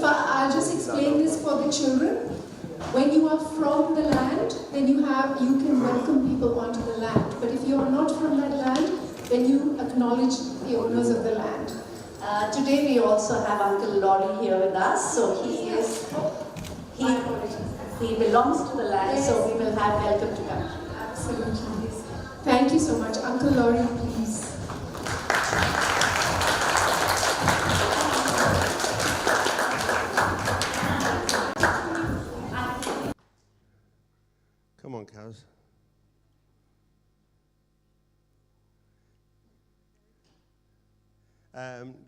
I'll just explain this for the children. When you are from the land, then you can welcome people onto the land. But if you are not from that land, then you acknowledge the owners of the land. Today we also have Uncle Laurie here with us. So he belongs to the land, yes. So we will have welcome to country. Absolutely. Thank you so much. Uncle Laurie, please. Come on, cuz.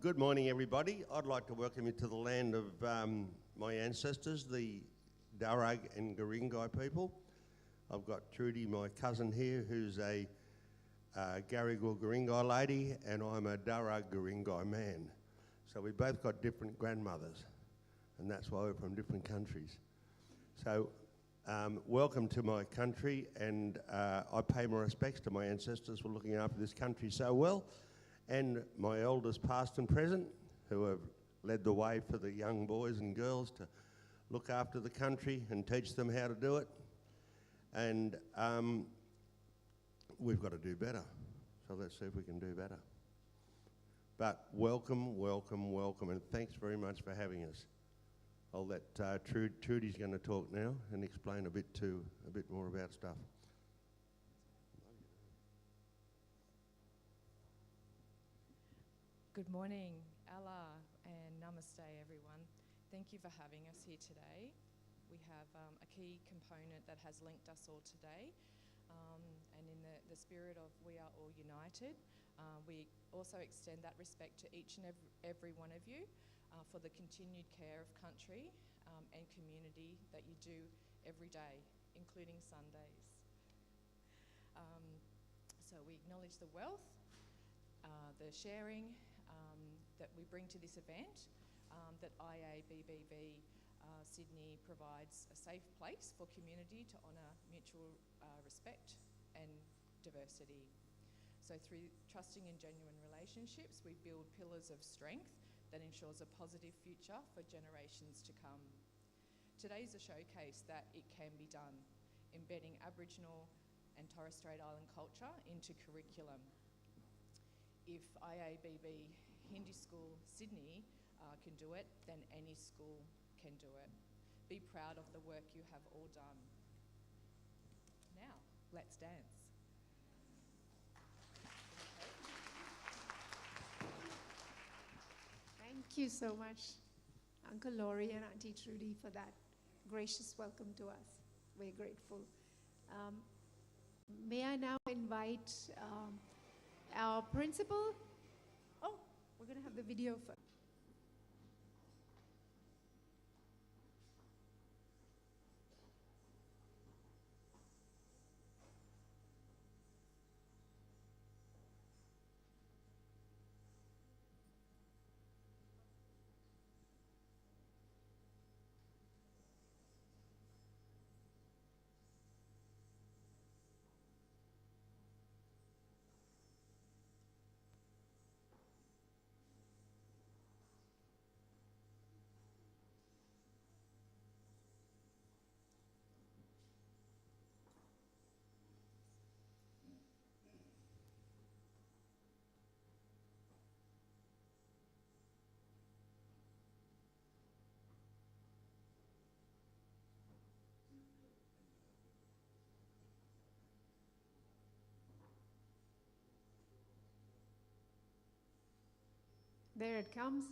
Good morning, everybody. I'd like to welcome you to the land of my ancestors, the Darug and Guringai people. I've got Trudy, my cousin here, who's a Garigal Guringai lady, and I'm a Darug Guringai man. So we both got different grandmothers, and that's why we're from different countries. So welcome to my country, and I pay my respects to my ancestors for looking after this country so well, and my elders past and present, who have led the way for the young boys and girls to look after the country and teach them how to do it. And we've got to do better. So let's see if we can do better. But welcome, welcome, welcome, and thanks very much for having us. I'll let Trudy's going to talk now and explain a bit more about stuff. Good morning, Allah, and namaste, everyone. Thank you for having us here today. We have a key component that has linked us all today, and in the spirit of we are all united, we also extend that respect to each and every one of you for the continued care of country and community that you do every day, including Sundays. So we acknowledge the wealth, the sharing that we bring to this event, that IABBV Sydney provides a safe place for community to honour mutual respect and diversity. So through trusting and genuine relationships, we build pillars of strength that ensures a positive future for generations to come. Today's a showcase that it can be done, embedding Aboriginal and Torres Strait Island culture into curriculum. If IABB Hindi School Sydney can do it, then any school can do it. Be proud of the work you have all done. Now, let's dance. Thank you so much, Uncle Laurie and Auntie Trudy, for that gracious welcome to us. We're grateful. May I now invite our principal? Oh, we're going to have the video first. There it comes.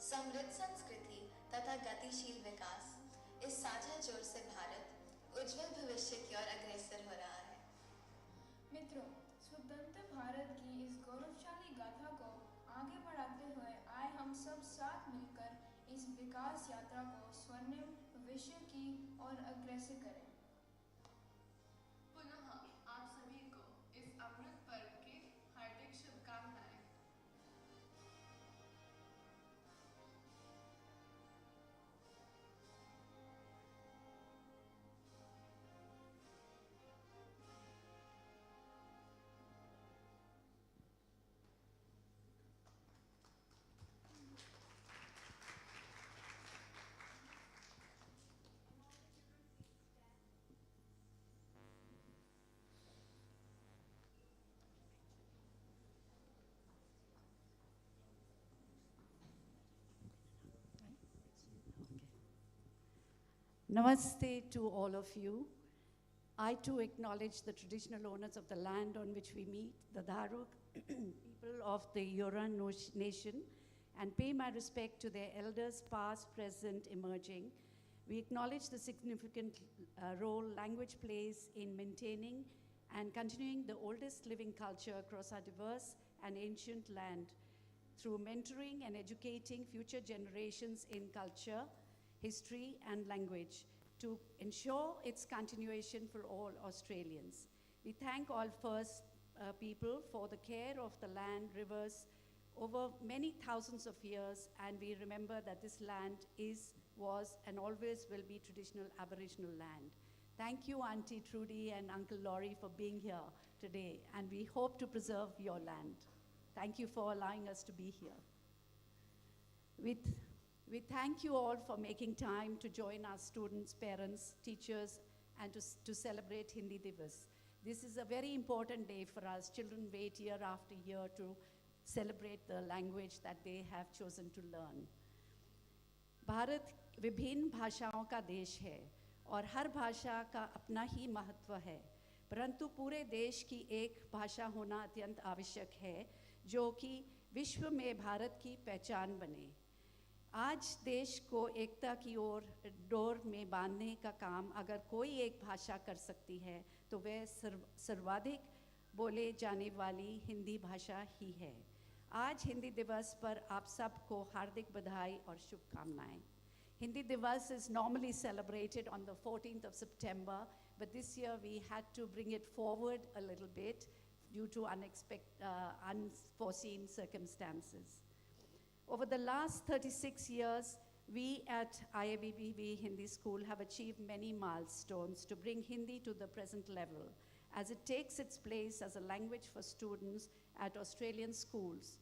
समृद्ध संस्कृति तथा गतिशील विकास, इस साझा जोर से भारत उज्जवल भविष्य की ओर अग्रसर हो रहा है। मित्रों, स्वतंत्र भारत की इस गौरवशाली गाथा को आगे बढ़ाते हुए आए हम सब साथ मिलकर इस विकास यात्रा को स्वर्णिम भविष्य की ओर अग्रसर करें। पुनः आप सभी को इस अमृत पर्व की हार्दिक शुभकामनाएं। Namaste to all of you. I too acknowledge the traditional owners of the land on which we meet, the Dharug people of the Eora Nation, and pay my respect to their elders past, present, emerging. We acknowledge the significant role language plays in maintaining and continuing the oldest living culture across our diverse and ancient land through mentoring and educating future generations in culture, history, and language to ensure its continuation for all Australians. We thank all First people for the care of the land, rivers, over many thousands of years, and we remember that this land was, and always will be traditional Aboriginal land. Thank you, Auntie Trudy and Uncle Laurie, for being here today, and we hope to preserve your land. Thank you for allowing us to be here. We thank you all for making time to join our students, parents, teachers, and to celebrate Hindi Divas. This is a very important day for us. Children wait year after year to celebrate the language that they have chosen to learn. Bharat विभिन्न भाषाओं का देश है और हर भाषा का अपना ही महत्व है, परंतु पूरे देश की एक भाषा होना अत्यंत आवश्यक है जो कि विश्व में भारत की पहचान बने। आज देश को एकता की ओर डोर में बांधने का काम अगर कोई एक भाषा कर सकती है तो वह सर्वाधिक बोले जाने वाली हिंदी भाषा ही है। आज हिंदी दिवस पर आप सबको हार्दिक बधाई और शुभकामनाएं। Hindi Divas is normally celebrated on the 14th of September, but this year we had to bring it forward a little bit due to unforeseen circumstances. Over the last 36 years, we at IABBV Hindi School have achieved many milestones to bring Hindi to the present level, as it takes its place as a language for students at Australian schools.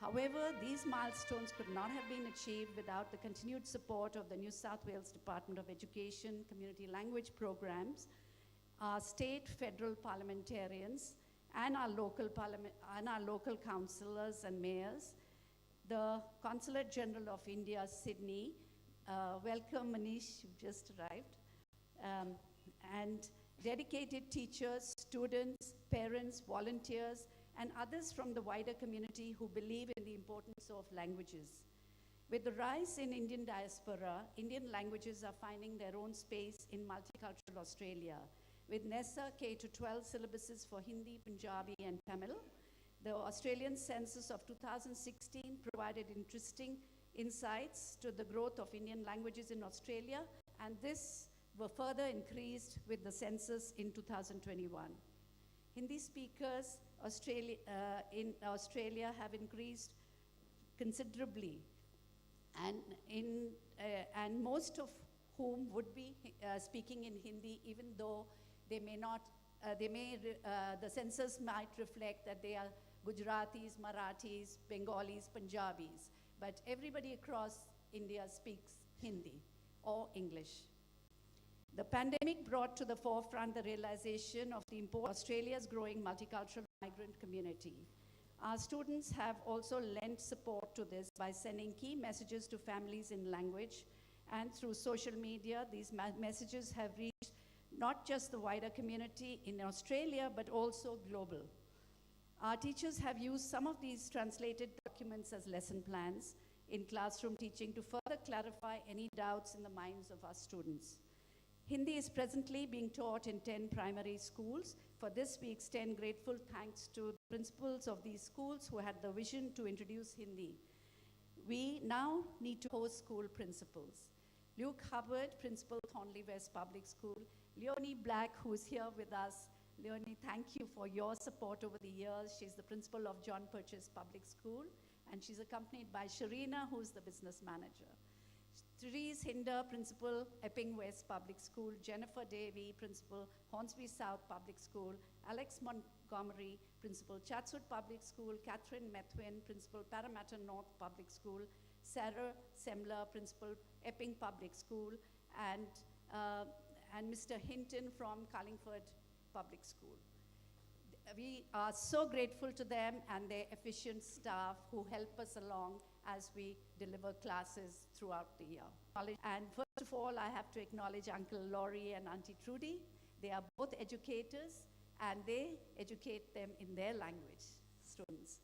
However, these milestones could not have been achieved without the continued support of the New South Wales Department of Education Community Language Programs, our state, federal parliamentarians, and our local councillors and mayors, the Consulate General of India, Sydney. Welcome, Manish, you've just arrived. And dedicated teachers, students, parents, volunteers, and others from the wider community who believe in the importance of languages. With the rise in Indian diaspora, Indian languages are finding their own space in multicultural Australia. With NESA K-12 syllabuses for Hindi, Punjabi, and Tamil, the Australian census of 2016 provided interesting insights to the growth of Indian languages in Australia, and this were further increased with the census in 2021. Hindi speakers in Australia have increased considerably, and most of whom would be speaking in Hindi, even though they may not, the census might reflect that they are Gujaratis, Marathis, Bengalis, Punjabis, but everybody across India speaks Hindi or English. The pandemic brought to the forefront the realization of the importance of Australia's growing multicultural migrant community. Our students have also lent support to this by sending key messages to families in language, and through social media, these messages have reached not just the wider community in Australia, but also global. Our teachers have used some of these translated documents as lesson plans in classroom teaching to further clarify any doubts in the minds of our students. Hindi is presently being taught in 10 primary schools. For this, we extend grateful thanks to the principals of these schools who had the vision to introduce Hindi. We now need to host school principals. Luke Hubbard, Principal, Thornley West Public School. Leonie Black, who is here with us. Leonie, thank you for your support over the years. She's the principal of John Purchase Public School, and she's accompanied by Sharina, who's the business manager. Therese Hinder, Principal, Epping West Public School. Jennifer Davey, Principal, Hornsby South Public School. Alex Montgomery, Principal, Chatswood Public School. Catherine Methuen, Principal, Parramatta North Public School. Sarah Semler, Principal, Epping Public School. And Mr. Hinton from Carlingford Public School. We are so grateful to them and their efficient staff who help us along as we deliver classes throughout the year. And first of all, I have to acknowledge Uncle Laurie and Auntie Trudy. They are both educators and they educate them in their language, students.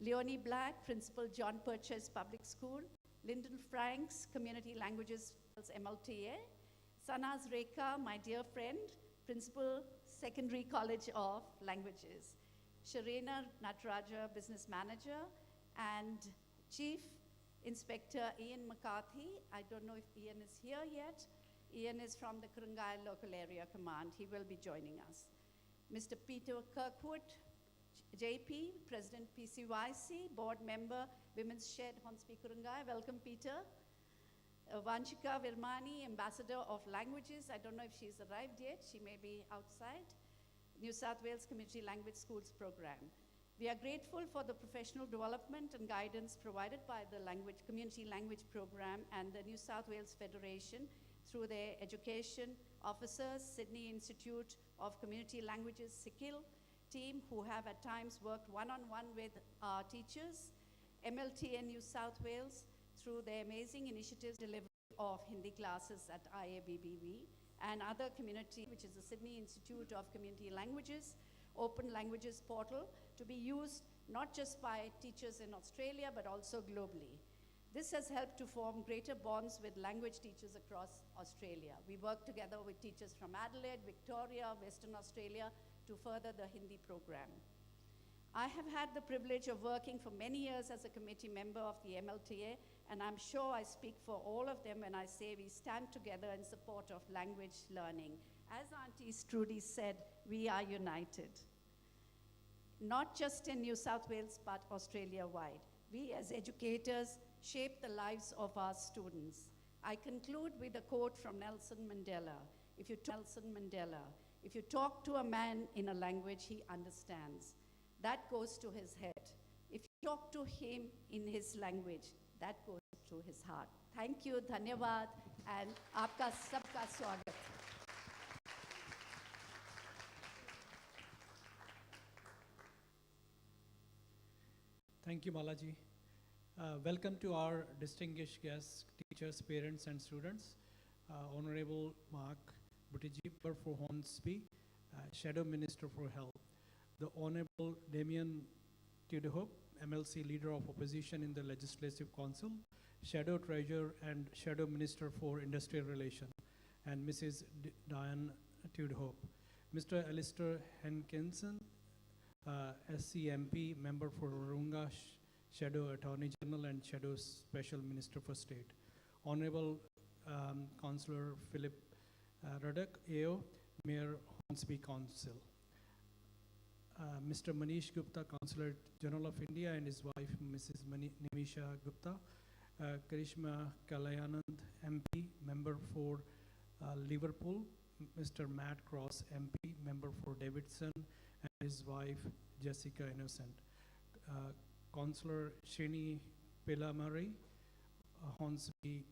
Leonie Black, Principal, John Purchase Public School. Lyndon Franks, Community Languages MLTA. Sanaz Rekha, my dear friend, Principal, Secondary College of Languages. Sharina Nataraja, Business Manager, and Chief Inspector Ian McCarthy. I don't know if Ian is here yet. Ian is from the Kurungai Local Area Command. He will be joining us. Mr. Peter Kirkwood, JP, President PCYC, Board Member, Women's Shed, Hornsby Kurungai. Welcome, Peter. Vanchika Virmani, Ambassador of Languages. I don't know if she's arrived yet. She may be outside. New South Wales Community Language Schools Program. We are grateful for the professional development and guidance provided by the Community Language Program and the New South Wales Federation through their education officers, Sydney Institute of Community Languages, SICIL team, who have at times worked one-on-one with our teachers, MLTA New South Wales, through their amazing initiatives delivery of Hindi classes at IABBV, and other community, which is the Sydney Institute of Community Languages, Open Languages portal, to be used not just by teachers in Australia, but also globally. This has helped to form greater bonds with language teachers across Australia. We work together with teachers from Adelaide, Victoria, Western Australia to further the Hindi program. I have had the privilege of working for many years as a committee member of the MLTA, and I'm sure I speak for all of them when I say we stand together in support of language learning. As Auntie Trudy said, we are united. Not just in New South Wales, but Australia-wide. We as educators shape the lives of our students. I conclude with a quote from Nelson Mandela. If you talk to a man in a language he understands, that goes to his head. If you talk to him in his language, that goes to his heart. Thank you, dhanyavad, and aapka sabka swagat. Thank you, Balaji. Welcome to our distinguished guests, teachers, parents, and students. Honorable Mark Buttigieg for Hornsby, Shadow Minister for Health. The Honorable Damien Tudhope, MLC Leader of Opposition in the Legislative Council, Shadow Treasurer and Shadow Minister for Industrial Relations, and Mrs. Diane Tudhope. Mr. Alistair Hankinson, SCMP, Member for Wahroonga, Shadow Attorney General and Shadow Special Minister for State. Honorable Councillor Philip Ruddock, AO, Mayor Hornsby Council. Mr. Manish Gupta, Consular General of India, and his wife, Mrs. Nimisha Gupta. Karishma Kalayanand, MP, Member for Liverpool. Mr. Matt Cross, MP, Member for Davidson, and his wife, Jessica Innocent. Councillor Shrini Pelamari, Hornsby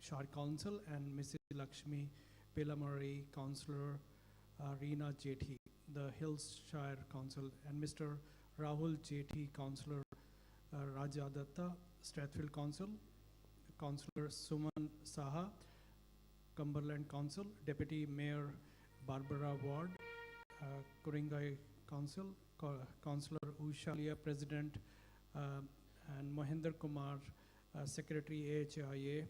Shard Council, and Mrs. Lakshmi Pelamari, Councillor Reena Jethi, the Hillshire Council, and Mr. Rahul Jethi, Councillor Rajadatta, Strathfield Council, Councillor Suman Saha, Cumberland Council, Deputy Mayor Barbara Ward, Kuringai Council, Councillor Usha Lia, President and Mohinder Kumar, Secretary AHIA,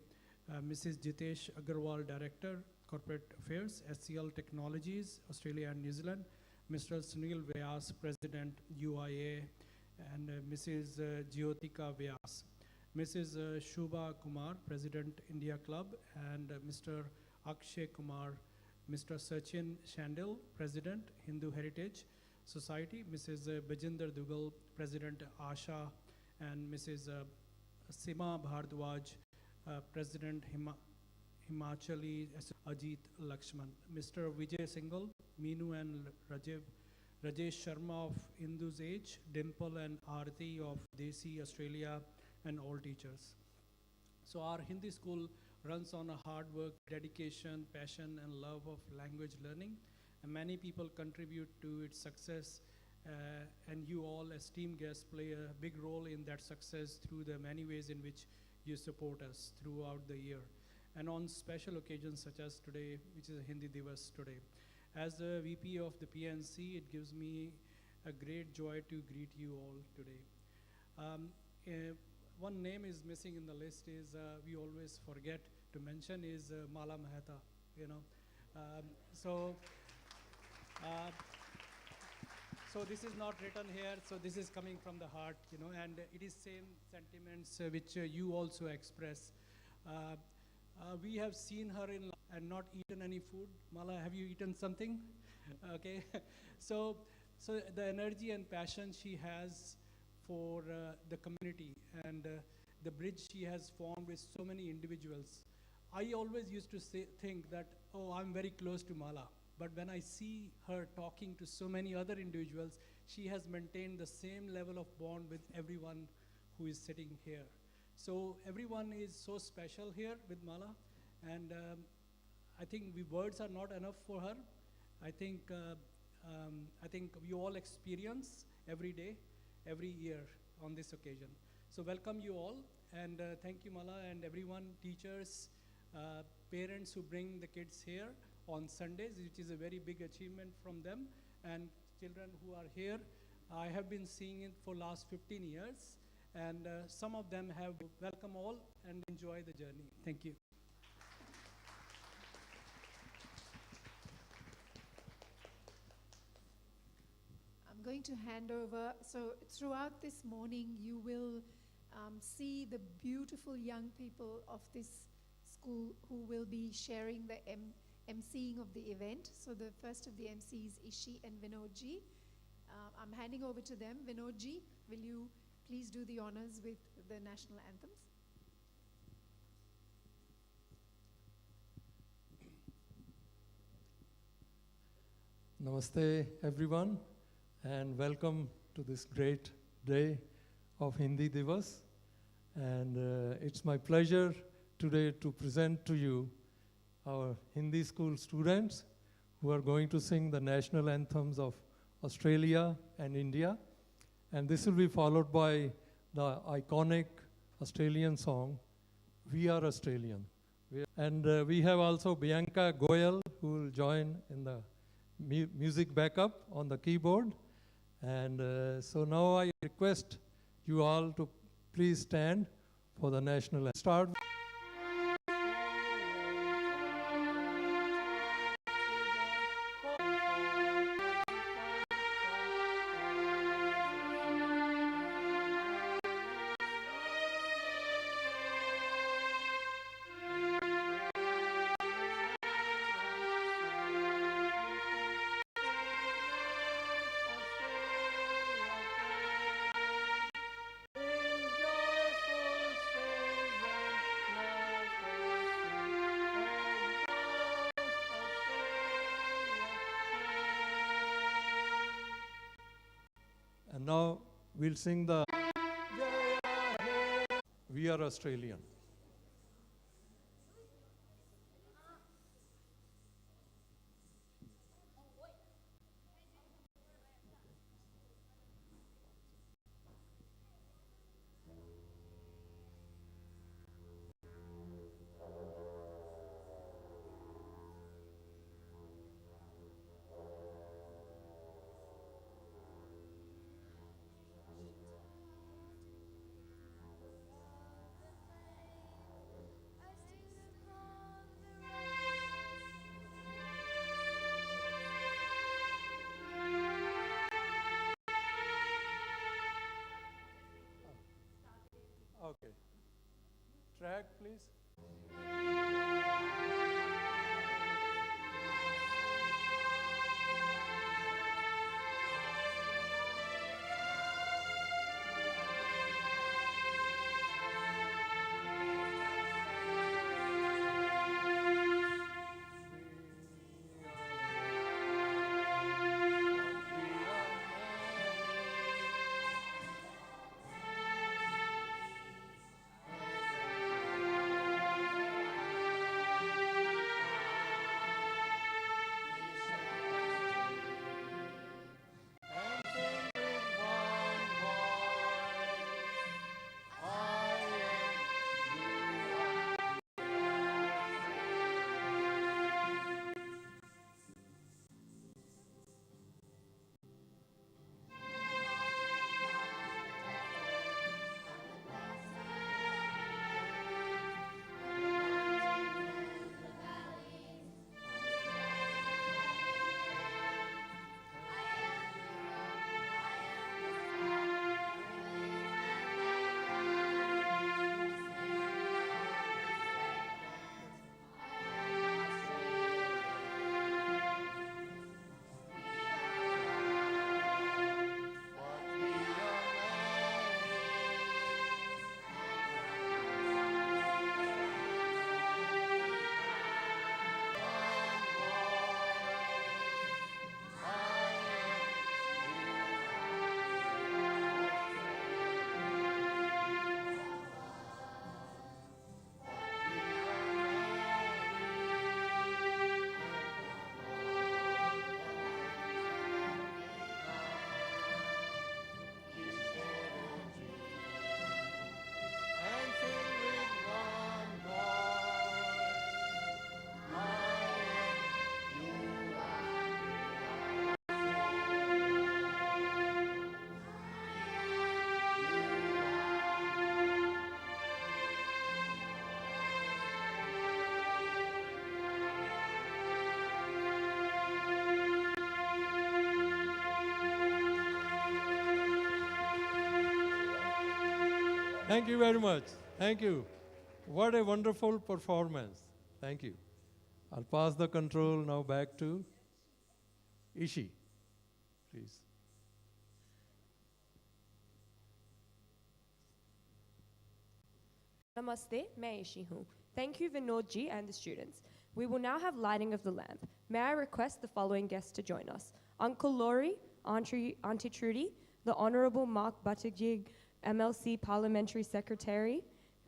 Mrs. Jitesh Agarwal, Director, Corporate Affairs, SCL Technologies, Australia and New Zealand, Mr. Sunil Vyas, President, UIA, and Mrs. Jyotika Vyas, Mrs. Shubha Kumar, President, India Club, and Mr. Akshay Kumar, Mr. Sachin Shandil, President, Hindu Heritage Society, Mrs. Bajinder Dugal, President, Asha, and Mrs. Sima Bhardwaj, President, Himachali Ajit Lakshman, Mr. Vijay Singhal, Meenu and Rajesh Sharma of Hindu's Age, Dimple and Aarti of Desi, Australia, and all teachers. So our Hindi school runs on a hard work, dedication, passion, and love of language learning. And many people contribute to its success, and you all esteemed guests play a big role in that success through the many ways in which you support us throughout the year. And on special occasions such as today, which is Hindi Divas today. As the VP of the PNC, it gives me a great joy to greet you all today. One name is missing in the list is, we always forget to mention, is Mala Mehta, you know. So this is not written here, so this is coming from the heart, you know, and it is same sentiments which you also express. We have seen her in and not eaten any food. Mala, have you eaten something? Okay, so the energy and passion she has for the community and the bridge she has formed with so many individuals. I always used to think that, oh, I'm very close to Mala. But when I see her talking to so many other individuals, she has maintained the same level of bond with everyone who is sitting here. So everyone is so special here with Mala, and I think words are not enough for her. I think we all experience every day, every year on this occasion. So welcome you all, and thank you, Mala, and everyone, teachers, parents who bring the kids here on Sundays, which is a very big achievement from them, and children who are here. I have been seeing it for last 15 years, and some of them have welcome all and enjoy the journey. Thank you. I'm going to hand over. So throughout this morning, you will see the beautiful young people of this school who will be sharing the emceeing of the event. So the first of the MCs, Ishi and Vinodji. I'm handing over to them. Vinodji, will you please do the honors with the national anthems? Namaste everyone, and welcome to this great day of Hindi Divas. And it's my pleasure today to present to you our Hindi school students who are going to sing the national anthems of Australia and India. And this will be followed by the iconic Australian song, We Are Australian. And we have also Bianca Goyal, who will join in the music backup on the keyboard. And so now I request you all to please stand for the national start. And now we'll sing the We Are Australian. Okay. Track, please. Thank you very much. Thank you. What a wonderful performance. Thank you. I'll pass the control now back to Ishi, please. Namaste, मैं Ishi हूँ. Thank you Vinod ji and the students. We will now have lighting of the lamp. May I request the following guests to join us? Uncle Laurie, Auntie Trudy, the Honorable Mark Buttigieg, MLC Parliamentary Secretary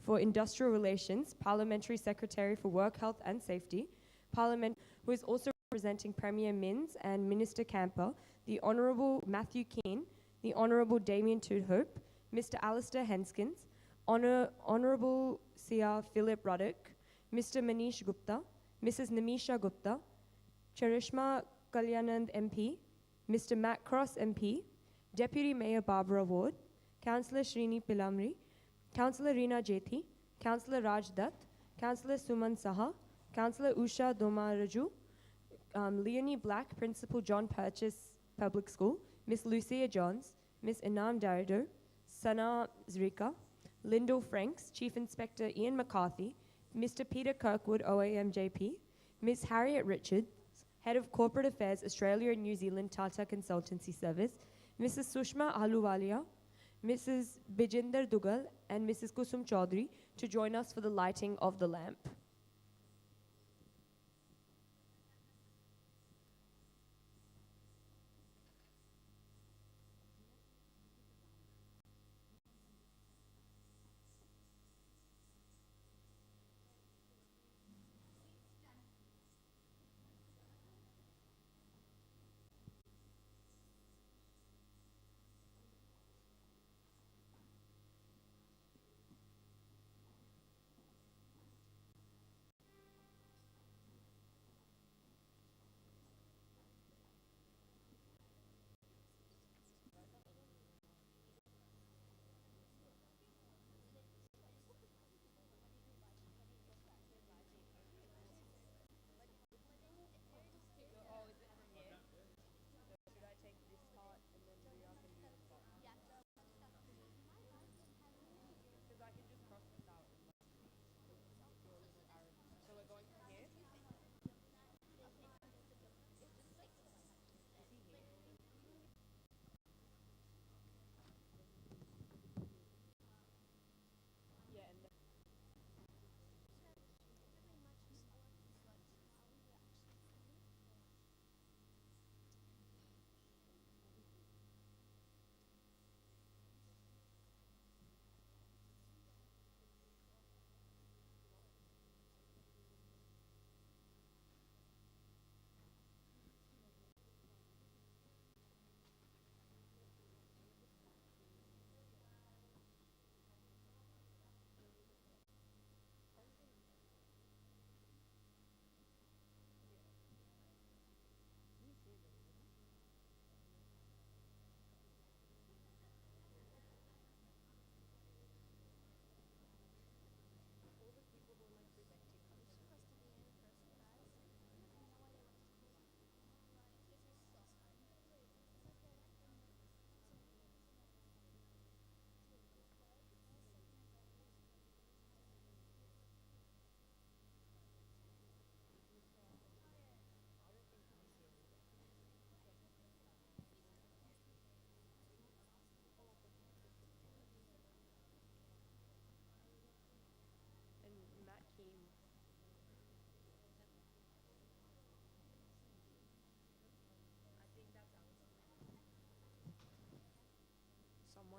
for Industrial Relations, Parliamentary Secretary for Work, Health and Safety, Parliament, who is also representing Premier Minns and Minister Camper, the Honorable Matthew Keane, the Honorable Damien Tudhope, Mr. Alistair Henskins, Honorable Sir Philip Ruddock, Mr. Manish Gupta, Mrs. Namisha Gupta, Charishma Kalyanand MP, Mr. Matt Cross MP, Deputy Mayor Barbara Ward, Councillor Srini Pilamri, Councillor Reena Jethi, Councillor Raj Dutt, Councillor Suman Saha, Councillor Usha Domaraju, Leonie Black, Principal John Purchase Public School, Miss Lucia Johns, Miss Inam Dardo, Sana Zrika, Lyndall Franks, Chief Inspector Ian McCarthy, Mr. Peter Kirkwood, OAMJP, Miss Harriet Richards, Head of Corporate Affairs, Australia and New Zealand Tata Consultancy Service, Mrs. Sushma Ahluwalia, Mrs. Bijinder Dugal, and Mrs. Kusum Chaudhary to join us for the lighting of the lamp.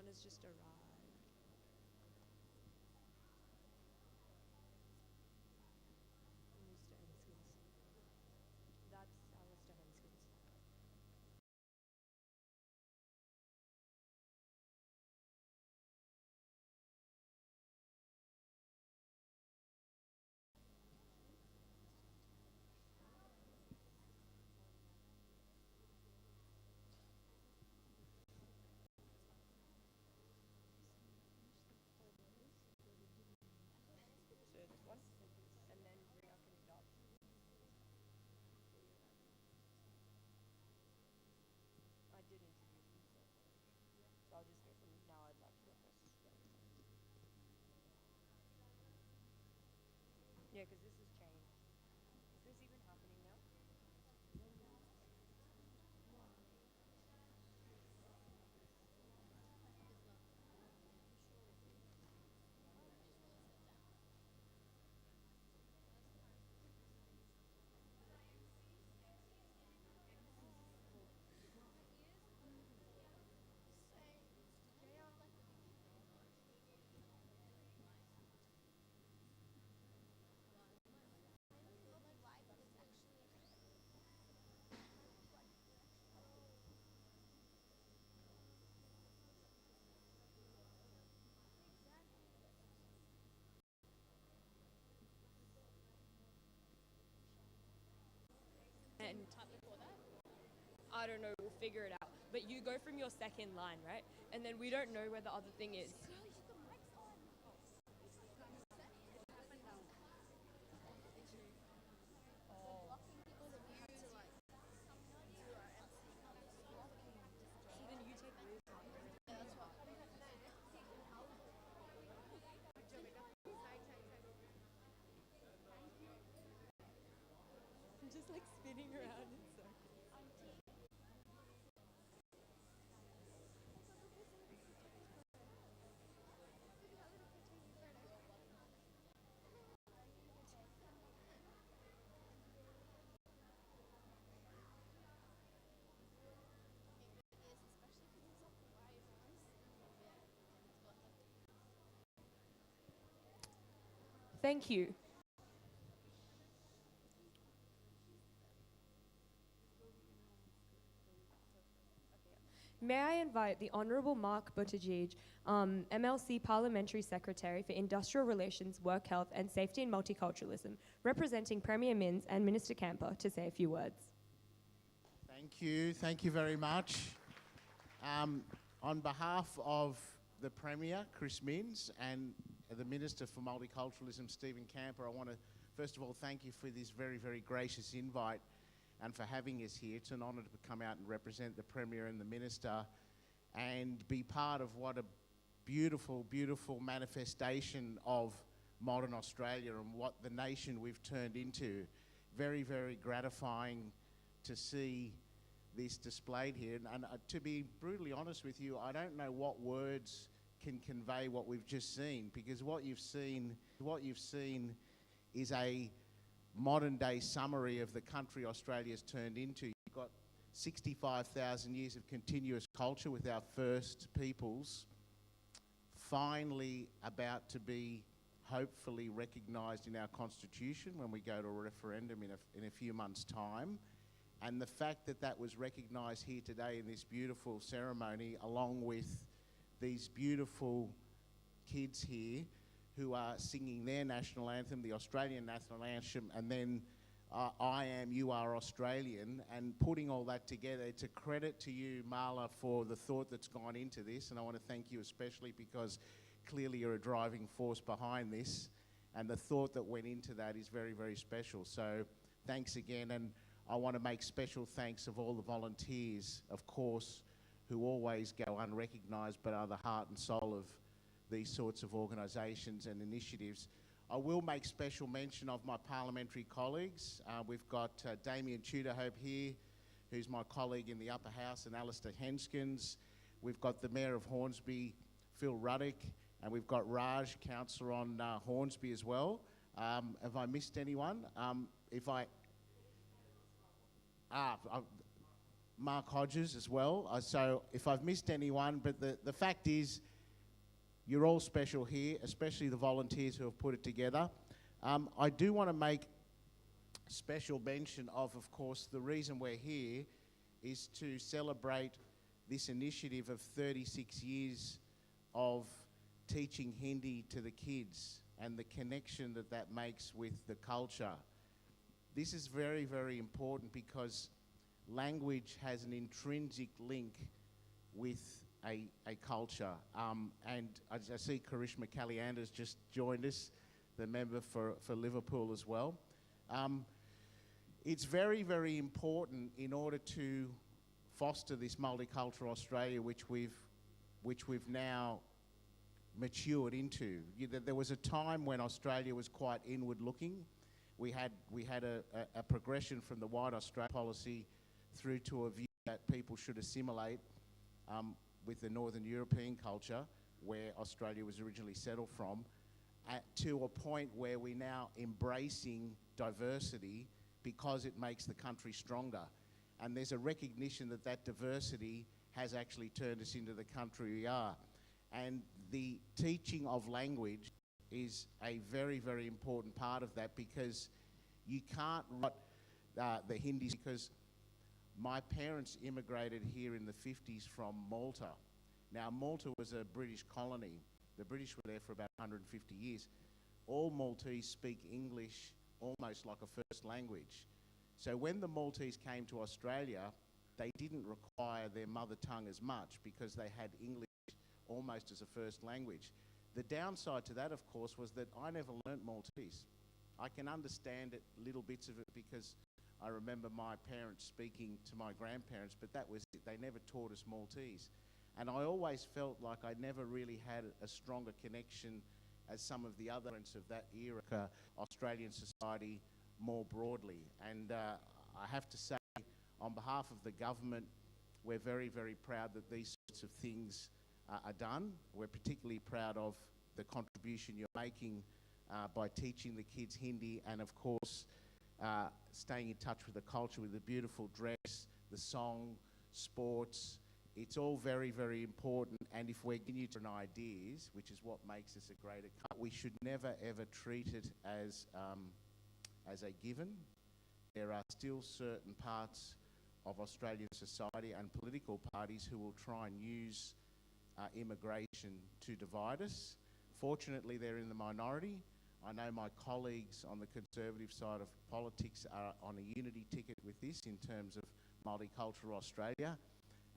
has just arrived. Mr. Henskins. That's Alistair Henskins. So this one, and then Ria can adopt. I did introduce myself. So I'll just go from now. I'd like to go first. Yeah, because this has changed. Is this even happening now? And I don't know, we'll figure it out. But you go from your second line, right? And then we don't know where the other thing is. So then you take Ria's part. I'm just like spinning around in circles. Thank you. May I invite the Honourable Mark Buttigieg, MLC Parliamentary Secretary for Industrial Relations, Work Health and Safety and Multiculturalism, representing Premier Minns and Minister Camper, to say a few words. Thank you very much. On behalf of the Premier, Chris Minns, and the Minister for Multiculturalism, Stephen Camper, I want to first of all thank you for this very, very gracious invite and for having us here. It's an honour to come out and represent the Premier and the Minister and be part of what a beautiful, beautiful manifestation of modern Australia and what the nation we've turned into. Very, very gratifying to see this displayed here. And to be brutally honest with you, I don't know what words can convey what we've just seen, because what you've seen is a modern day summary of the country Australia's turned into. You've got 65,000 years of continuous culture with our first peoples finally about to be hopefully recognised in our constitution when we go to a referendum in a few months' time. And the fact that that was recognised here today in this beautiful ceremony, along with these beautiful kids here who are singing their national anthem, the Australian national anthem, and then I Am, You Are Australian, and putting all that together. It's a credit to you, Marla, for the thought that's gone into this, and I want to thank you especially because clearly you're a driving force behind this, and the thought that went into that is very, very special. So thanks again, and I want to make special thanks of all the volunteers, of course, who always go unrecognised but are the heart and soul of these sorts of organisations and initiatives. I will make special mention of my parliamentary colleagues. We've got Damien Tudorhope here, who's my colleague in the upper house, and Alistair Henskins. We've got the Mayor of Hornsby, Phil Ruddock, and we've got Raj, councillor on Hornsby as well. Have I missed anyone? Mark Hodges as well. So if I've missed anyone, but the fact is, you're all special here, especially the volunteers who have put it together. I do want to make special mention of course, the reason we're here is to celebrate this initiative of 36 years of teaching Hindi to the kids and the connection that that makes with the culture. This is very, very important because language has an intrinsic link with a culture. And I see Karishma Kalyander's just joined us, the member for Liverpool as well. It's very, very important in order to foster this multicultural Australia which we've now matured into. There was a time when Australia was quite inward looking. We had a progression from the White Australia policy through to a view that people should assimilate with the Northern European culture, where Australia was originally settled from, to a point where we're now embracing diversity because it makes the country stronger. And there's a recognition that that diversity has actually turned us into the country we are. And the teaching of language is a very, very important part of that, because you can't write the Hindi, because my parents immigrated here in the 50s from Malta. Now, Malta was a British colony. The British were there for about 150 years. All Maltese speak English almost like a first language. So when the Maltese came to Australia, they didn't require their mother tongue as much because they had English almost as a first language. The downside to that, of course, was that I never learnt Maltese. I can understand it, little bits of it, because I remember my parents speaking to my grandparents, but that was it. They never taught us Maltese. And I always felt like I never really had a stronger connection as some of the other of that era, Australian society more broadly. And I have to say, on behalf of the government, we're very, very proud that these sorts of things are done. We're particularly proud of the contribution you're making by teaching the kids Hindi, and of course staying in touch with the culture with the beautiful dress, the song, sports. It's all very, very important, and if we're getting to ideas, which is what makes us a greater country, we should never ever treat it as a given. There are still certain parts of Australian society and political parties who will try and use immigration to divide us. Fortunately, they're in the minority. I know my colleagues on the Conservative side of politics are on a unity ticket with this in terms of multicultural Australia,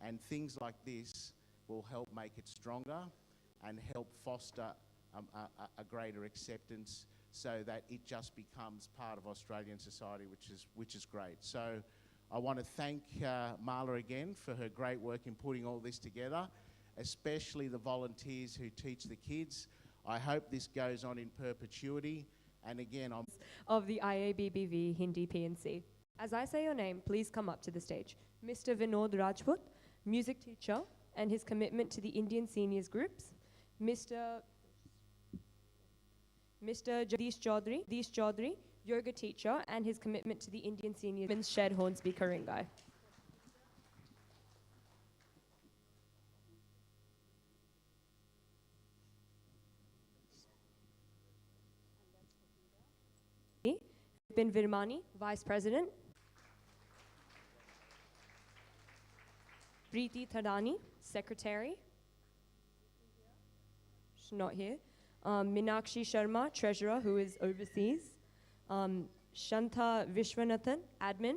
and things like this will help make it stronger and help foster a greater acceptance, so that it just becomes part of Australian society, which is great. So I want to thank Marla again for her great work in putting all this together, especially the volunteers who teach the kids. I hope this goes on in perpetuity. And again, I'm of the IABBV Hindi PNC. As I say your name, please come up to the stage. Mr. Vinod Rajput, music teacher, and his commitment to the Indian seniors groups. Mr. Jagdish Chaudhary, yoga teacher, and his commitment to the Indian seniors. Shed Hornsby Karingai. Vipin Virmani, Vice President. Preeti Thadani, Secretary. She's not here. Minakshi Sharma, Treasurer, who is overseas. Shanta Vishwanathan, Admin.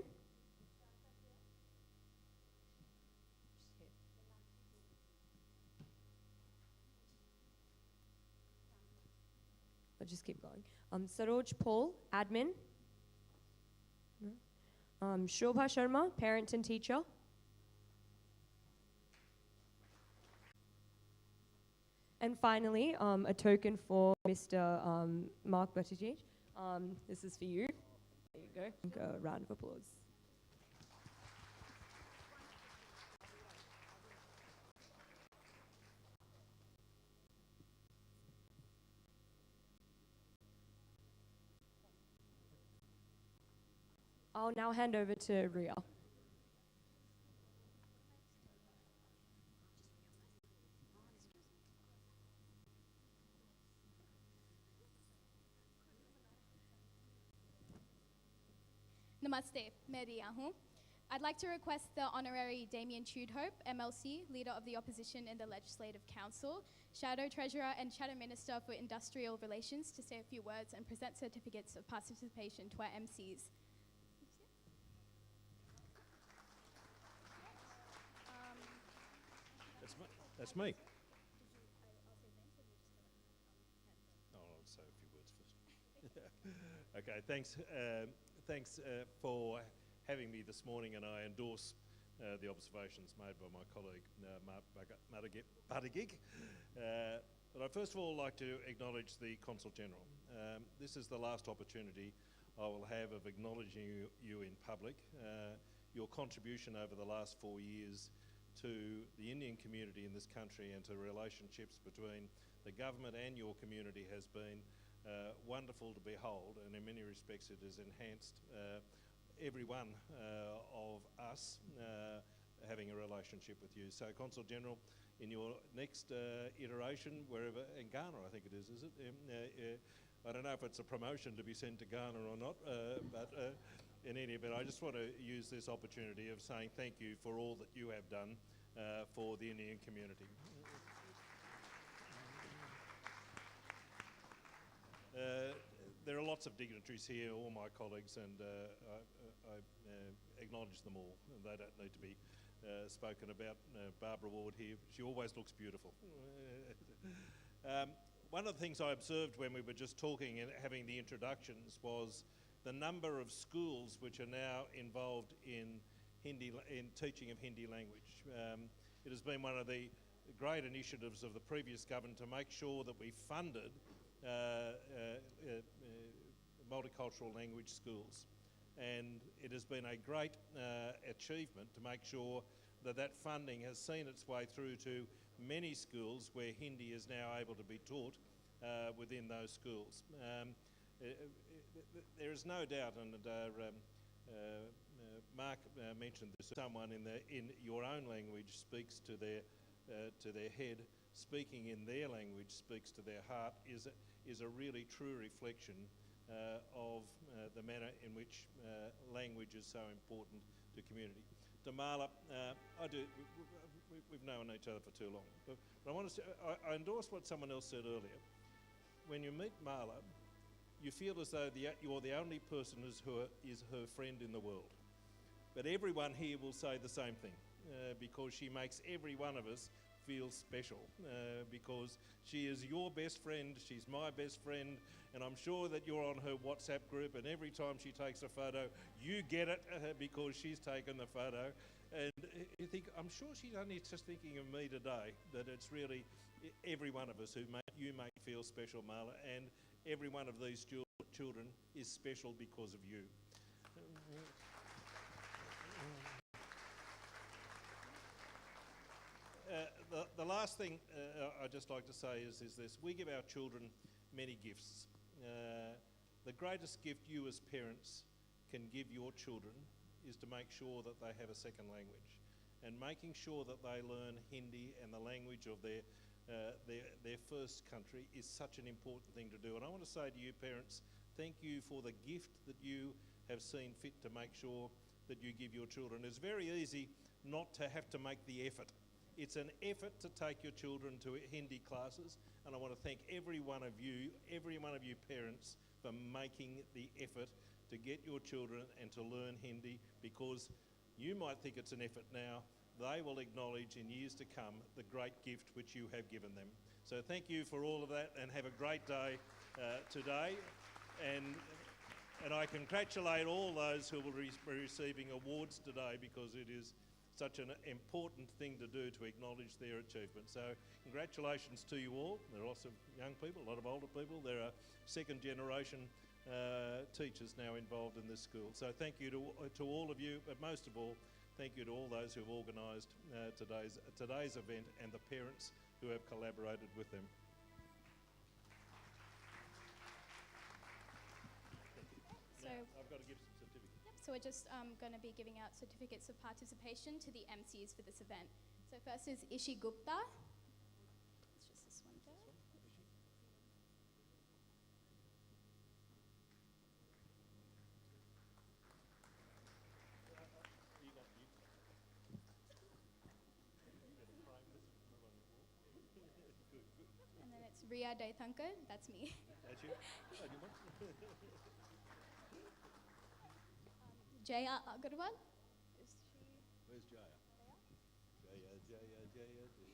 I'll just keep going. Saroj Paul, Admin. Shobha Sharma, Parent and Teacher. And finally, a token for Mr. Mark Buttigieg. This is for you. There you go. A round of applause. I'll now hand over to Ria. Namaste, मैं रिया हूँ. I'd like to request the Honorary Damien Tudhope, MLC, Leader of the Opposition in the Legislative Council, Shadow Treasurer and Shadow Minister for Industrial Relations, to say a few words and present certificates of participation to our MCs. That's me. I'll say a few words first. Okay, thanks. Thanks for having me this morning, and I endorse the observations made by my colleague Mark Buttigieg. But I'd first of all like to acknowledge the Consul General. This is the last opportunity I will have of acknowledging you in public. Your contribution over the last 4 years to the Indian community in this country and to relationships between the government and your community has been wonderful to behold, and in many respects it has enhanced every one of us having a relationship with you. So Consul General, in your next iteration, wherever, in Ghana I think it is it? I don't know if it's a promotion to be sent to Ghana or not, but in any event, I just want to use this opportunity of saying thank you for all that you have done for the Indian community. There are lots of dignitaries here, all my colleagues, and I acknowledge them all. They don't need to be spoken about. Barbara Ward here, she always looks beautiful. One of the things I observed when we were just talking and having the introductions was the number of schools which are now involved in teaching of Hindi language. It has been one of the great initiatives of the previous government to make sure that we funded multicultural language schools, and it has been a great achievement to make sure that that funding has seen its way through to many schools where Hindi is now able to be taught within those schools. There is no doubt, and Mark mentioned this, someone in your own language speaks to their head, speaking in their language speaks to their heart, is a really true reflection of the manner in which language is so important to community. To Mala, we've known each other for too long, but I want to say, I endorse what someone else said earlier. When you meet Mala, you feel as though you're the only person who is her friend in the world. But everyone here will say the same thing, because she makes every one of us feel special, because she is your best friend, she's my best friend, and I'm sure that you're on her WhatsApp group, and every time she takes a photo, you get it because she's taken the photo. And you think, I'm sure she's only just thinking of me today, that it's really every one of us who you make feel special, Marla, and every one of these children is special because of you. The last thing I'd just like to say is this. We give our children many gifts. The greatest gift you as parents can give your children is to make sure that they have a second language, and making sure that they learn Hindi and the language of their first country is such an important thing to do. And I want to say to you parents, thank you for the gift that you have seen fit to make sure that you give your children. It's very easy not to have to make the effort. It's an effort to take your children to Hindi classes, and I want to thank every one of you parents for making the effort to get your children and to learn Hindi, because you might think it's an effort now, they will acknowledge in years to come the great gift which you have given them. So thank you for all of that, and have a great day today. And I congratulate all those who will be receiving awards today, because it is such an important thing to do to acknowledge their achievements. So congratulations to you all. There are lots of young people, a lot of older people. There are second generation teachers now involved in this school. So thank you to all of you, but most of all, thank you to all those who have organised today's event, and the parents who have collaborated with them. So I've got to give some certificates. So we're just going to be giving out certificates of participation to the MCs for this event. So first is Ishi Gupta. It's just this one there. Ria Daithankar, that's me. That's you? Oh, do you want? Jaya Agarwal. Where's Jaya? Jaya, Jaya, Jaya, Jaya.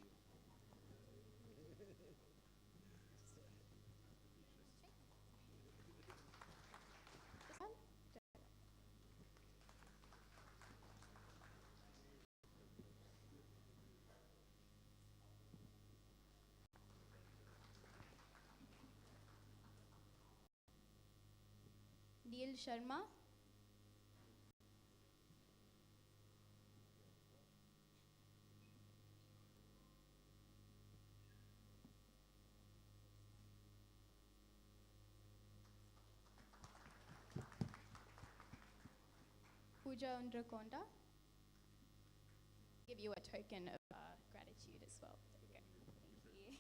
Neil Sharma. Pooja Undrakonda. Give you a token of gratitude as well. There we go. Thank you.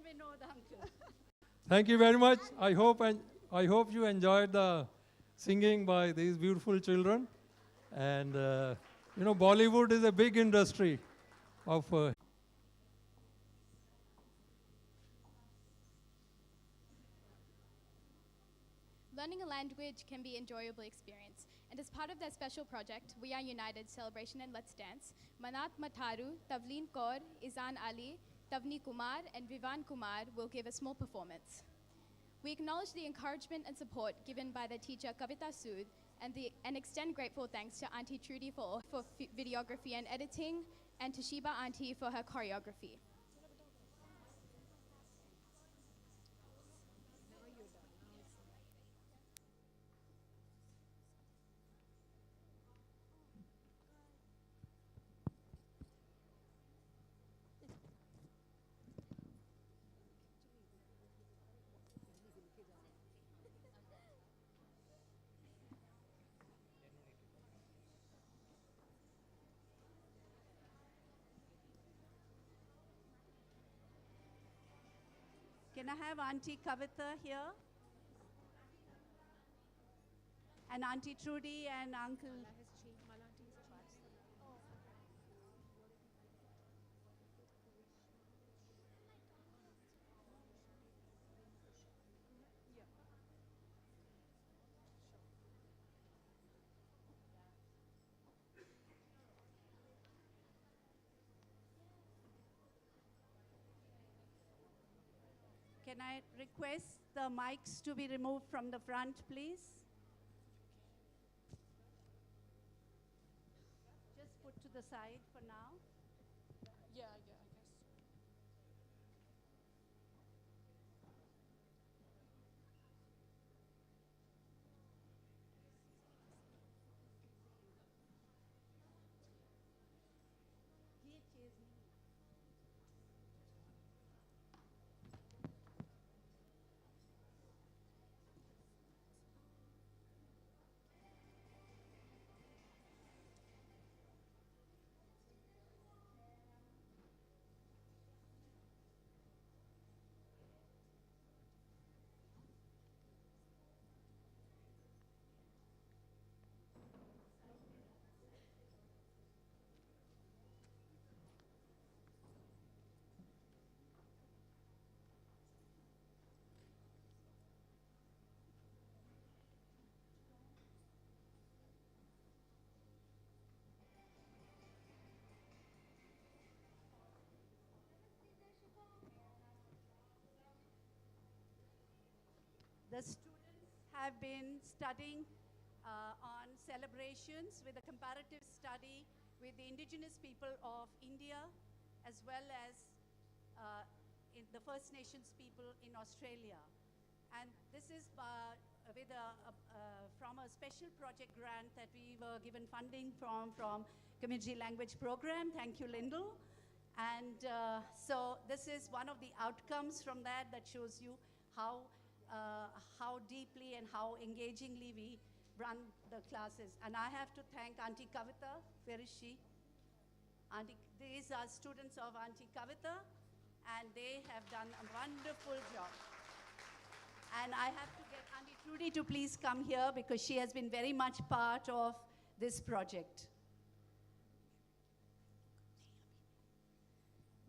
Vinod uncle. Thank you very much. I hope you enjoyed the singing by these beautiful children. And, Bollywood is a big industry of Learning a language can be an enjoyable experience, and as part of that special project, We Are United Celebration and Let's Dance, Manat Mataru, Tavleen Kaur, Izan Ali, Tavni Kumar, and Vivan Kumar will give a small performance. We acknowledge the encouragement and support given by the teacher Kavita Sood and extend grateful thanks to Auntie Trudy for videography and editing, and to Shiba Auntie for her choreography. Can I have Auntie Kavita here? And Auntie Trudy and Uncle. Can I request the mics to be removed from the front, please? Just put to the side for now. Yeah, I guess. The students have been studying on celebrations with a comparative study with the indigenous people of India, as well as in the First Nations people in Australia. And this is from a special project grant that we were given funding from Community Language Program. Thank you, Lyndall. And so this is one of the outcomes from that shows you how deeply and how engagingly we run the classes. And I have to thank Auntie Kavita. Where is she? These are students of Auntie Kavita, and they have done a wonderful job. And I have to get Auntie Trudy to please come here because she has been very much part of this project.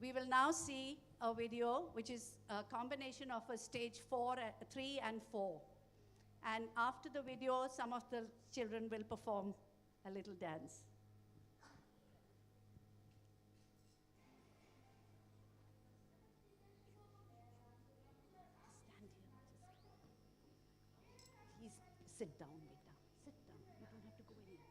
We will now see a video which is a combination of a stage 3 and 4. And after the video, some of the children will perform a little dance. Stand here. Please sit down, beta. Sit down. You don't have to go anywhere.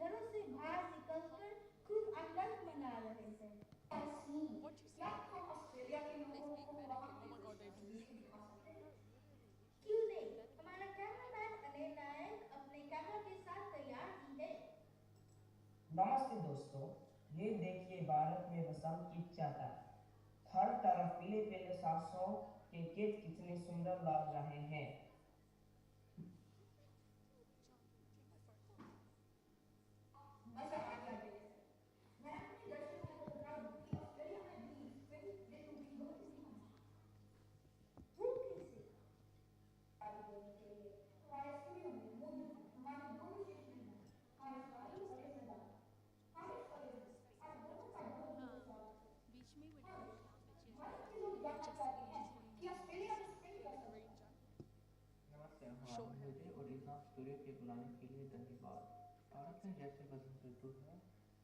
घरों से बाहर निकलकर नमस्ते दोस्तों, ये देखिए भारत में बसंत की चादर। हर तरफ पीले पीले सरसों के खेत कितने सुंदर लग रहे हैं। मजा आ गया मेरे से। मैं अपने दर्शकों को बता दूं कि ऑस्ट्रेलिया में भी स्प्रिंग ऋतु की बहुत सी वो कैसे आगे बढ़ने के लिए हमारे स्टूडियो में मौजूद हैं हमारे दोनों शिक्षक हैं, हमारे सारी बड़े सरदार हमारे बड़े आप दोनों का बहुत बहुत स्वागत है। भारत के लोग जानना चाहते हैं कि ऑस्ट्रेलिया में स्प्रिंग का नमस्ते हाँ, मुझे ओडिशा स्टूडियो के बुलाने के लिए धन्यवाद। भारत में जैसे बसंत ऋतु है,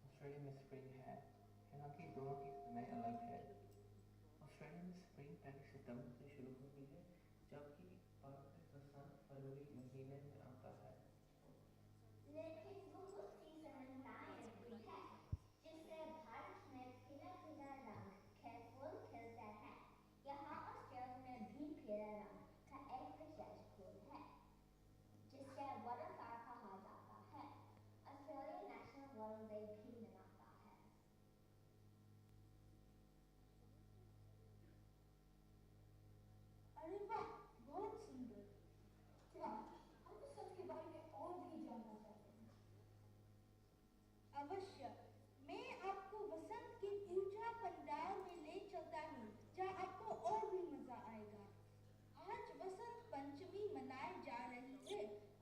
ऑस्ट्रेलिया में स्प्रिंग है। हालांकि दोनों की समय अलग है। ऑस्ट्रेलिया में स्प्रिंग पहले सितंबर से शुरू होती है, जबकि भारत में बसंत फरवरी महीने में आता है। लेकिन वो सीजन टाइम भी है, जिससे भारत में खिला खिला रंग के फूल खिलते हैं। यहाँ ऑस्ट्रेलिया में भी खिला रंग का एक विशेष फूल है, जिसे बटरफ्लाई कहा जाता है। ऑस्ट्रेलिया नेशनल वर्ल्ड डे भी मनाता है। अरे वाह, बहुत सुंदर। क्या हम तो सच के बारे में और भी जानना चाहते हैं। अवश्य, मैं आपको वसंत की पूजा पंडाल में ले चलता हूँ, जहाँ आपको और भी मजा आएगा। आज वसंत पंचमी मनाई जा रही है।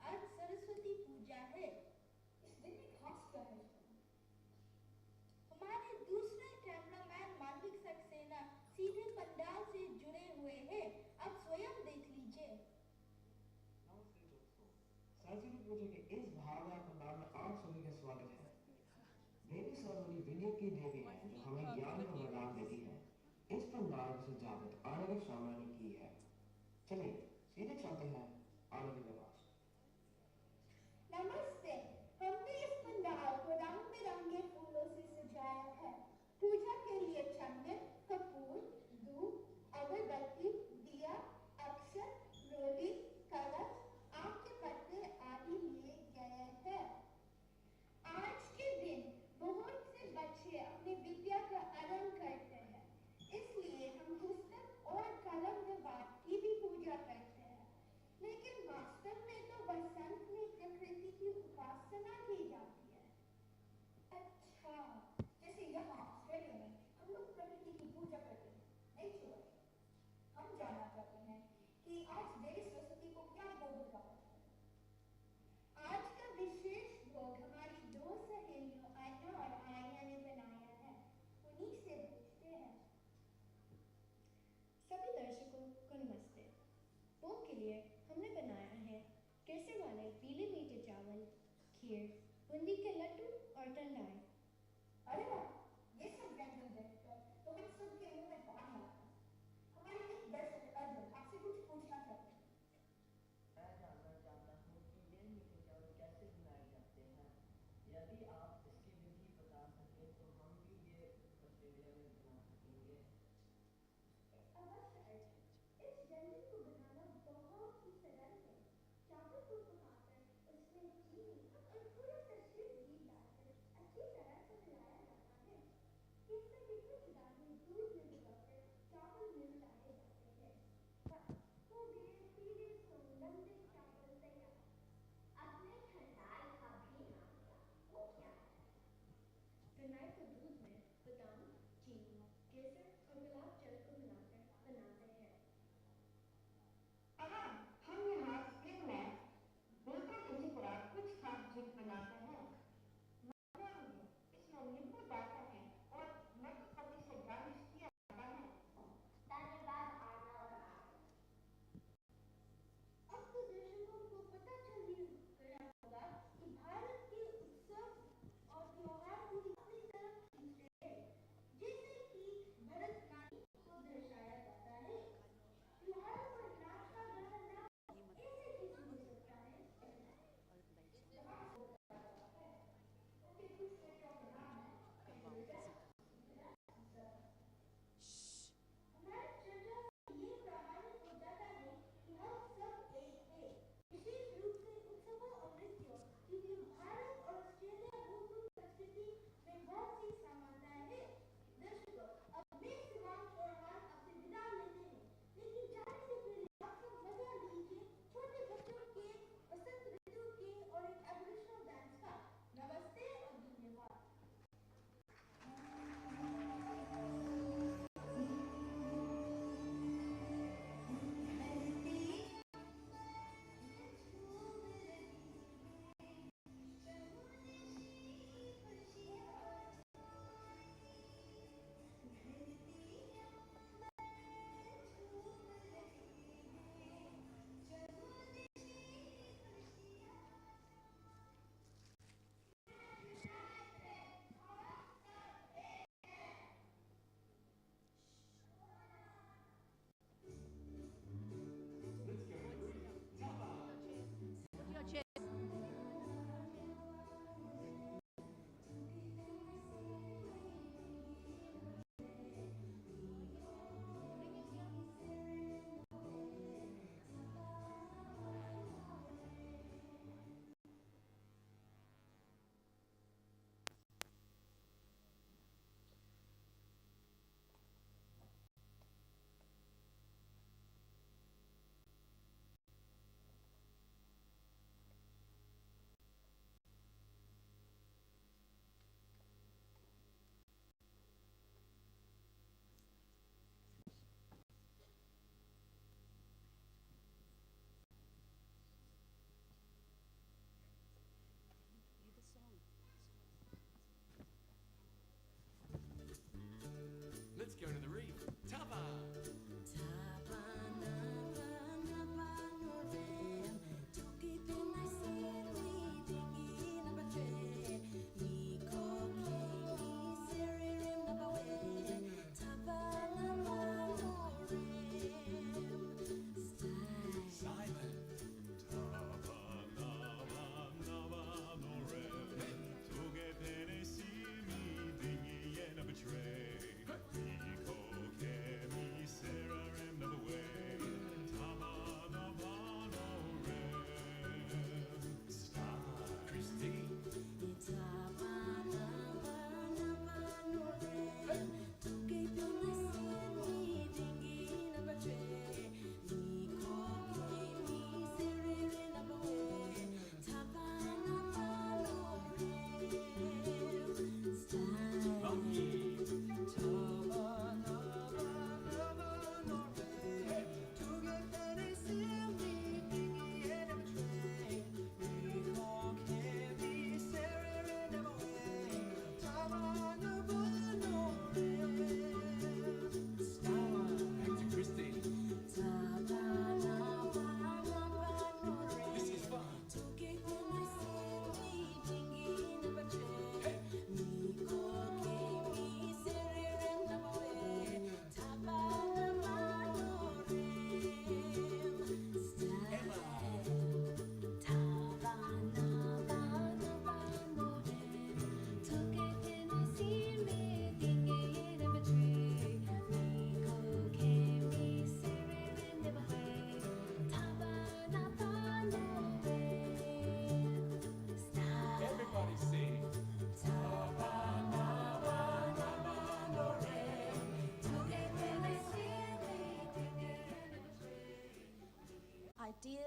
आज सरस्वती पूजा है। इस दिन में खास क्या है? हमारे दूसरे कैमरामैन मालविक सक्सेना सीधे पंडाल से जुड़े हुए हैं। आप स्वयं देख लीजिए। नमस्ते दोस्तों, सरस्वती पूजा के इस भावना पंडाल में आप सभी का स्वागत है। देवी सरस्वती विनय की देवी है, जो हमें ज्ञान का वरदान देती है। इस पंडाल की सजावट आनंद शर्मा ने की है। चलिए सीधे चलते हैं आनंद के पास। नमस्ते, हमने इस पंडाल को रंग बिरंगे फूलों से सजाया है। पूजा के लिए चंदन, कपूर, धूप, अगरबत्ती, दिया, अक्षर, रोली, कलश, आम के पत्ते आदि लिए गए हैं। आज के दिन बहुत से बच्चे अपनी विद्या का आरंभ करते हैं, इसलिए हम पुस्तक और कलम दीवार की भी पूजा करते हैं। लेकिन वास्तव में तो बसंत में प्रकृति की उपासना की जाती है। अच्छा, जैसे यहाँ ऑस्ट्रेलिया में हम लोग प्रकृति की पूजा करते हैं, नेचर। हम जानना चाहते हैं कि आज देवी सरस्वती को क्या भोग लगाया है। आज का विशेष भोग हमारी दो सहेलियों आयना और आयना ने बनाया है। उन्हीं से पूछते हैं। सभी दर्शकों को नमस्ते। भोग के लिए हमने बनाया है केसर वाले पीले मीठे चावल, खीर, बूंदी के लड्डू और ठंडाई। अरे वाह, ये सब व्यंजन देखकर तो हम सब के मुंह में पानी आता है। हमारे एक दर्शक अर्जुन आपसे कुछ पूछना चाहते हैं। मैं जानना चाहता हूँ कि ये मीठे चावल कैसे बनाए जाते हैं। यदि आप इसकी विधि बता सकें तो हम भी ये ऑस्ट्रेलिया में बना सकेंगे। अवश्य अर्जुन, इस व्यंजन को बनाना बहुत ही सरल है। चावल को पकाकर उसमें चीनी और थोड़ा सा शुद्ध घी डालकर अच्छी तरह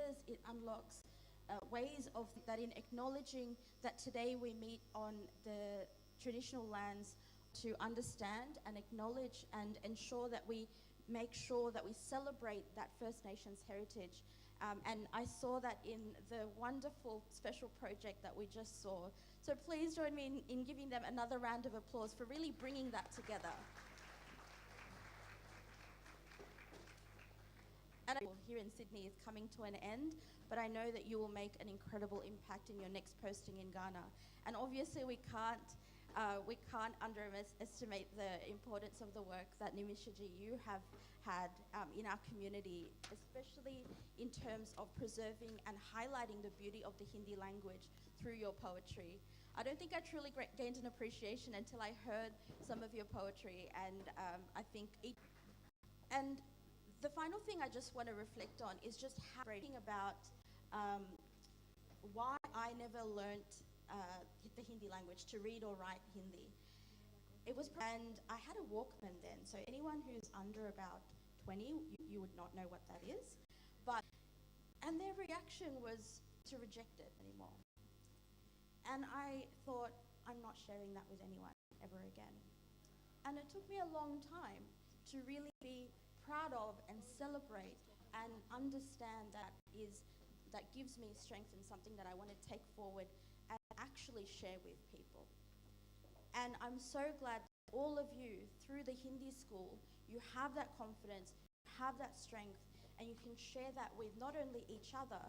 ideas, it unlocks ways of that in acknowledging that today we meet on the traditional lands to understand and acknowledge and ensure that we make sure that we celebrate that First Nations heritage. And I saw that in the wonderful special project that we just saw. So please join me in giving them another round of applause for really bringing that together. And here in Sydney is coming to an end, but I know that you will make an incredible impact in your next posting in Ghana. And obviously we can't underestimate the importance of the work that Nimishiji you have had in our community, especially in terms of preserving and highlighting the beauty of the Hindi language through your poetry. I don't think I truly gained an appreciation until I heard some of your poetry, and I think and the final thing I just want to reflect on is just thinking about why I never learnt the Hindi language, to read or write Hindi. And I had a Walkman then, so anyone who's under about 20, you would not know what that is. And their reaction was to reject it anymore. And I thought, I'm not sharing that with anyone ever again. And it took me a long time to really be proud of and celebrate and understand that gives me strength and something that I want to take forward and actually share with people. And I'm so glad that all of you, through the Hindi school, you have that confidence, you have that strength, and you can share that with not only each other,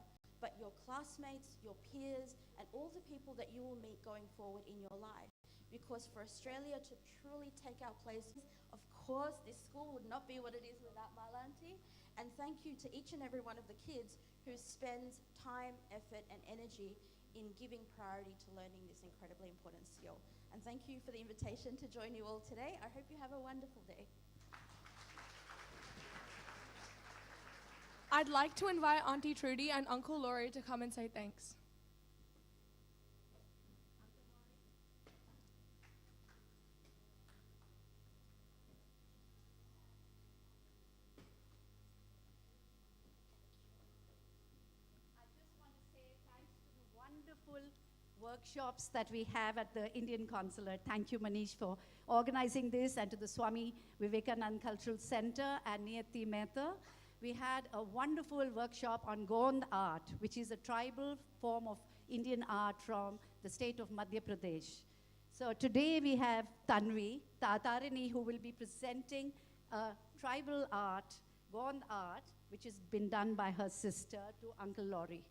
but your classmates, your peers, and all the people that you will meet going forward in your life. Because for Australia to truly take our place, of course, this school would not be what it is without Malanti. And thank you to each and every one of the kids who spends time, effort, and energy in giving priority to learning this incredibly important skill. And thank you for the invitation to join you all today. I hope you have a wonderful day. I'd like to invite Auntie Trudy and Uncle Laurie to come and say thanks. Wonderful workshops that we have at the Indian Consulate. Thank you, Manish, for organizing this, and to the Swami Vivekanand Cultural Center and Niyati Mehta. We had a wonderful workshop on Gond art, which is a tribal form of Indian art from the state of Madhya Pradesh. So today we have Tanvi Tatarini, who will be presenting a tribal art, Gond art, which has been done by her sister to Uncle Laurie.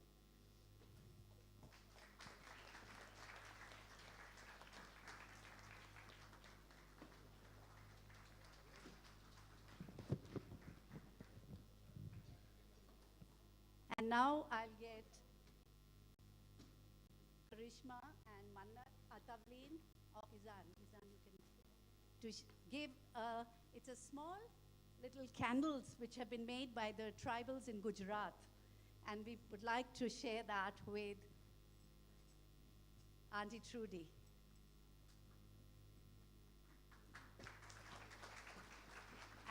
And now I'll get Karishma and Mannat, Tavleen, or Izan, you can, to give, it's a small little candles which have been made by the tribals in Gujarat. And we would like to share that with Auntie Trudy.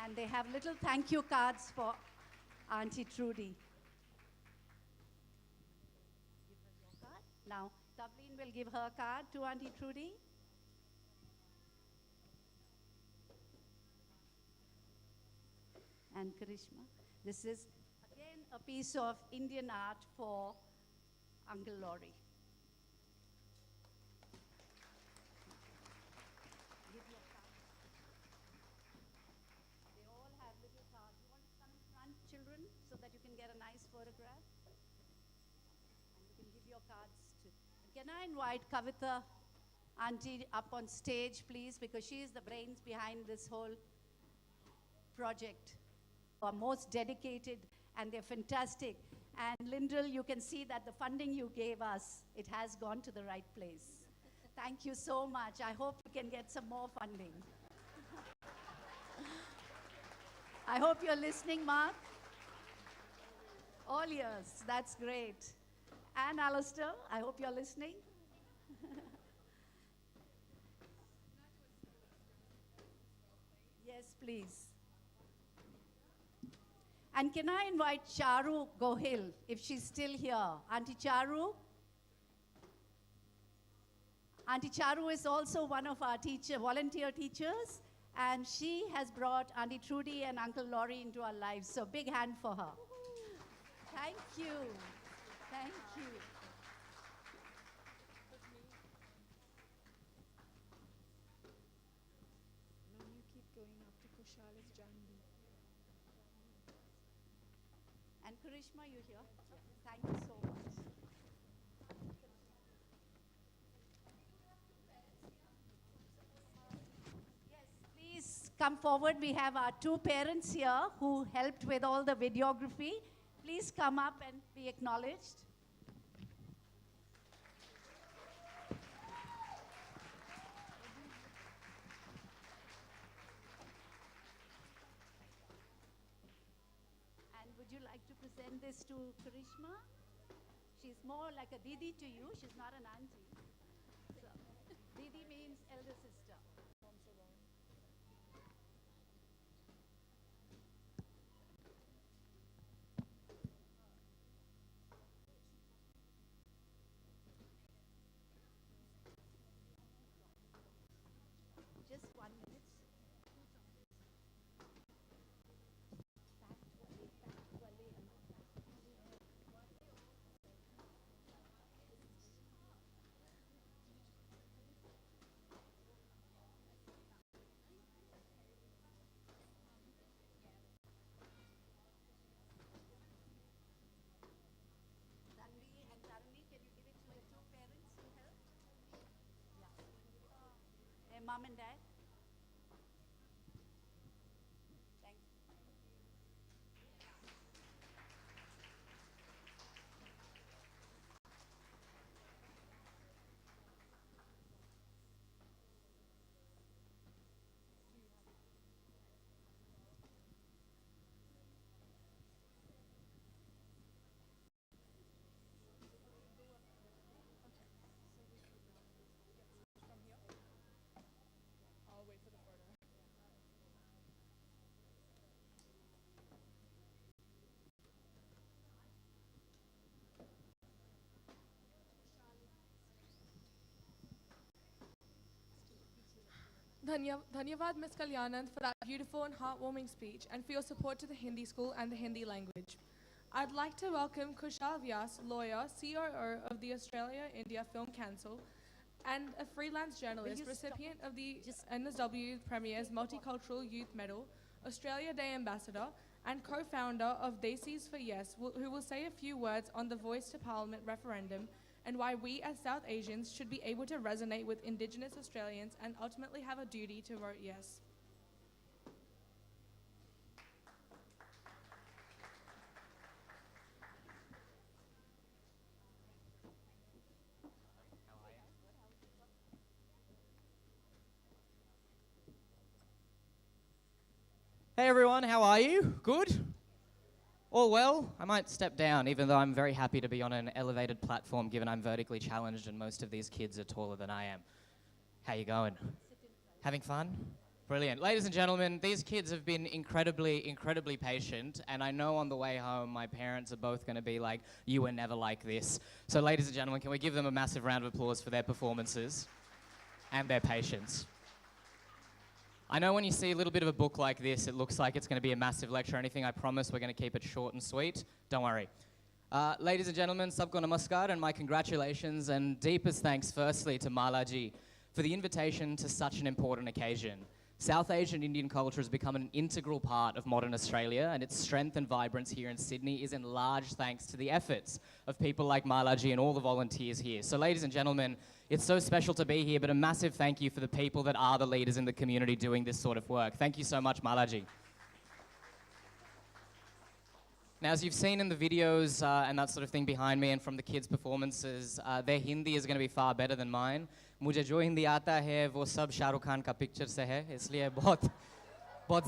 And they have little thank you cards for Auntie Trudy. Now, Tavleen will give her card to Auntie Trudy. And Karishma. This is, again, a piece of Indian art for Uncle Laurie. Give your card. They all have little cards. You want to come in front, children, so that you can get a nice photograph? And you can give your cards. Can I invite Kavita Auntie up on stage, please, because she is the brains behind this whole project. Are most dedicated, and they're fantastic. And Lyndall, you can see that the funding you gave us, it has gone to the right place. Thank you so much. I hope we can get some more funding. I hope you're listening, Mark. All ears, that's great. And Alistair, I hope you're listening. Yes, please. And can I invite Charu Gohil, if she's still here? Auntie Charu? Auntie Charu is also one of our volunteer teachers, and she has brought Auntie Trudy and Uncle Laurie into our lives. So big hand for her. Thank you. Thank you. And Karishma, you here? Thank you so much. Yes, please come forward. We have our two parents here who helped with all the videography. Please come up and be acknowledged. Would you like to present this to Karishma? She's more like a Didi to you. She's not an auntie. So, Didi means elder sister. Just 1 minute. Mom and Dad? Thank you. Dhanyavad, Ms. Kalyanand, for that beautiful and heartwarming speech and for your support to the Hindi school and the Hindi language. I'd like to welcome Kushal Vyas, lawyer, COO of the Australia-India Film Council, and a freelance journalist, recipient of the NSW Premier's Multicultural Youth Medal, Australia Day Ambassador, and co-founder of Desis for Yes, who will say a few words on the Voice to Parliament referendum and why we as South Asians should be able to resonate with Indigenous Australians and ultimately have a duty to vote yes. Hey everyone, how are you? Good? All well? I might step down, even though I'm very happy to be on an elevated platform, given I'm vertically challenged and most of these kids are taller than I am. How you going? Having fun? Brilliant. Ladies and gentlemen, these kids have been incredibly patient, and I know on the way home my parents are both going to be like, you were never like this. So ladies and gentlemen, can we give them a massive round of applause for their performances and their patience? I know when you see a little bit of a book like this, it looks like it's going to be a massive lecture or anything. I promise we're going to keep it short and sweet. Don't worry. Ladies and gentlemen, sabko namaskar and my congratulations and deepest thanks firstly to Malaji for the invitation to such an important occasion. South Asian Indian culture has become an integral part of modern Australia, and its strength and vibrance here in Sydney is in large thanks to the efforts of people like Malaji and all the volunteers here. So ladies and gentlemen, it's so special to be here, but a massive thank you for the people that are the leaders in the community doing this sort of work. Thank you so much, Malaji. Now, as you've seen in the videos and that sort of thing behind me and from the kids' performances, their Hindi is going to be far better than mine. मुझे जो हिंदी आता है वो सब शाहरुख खान का picture से है, इसलिए बहुत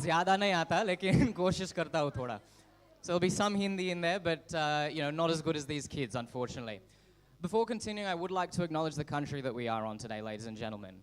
ज़्यादा नहीं आता, लेकिन कोशिश करता हूँ थोड़ा. So there'll be some Hindi in there, but you know, not as good as these kids, unfortunately. Before continuing, I would like to acknowledge the country that we are on today, ladies and gentlemen.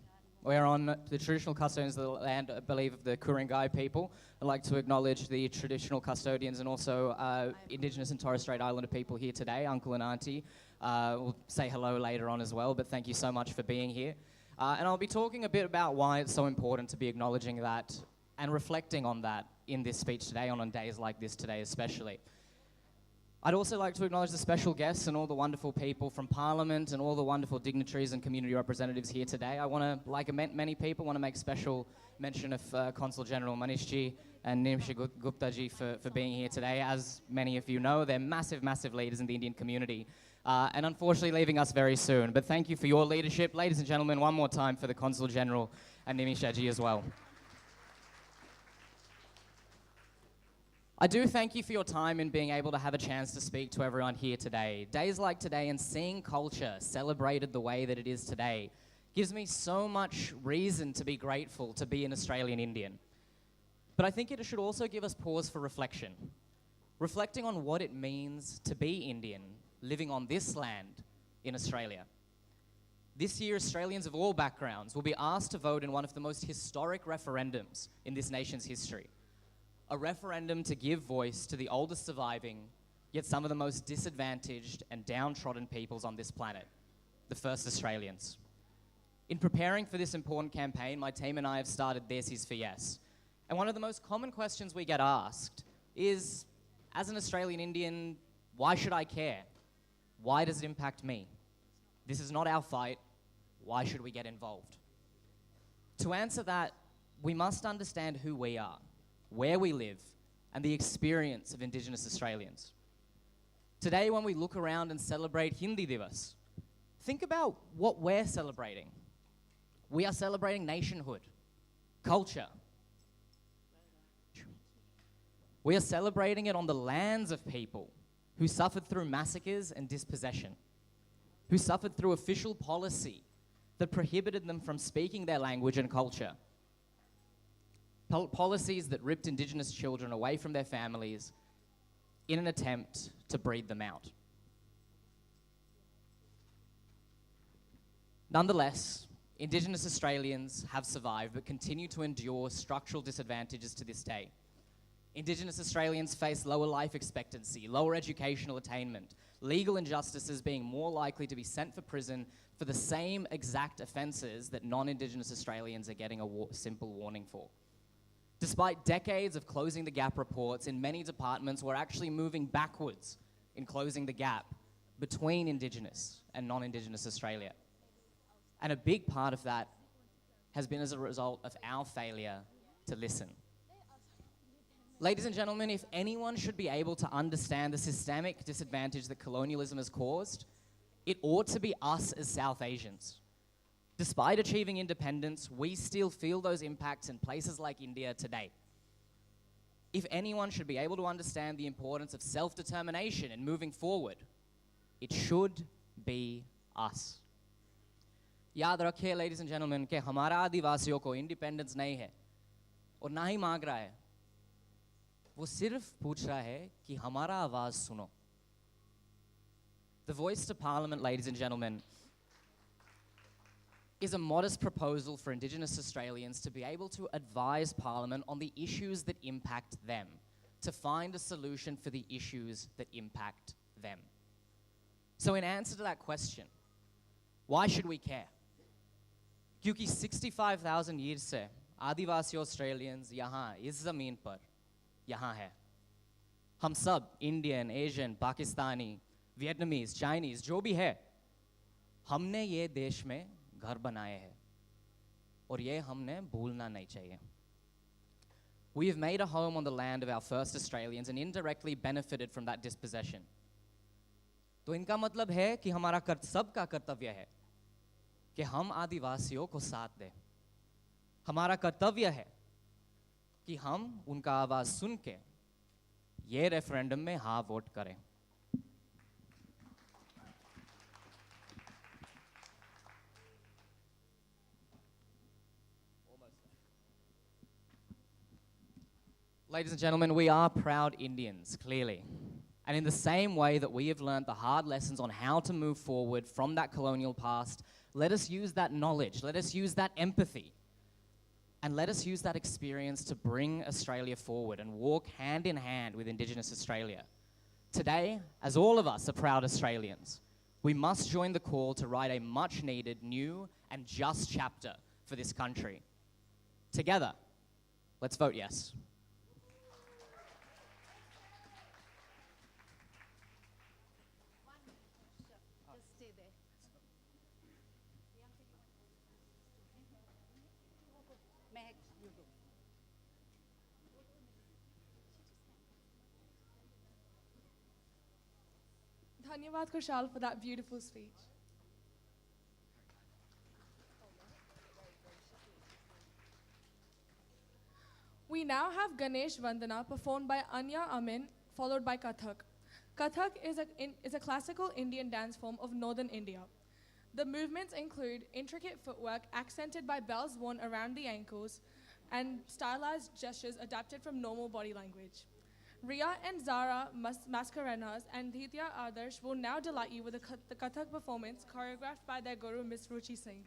We're on the traditional custodians of the land, I believe, of the Ku-ring-gai people. I'd like to acknowledge the traditional custodians and also Indigenous and Torres Strait Islander people here today, uncle and auntie. We'll say hello later on as well, but thank you so much for being here. And I'll be talking a bit about why it's so important to be acknowledging that and reflecting on that in this speech today, on days like this today especially. I'd also like to acknowledge the special guests and all the wonderful people from Parliament and all the wonderful dignitaries and community representatives here today. I want to, like many people, want to make special mention of Consul General Manishji and Nimshi Gupta ji for being here today. As many of you know, they're massive, massive leaders in the Indian community and unfortunately leaving us very soon. But thank you for your leadership. Ladies and gentlemen, one more time for the Consul General and Nimisha ji as well. I do thank you for your time in being able to have a chance to speak to everyone here today. Days like today and seeing culture celebrated the way that it is today gives me so much reason to be grateful to be an Australian Indian. But I think it should also give us pause for reflection. Reflecting on what it means to be Indian, living on this land in Australia. This year, Australians of all backgrounds will be asked to vote in one of the most historic referendums in this nation's history. A referendum to give voice to the oldest surviving, yet some of the most disadvantaged and downtrodden peoples on this planet, the first Australians. In preparing for this important campaign, my team and I have started This Is For Yes. And one of the most common questions we get asked is, as an Australian Indian, why should I care? Why does it impact me? This is not our fight. Why should we get involved? To answer that, we must understand who we are, where we live, and the experience of Indigenous Australians. Today, when we look around and celebrate Hindi Divas, think about what we're celebrating. We are celebrating nationhood, culture. We are celebrating it on the lands of people who suffered through massacres and dispossession, who suffered through official policy that prohibited them from speaking their language and culture. Policies that ripped Indigenous children away from their families in an attempt to breed them out. Nonetheless, Indigenous Australians have survived but continue to endure structural disadvantages to this day. Indigenous Australians face lower life expectancy, lower educational attainment, legal injustices, being more likely to be sent for prison for the same exact offences that non-Indigenous Australians are getting a simple warning for. Despite decades of closing the gap reports, in many departments, we're actually moving backwards in closing the gap between Indigenous and non-Indigenous Australia. And a big part of that has been as a result of our failure to listen. Ladies and gentlemen, if anyone should be able to understand the systemic disadvantage that colonialism has caused, it ought to be us as South Asians. Despite achieving independence, we still feel those impacts in places like India today. If anyone should be able to understand the importance of self-determination and moving forward, it should be us. याद रखिए, ladies and gentlemen, कि हमारा आदिवासियों को independence नहीं है और ना ही मांग रहा है. वो सिर्फ पूछ रहा है कि हमारा आवाज सुनो. The Voice to Parliament, ladies and gentlemen, is a modest proposal for Indigenous Australians to be able to advise Parliament on the issues that impact them, to find a solution for the issues that impact them. So in answer to that question, why should we care? क्योंकि 65,000 years से आदिवासी Australians यहाँ इस ज़मीन पर यहाँ है. हम सब Indian, Asian, Pakistani, Vietnamese, Chinese, जो भी है, हमने ये देश में घर बनाए हैं और ये हमने भूलना नहीं चाहिए. We have made a home on the land of our first Australians and indirectly benefited from that dispossession. तो इनका मतलब है कि हमारा सबका कर्तव्य है कि हम आदिवासियों को साथ दें. हमारा कर्तव्य है कि हम उनका आवाज सुन के ये रेफरेंडम में हाँ वोट करें. Ladies and gentlemen, we are proud Indians, clearly. And in the same way that we have learned the hard lessons on how to move forward from that colonial past, Let us use that knowledge. Let us use that empathy. And let us use that experience to bring Australia forward and walk hand in hand with Indigenous Australia. Today, as all of us are proud Australians, we must join the call to write a much-needed, new and just chapter for this country. Together, let's vote yes. Dhanyavad Kushal for that beautiful speech. We now have Ganesh Vandana performed by Anya Amin, followed by Kathak. Kathak is a classical Indian dance form of northern India. The movements include intricate footwork accented by bells worn around the ankles and stylized gestures adapted from normal body language. Ria and Zara Mascarenas and Dhitya Adarsh will now delight you with the Kathak performance choreographed by their guru, Miss Ruchi Singh.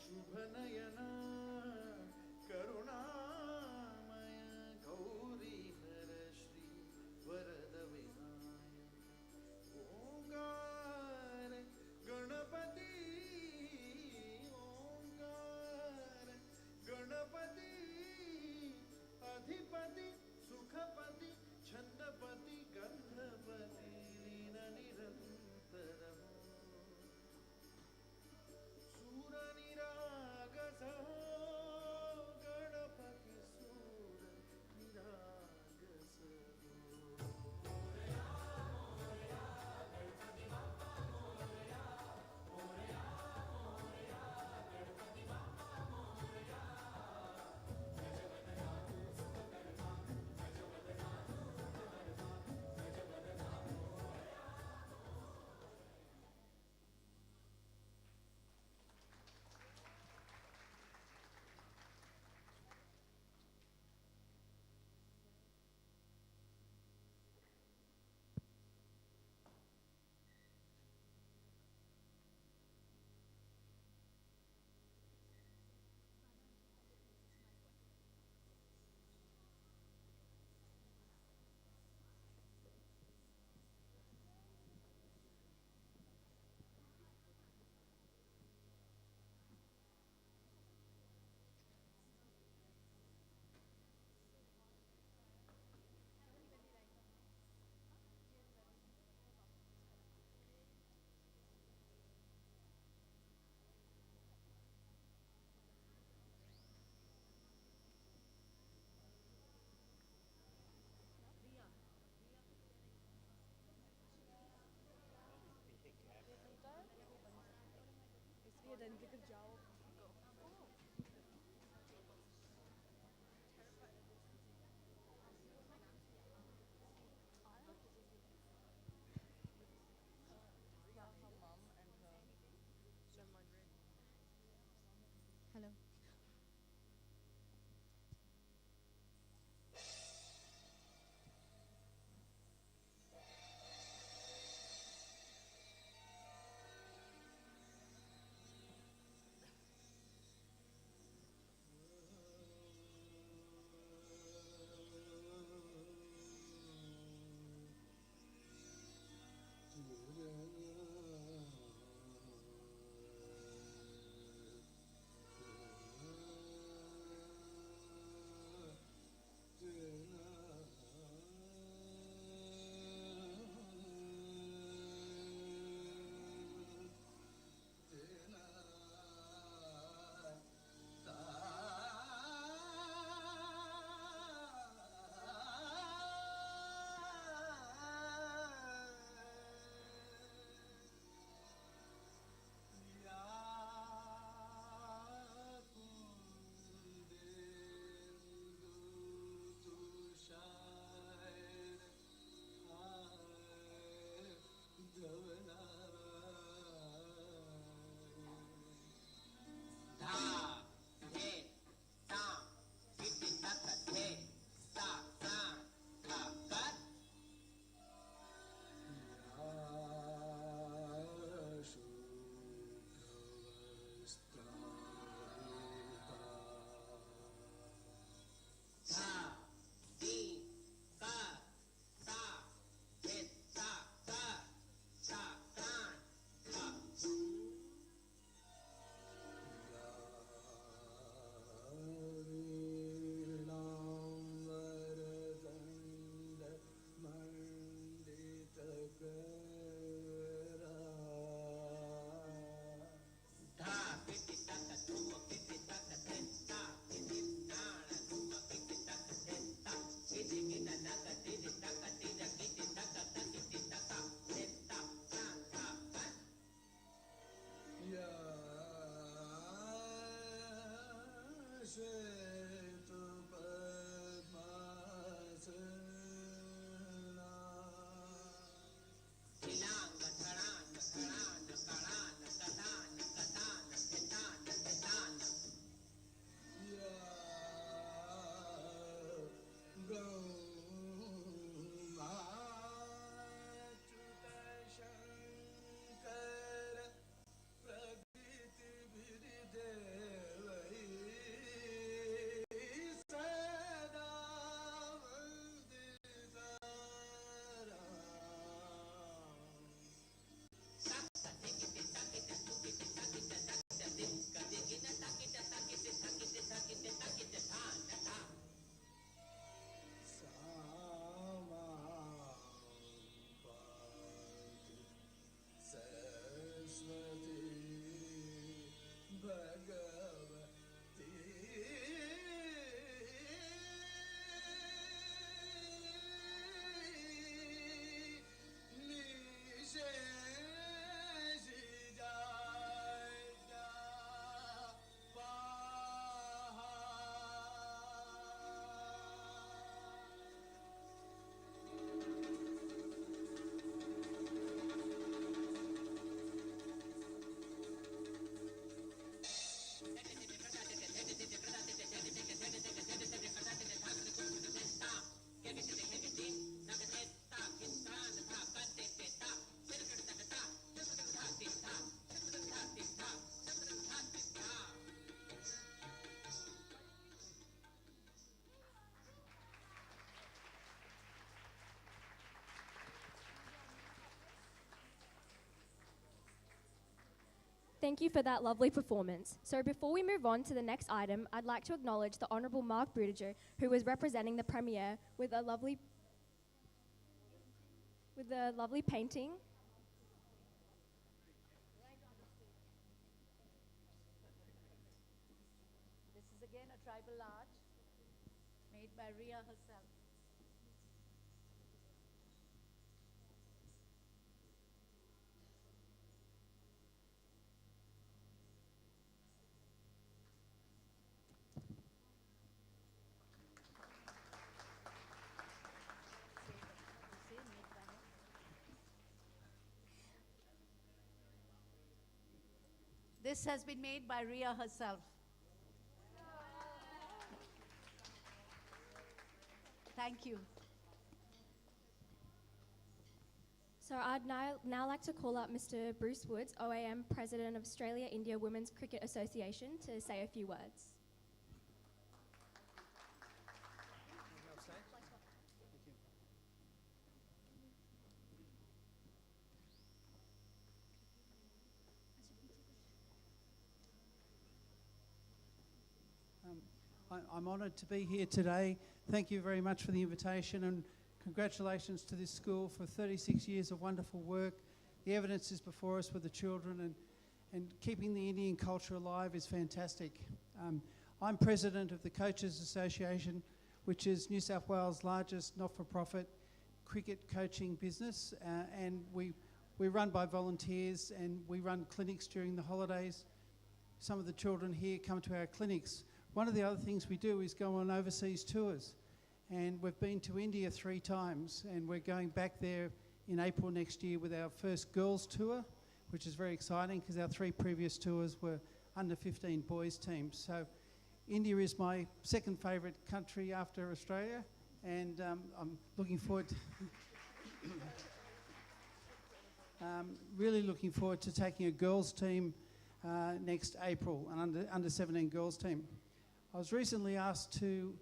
शुभनयना करुणामय गौरी हर श्री वरद विनायक ओंकार गणपति अधिपति सुखपति छंदपति गंधपति लीन निरंतर सूर निराग authentic जाओ Hello. Thank you for that lovely performance. So before we move on to the next item, I'd like to acknowledge the Honourable Mark Buttigieg, who was representing the Premier with a lovely painting. This is again a tribal art made by Ria herself. This has been made by Ria herself. Thank you. So I'd now like to call up Mr. Bruce Woods, OAM President of Australia India Women's Cricket Association, to say a few words. I'm honoured to be here today. Thank you very much for the invitation, and congratulations to this school for 36 years of wonderful work. The evidence is before us with the children, and keeping the Indian culture alive is fantastic. I'm president of the Coaches Association, which is New South Wales' largest not-for-profit cricket coaching business, and we're run by volunteers, and we run clinics during the holidays. Some of the children here come to our clinics. One of the other things we do is go on overseas tours, and we've been to India 3 times, and we're going back there in April next year with our first girls tour, which is very exciting because our 3 previous tours were under 15 boys teams. So India is my second favourite country after Australia, and I'm looking forward to really looking forward to taking a girls team next April, an under 17 girls team. I was recently asked to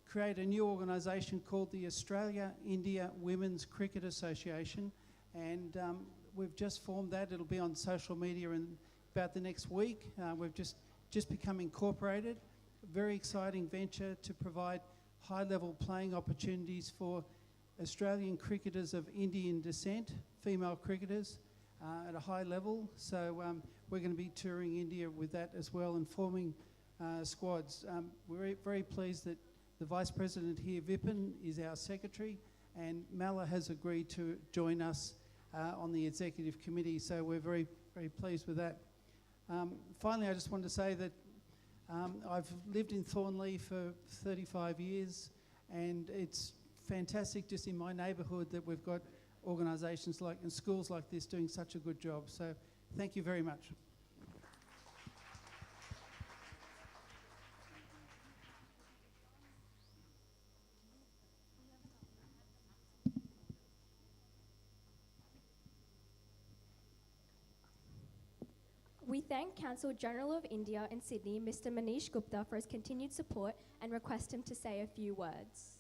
create a new organisation called the Australia-India Women's Cricket Association, and we've just formed that. It'll be on social media in about the next week. We've just become incorporated. A very exciting venture to provide high-level playing opportunities for Australian cricketers of Indian descent, female cricketers, at a high level. So we're going to be touring India with that as well and forming squads. We're very pleased that the Vice President here, Vipin, is our secretary, and Mala has agreed to join us on the executive committee, so we're very, very pleased with that. Finally, I just wanted to say that I've lived in Thornlea for 35 years, and it's fantastic just in my neighbourhood that we've got organisations like and schools like this doing such a good job. So thank you very much. We thank Consul General of India in Sydney, Mr. Manish Gupta, for his continued support and request him to say a few words.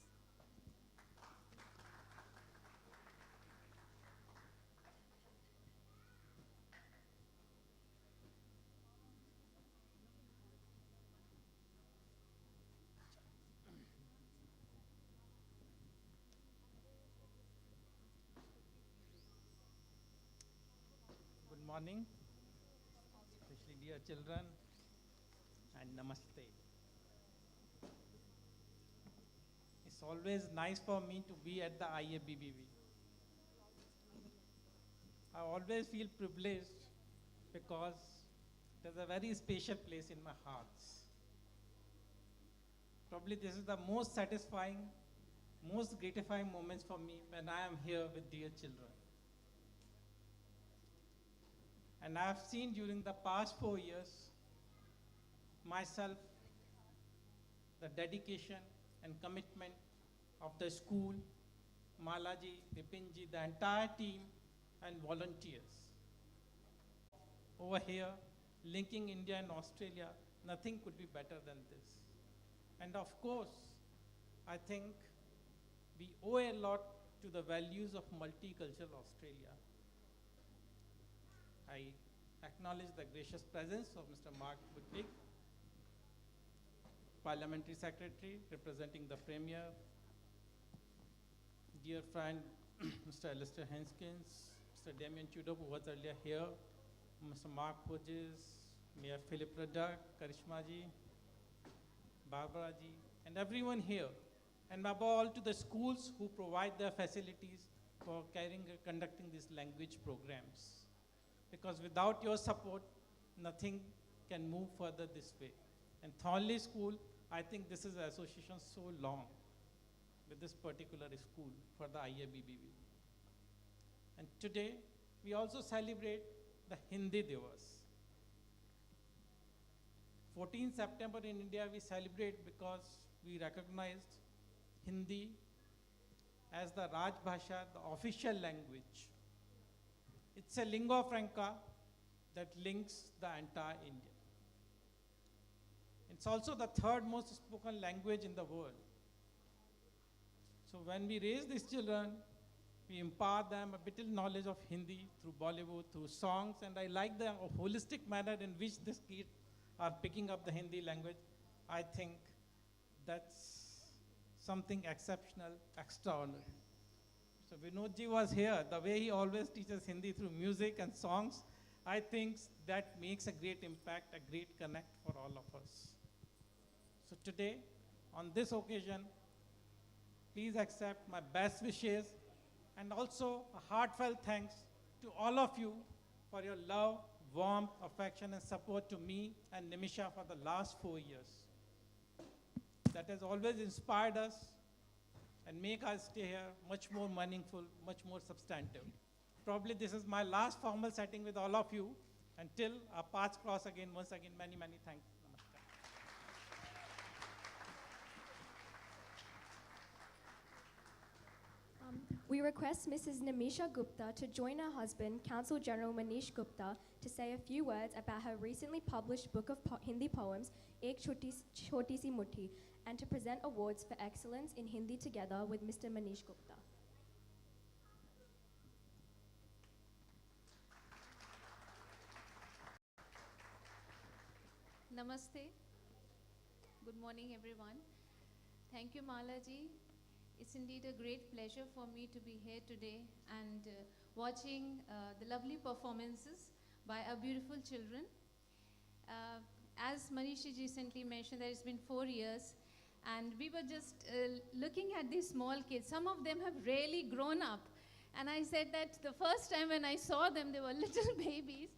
Good morning, especially dear children, and namaste. It's always nice for me to be at the IABBV. I always feel privileged because there's a very special place in my heart. Probably this is the most satisfying, most gratifying moments for me when I am here with dear children. And I have seen during the past 4 years myself, the dedication and commitment of the school, Malaji, Vipinji, the entire team and volunteers. Over here, linking India and Australia, nothing could be better than this. And of course, I think we owe a lot to the values of multicultural Australia. I acknowledge the gracious presence of Mr. Mark Whitwick, Parliamentary Secretary representing the Premier, dear friend Mr. Alistair Henskins, Mr. Damien Tudor, who was earlier here, Mr. Mark Hodges, Mayor Philip Ruddock, Karishma ji, Barbara ji, and everyone here, and above all to the schools who provide the facilities for conducting these language programs. Because without your support, nothing can move further this way. And Thornley School, I think this is an association so long with this particular school for the IABBV. And today, we also celebrate the Hindi Divas. 14th September in India we celebrate because we recognized Hindi as the Raj Bhasha, the official language. It's a lingua franca that links the entire India. It's also the third most spoken language in the world. So when we raise these children, we impart them a little knowledge of Hindi through Bollywood, through songs, and I like the holistic manner in which these kids are picking up the Hindi language. I think that's something exceptional, extraordinary. So Vinodji was here. The way he always teaches Hindi through music and songs, I think that makes a great impact, a great connect for all of us. So today, on this occasion, please accept my best wishes and also a heartfelt thanks to all of you for your love, warmth, affection, and support to me and Nimisha for the last 4 years. That has always inspired us and make us stay here much more meaningful, much more substantive. Probably this is my last formal setting with all of you until our paths cross again. Once again, many, many thanks. Namaskar. We request Mrs. Nimisha Gupta to join her husband, Counsel General Manish Gupta, to say a few words about her recently published book of Hindi poems, Ek Choti Si Mutti, and to present awards for excellence in Hindi together with Mr. Manish Gupta. Namaste. Good morning, everyone. Thank you, Malaji. It's indeed a great pleasure for me to be here today and watching the lovely performances by our beautiful children. As Manish recently mentioned, that it's been 4 years, and we were just looking at these small kids. Some of them have really grown up. And I said that the first time when I saw them, they were little babies.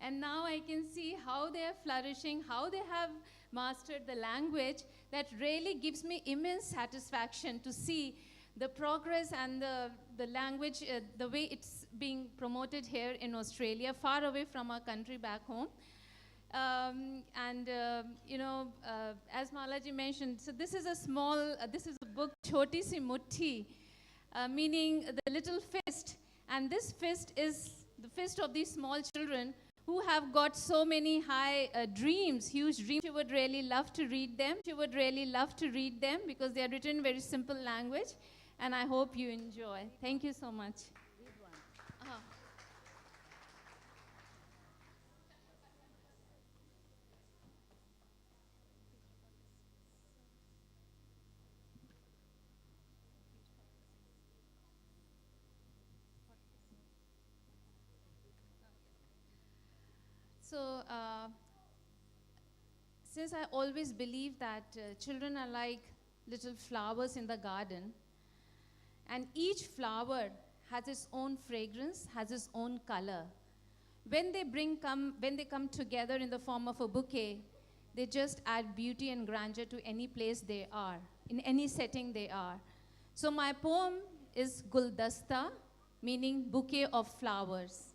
And now I can see how they are flourishing, how they have mastered the language. That really gives me immense satisfaction to see the progress and the language, the way it's being promoted here in Australia, far away from our country back home. As Malaji mentioned, so this is a book, Choti Si Mutti, meaning the little fist. And this fist is the fist of these small children who have got so many high dreams, huge dreams. You would really love to read them. You would really love to read them because they are written in very simple language. And I hope you enjoy. Thank you so much. So, since I always believe that children are like little flowers in the garden, and each flower has its own fragrance, has its own color. When they come together in the form of a bouquet, they just add beauty and grandeur to any place they are, in any setting they are. So my poem is Guldasta, meaning bouquet of flowers.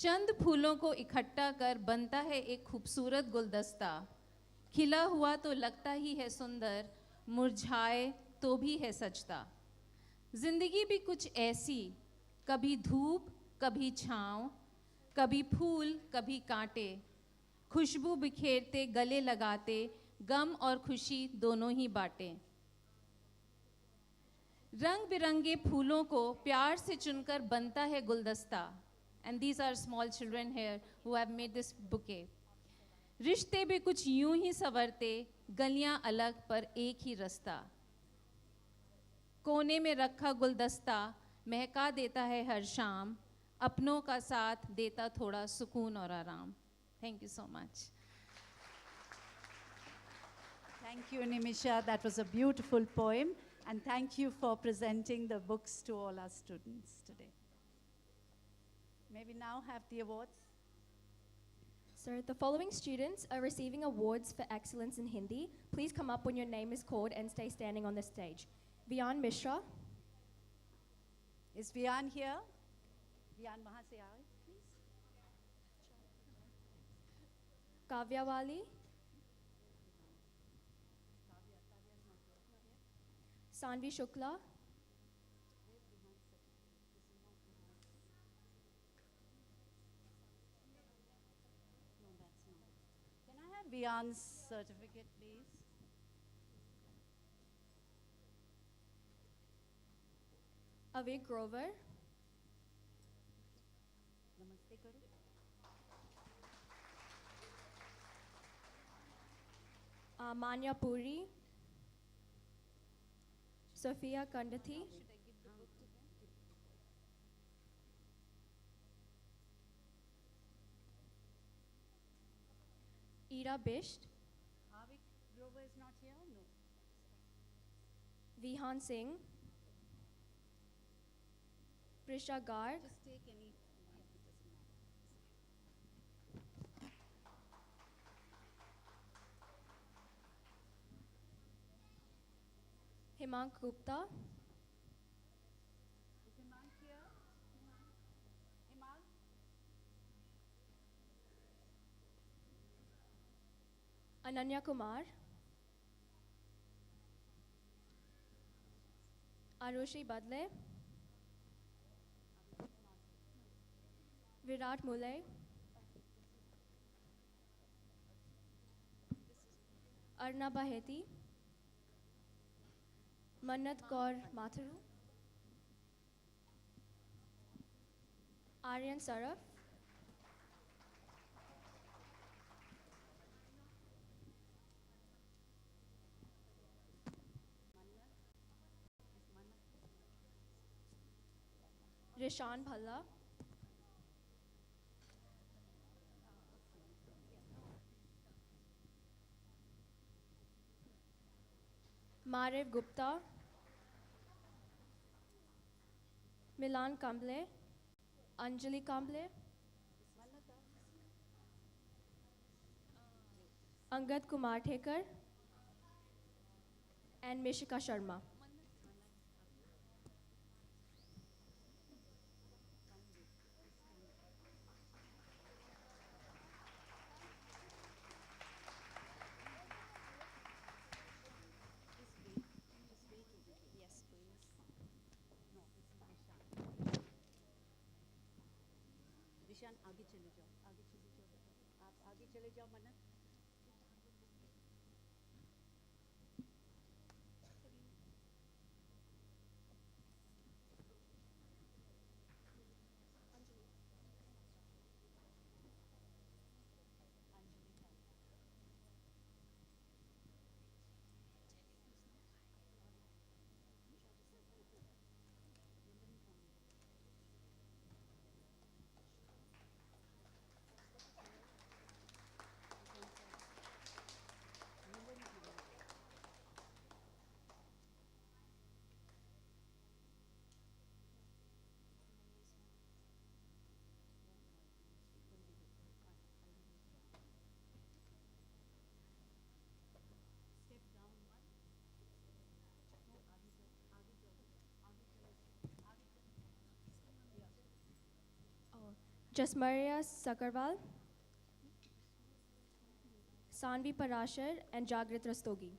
चंद फूलों को इकट्ठा कर बनता है एक खूबसूरत गुलदस्ता, खिला हुआ तो लगता ही है सुंदर, मुरझाए तो भी है सजता। जिंदगी भी कुछ ऐसी, कभी धूप कभी छाँव, कभी फूल कभी कांटे, खुशबू बिखेरते गले लगाते, गम और खुशी दोनों ही बांटे। रंग बिरंगे फूलों को प्यार से चुनकर बनता है गुलदस्ता. And these are small children here who have made this bouquet. रिश्ते भी कुछ यूं ही संवरते, गलियां अलग पर एक ही रास्ता. कोने में रखा गुलदस्ता महका देता है हर शाम, अपनों का साथ देता थोड़ा सुकून और आराम. Thank you so much. Thank you, Nimisha. That was a beautiful poem. And thank you for presenting the books to all our students today. May we now have the awards? Sir, the following students are receiving awards for excellence in Hindi. Please come up when your name is called and stay standing on the stage. Vian Mishra. Is Vian here? Vian, wahan se aaye, please. Kavya Wali. Sanvi Shukla, Can I have Vian's certificate, please? Avik Grover, Namaste karo. Manya Puri, Sophia Kandathi, Ira Bisht, Avik Grover is not here? No. Vihan Singh, Prisha Garg, Just take any. Himank Gupta, Is Himang here? Himang? Ananya Kumar, Arushi Badle, Virat Mulay, Arna Baheti, Mannat Kaur Mathuru, Aryan Saraf, Rishan Bhalla, Marev Gupta, Milan Kamble, Anjali Kamble, Angad Kumar Thekar, and Mishika Sharma. Yes, please. No, it's Dishan. Dishan, आगे चले जाओ बेटा। आप आगे चले जाओ मन्नत। Step down one. No, आगे जाओ, आगे जाओ, आगे चले जाओ, आगे चले। Yeah. Jasmaria Sakarwal, Sanvi Parashar, and Jagrit Rastogi.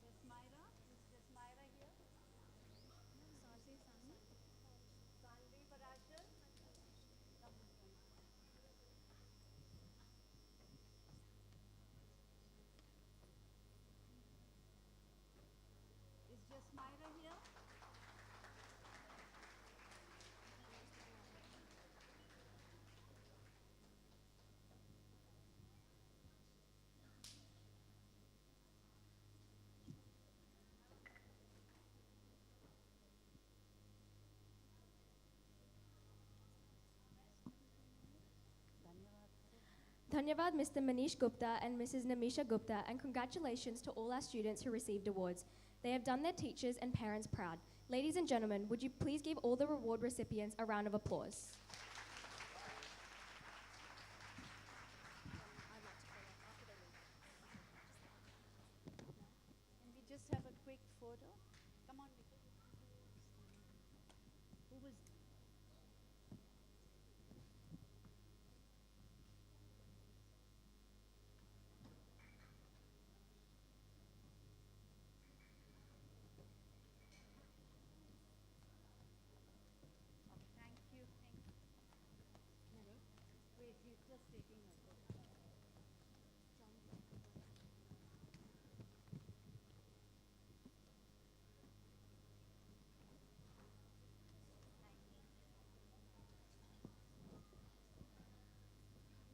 Jasmira, is Jasmira here? Sanvi Parashar? Come, come. Is Jasmira here? Dhanyavad Mr. Manish Gupta and Mrs. Namisha Gupta, and congratulations to all our students who received awards. They have done their teachers and parents proud. Ladies and gentlemen, would you please give all the reward recipients a round of applause?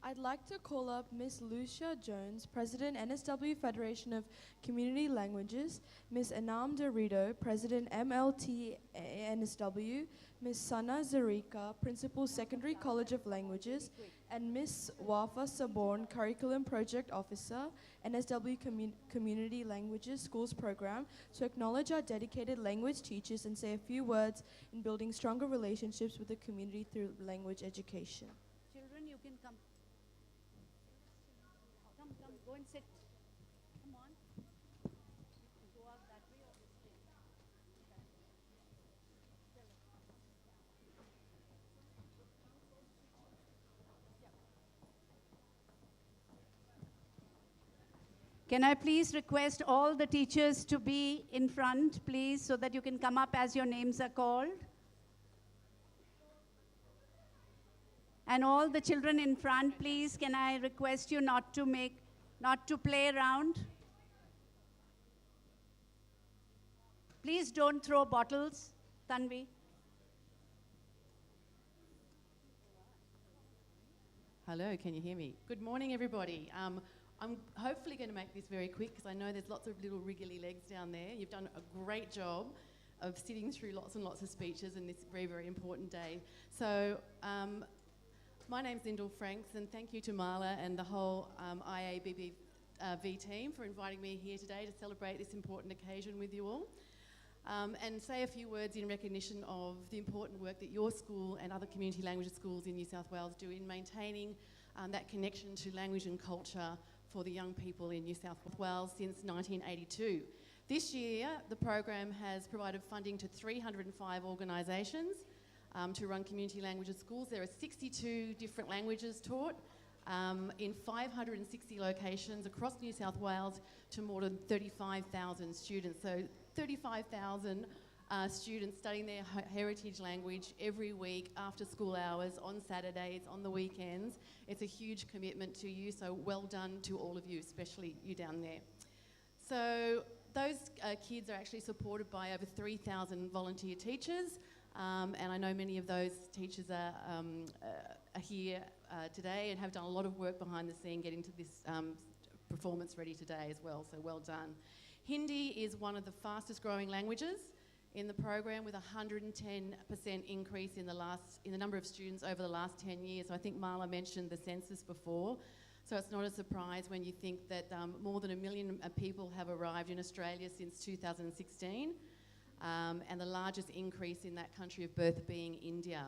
I'd like to call up Miss Lucia Jones, President NSW Federation of Community Languages, Miss Anam Dorito, President MLT NSW, Miss Sana Zarika, Principal Secondary College of Languages, and Miss Wafa Saborn, Curriculum Project Officer, NSW Community Languages Schools Program, to acknowledge our dedicated language teachers and say a few words in building stronger relationships with the community through language education. Children, you can come. Come, go and sit. Come on. Go out that way or this way. Can I please request all the teachers to be in front, please, so that you can come up as your names are called? And all the children in front, please, can I request you not to play around? Please don't throw bottles, Tanvi. Hello, can you hear me? Good morning, everybody. I'm hopefully going to make this very quick because I know there's lots of little wriggly legs down there. You've done a great job of sitting through lots and lots of speeches in this very, very important day. So, my name's Lyndall Franks, and thank you to Marla and the whole IABBV team for inviting me here today to celebrate this important occasion with you all. And say a few words in recognition of the important work that your school and other community languages schools in New South Wales do in maintaining that connection to language and culture for the young people in New South Wales since 1982. This year, the program has provided funding to 305 organisations to run community languages schools. There are 62 different languages taught in 560 locations across New South Wales to more than 35,000 students. So 35,000 students studying their heritage language every week after school hours, on Saturdays, on the weekends. It's a huge commitment to you, so well done to all of you, especially you down there. So those kids are actually supported by over 3,000 volunteer teachers, and I know many of those teachers are here today and have done a lot of work behind the scene getting to this performance ready today as well, so well done. Hindi is one of the fastest growing languages in the program, with 110% increase in the number of students over the last 10 years. So I think Marla mentioned the census before, so it's not a surprise when you think that more than 1 million people have arrived in Australia since 2016, and the largest increase in that country of birth being India.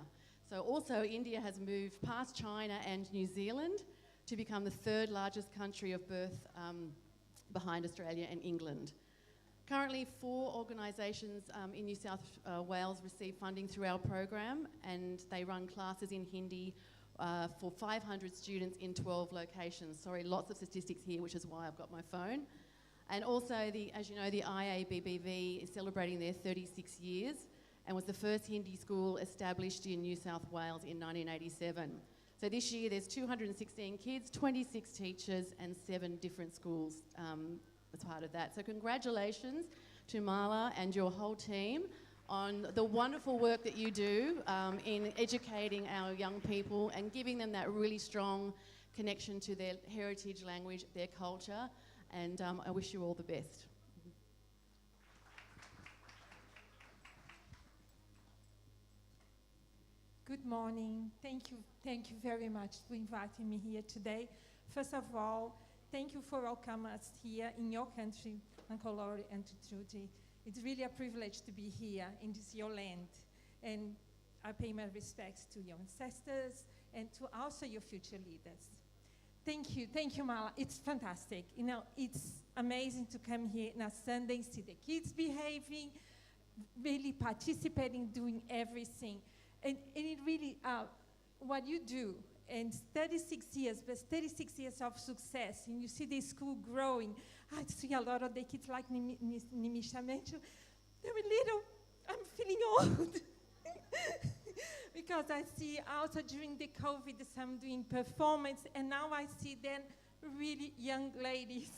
So also India has moved past China and New Zealand to become the third largest country of birth behind Australia and England. Currently, 4 organisations in New South Wales receive funding through our program, and they run classes in Hindi for 500 students in 12 locations. Sorry, lots of statistics here, which is why I've got my phone. And also, as you know, the IABBV is celebrating their 36 years and was the first Hindi school established in New South Wales in 1987. So this year there's 216 kids, 26 teachers and 7 different schools as part of that. So congratulations to Marla and your whole team on the wonderful work that you do in educating our young people and giving them that really strong connection to their heritage language, their culture, and I wish you all the best. Good morning. Thank you very much for inviting me here today. First of all, thank you for welcoming us here in your country, Uncle Laurie and Trudy. It's really a privilege to be here in this your land. And I pay my respects to your ancestors and to also your future leaders. Thank you, Marla. It's fantastic. You know, it's amazing to come here on a Sunday, see the kids behaving, really participating, doing everything. And it really, what you do, and 36 years, but 36 years of success, and you see the school growing. I see a lot of the kids like Nimisha mentioned, they're little, I'm feeling old. because I see also during the COVID some doing performance, and now I see them really young ladies.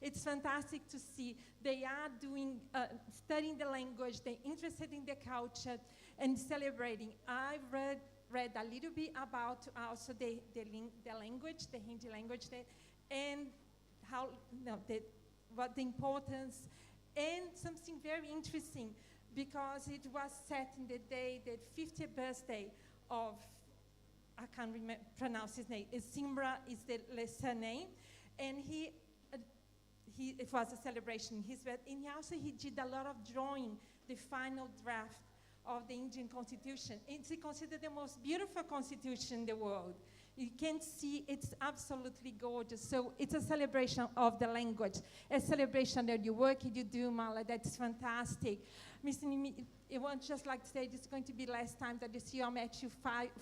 It's fantastic to see. They are doing, studying the language, they're interested in the culture and celebrating. I read a little bit about also the language, the Hindi language, and how, what the importance, and something very interesting, because it was set in the day, the 50th birthday of, I can't pronounce his name, Simra is the surname, and it was a celebration. And also he did a lot of drawing, the final draft of the Indian Constitution. It's considered the most beautiful constitution in the world. You can see it's absolutely gorgeous. So it's a celebration of the language, a celebration of your work you do, Mala. That's fantastic. Mr. Nimi, I would just like to say this is going to be the last time that you see I met you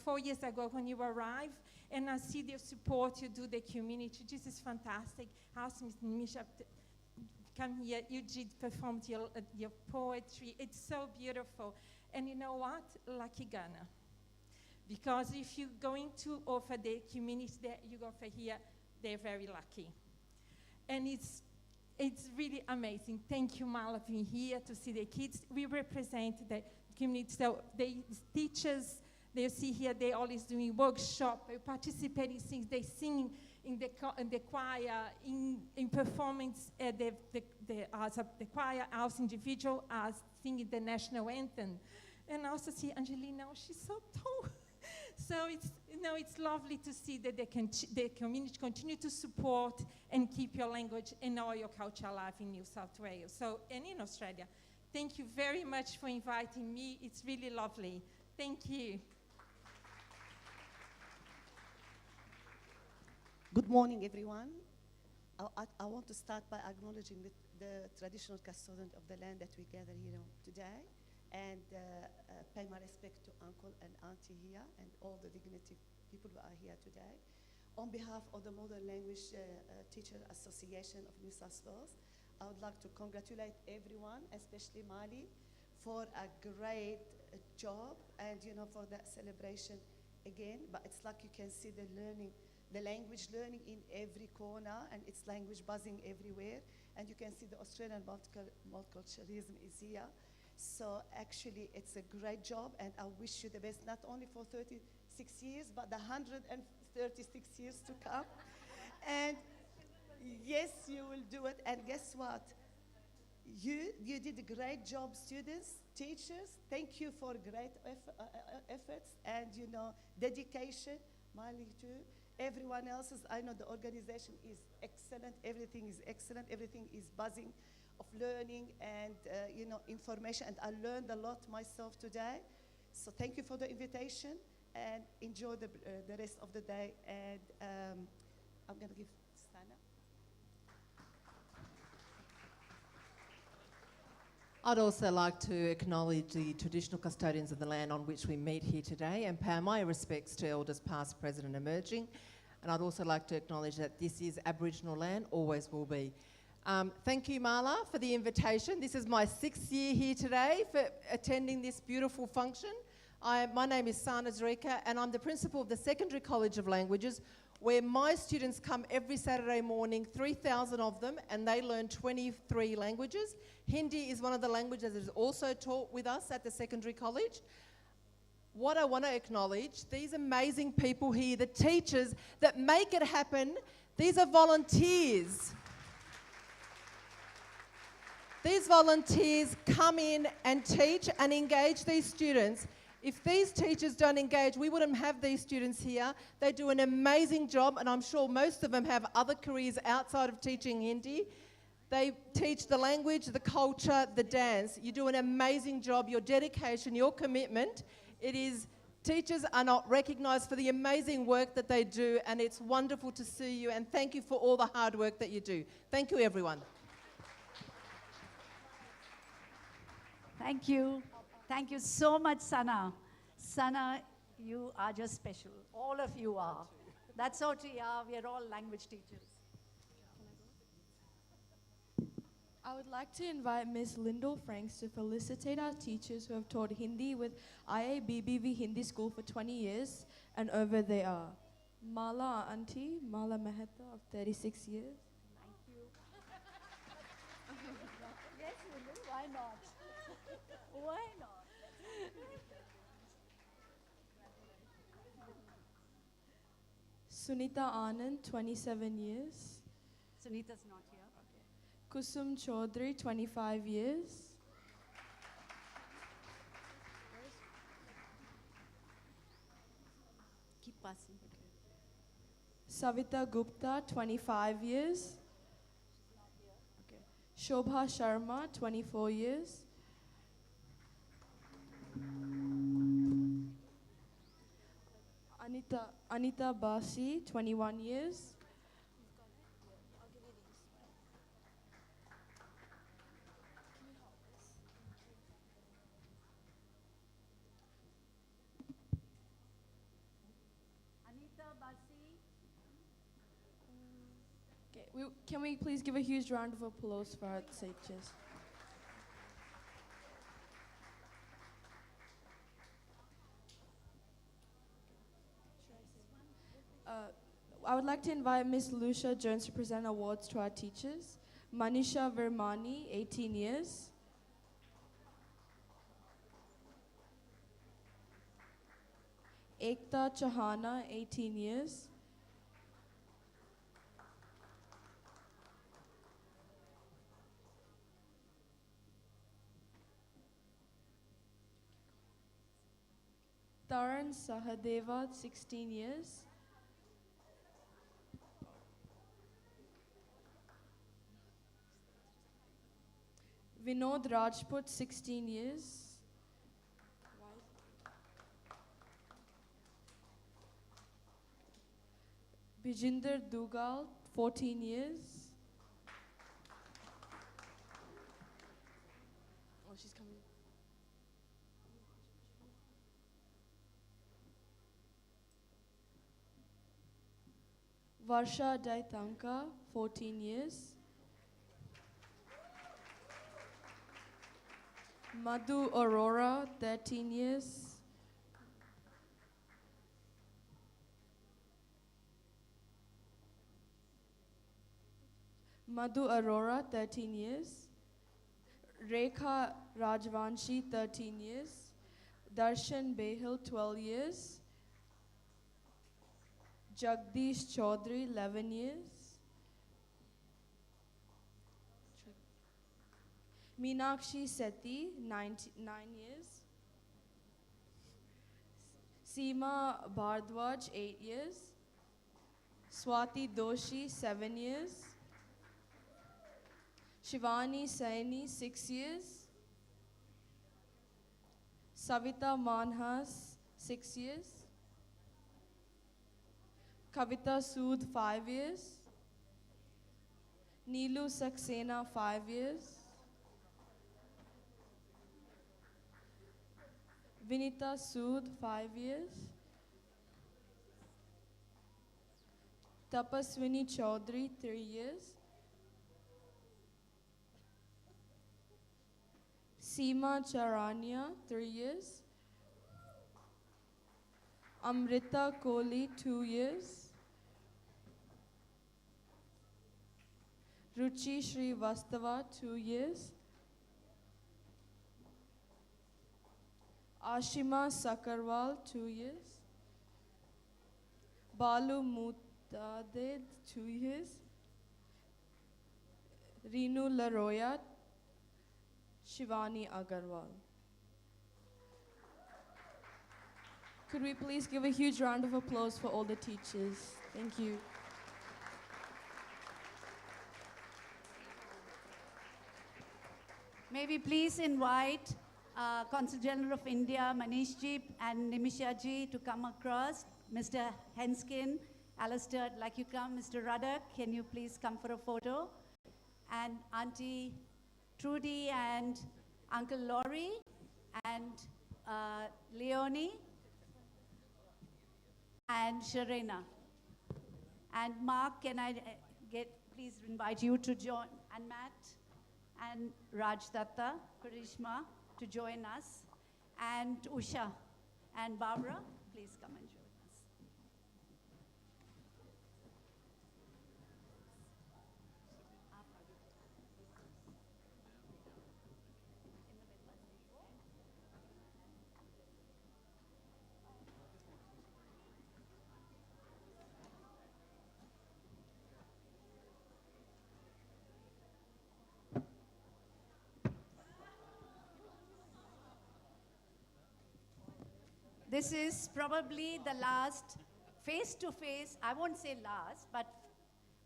4 years ago when you arrived, and I see the support you do the community. This is fantastic. Also, Mr. Nimisha, come here. You did perform your poetry. It's so beautiful. And you know what? Lucky Ghana. Because if you're going to offer the community that you offer here, they're very lucky. And it's really amazing. Thank you, Mala, for being here to see the kids. We represent the community. So the teachers, they see here, they always doing workshop, they participate in things, they sing in the choir, in performance at the choir, as individual, as singing the national anthem. And also see Angelina, she's so tall. So it's lovely to see that the community continue to support and keep your language and all your culture alive in New South Wales. So, and in Australia. Thank you very much for inviting me. It's really lovely. Thank you. Good morning, everyone. I want to start by acknowledging the traditional custodians of the land that we gather here today, and pay my respect to Uncle and Auntie here and all the dignity people who are here today. On behalf of the Modern Language Teacher Association of New South Wales, I would like to congratulate everyone, especially Mali, for a great job and for that celebration again. But it's like you can see the language learning in every corner, and it's language buzzing everywhere. And you can see the Australian multiculturalism is here. So actually, it's a great job, and I wish you the best, not only for 36 years, but the 136 years to come. And yes, you will do it. And guess what? You did a great job, students, teachers. Thank you for great efforts and dedication. Mali too. Everyone else's. I know the organization is excellent. Everything is excellent. Everything is buzzing of learning and information, and I learned a lot myself today. So thank you for the invitation, and enjoy the rest of the day. And I'm going to give Sana. I'd also like to acknowledge the traditional custodians of the land on which we meet here today, and pay my respects to elders past, present and emerging. And I'd also like to acknowledge that this is Aboriginal land, always will be. Thank you, Mala, for the invitation. This is my 6th year here today for attending this beautiful function. My name is Sana Zrika, and I'm the principal of the Secondary College of Languages, where my students come every Saturday morning, 3,000 of them, and they learn 23 languages. Hindi is one of the languages that is also taught with us at the Secondary College. What I want to acknowledge, these amazing people here, the teachers that make it happen, these are volunteers. These volunteers come in and teach and engage these students. If these teachers don't engage, we wouldn't have these students here. They do an amazing job, and I'm sure most of them have other careers outside of teaching Hindi. They teach the language, the culture, the dance. You do an amazing job. Your dedication, your commitment, teachers are not recognised for the amazing work that they do, and it's wonderful to see you, and thank you for all the hard work that you do. Thank you, everyone. Thank you. Thank you so much, Sana. Sana, you are just special. All of you are. That's what we are. We are all language teachers. I would like to invite Ms. Lyndall Franks to felicitate our teachers who have taught Hindi with IABBV Hindi School for 20 years, and over they are Mala Auntie, Mala Mehta of 36 years. Thank you. Yes, Lyndall, why not? Why not? Sunita Anand, 27 years. Sunita's not here. Kusum Chaudhary, 25 years. Keep passing. Savita Gupta, 25 years. Shobha Sharma, 24 years. Anita Basi, 21 years. Anita Basi. Okay, can we please give a huge round of applause for our teachers? I would like to invite Ms. Lucia Jones to present awards to our teachers. Manisha Vermani, 18 years. Ekta Chahana, 18 years. Taran Sahadeva, 16 years. Vinod Rajput, 16 years. Bijinder Dugal, 14 years. Oh, she's coming. Varsha Daitanka, 14 years. Madhu Aurora, 13 years. Madhu Arora, 13 years. Rekha Rajvanshi, 13 years. Darshan Behil, 12 years. Jagdish Chaudhary, 11 years. Meenakshi Sethi, 9 years. Seema Bhardwaj, 8 years. Swati Doshi, 7 years. Shivani Saini, 6 years. Savita Manhas, 6 years. Kavita Sood, 5 years. Neelu Saxena, 5 years. Vinita Sood, 5 years. Tapaswini Chaudhary, 3 years. Seema Charania, 3 years. Amrita Kohli, 2 years. Ruchi Srivastava, 2 years. Ashima Sakarwal, 2 years. Balu Mutaded, 2 years. Reenu Laroya, Shivani Agarwal. Could we please give a huge round of applause for all the teachers? Thank you. May we please invite Consul General of India, Manish Ji and Nimisha Ji to come across. Mr. Henskin, Alistair, I'd like you to come. Mr. Ruddock, can you please come for a photo? And Auntie Trudy and Uncle Laurie and Leonie and Sharena. And Mark, can I please invite you to join, and Matt and Rajdatta, Karishma to join us, and Usha and Barbara, please come and join us. This is probably the last face-to-face, I won't say last, but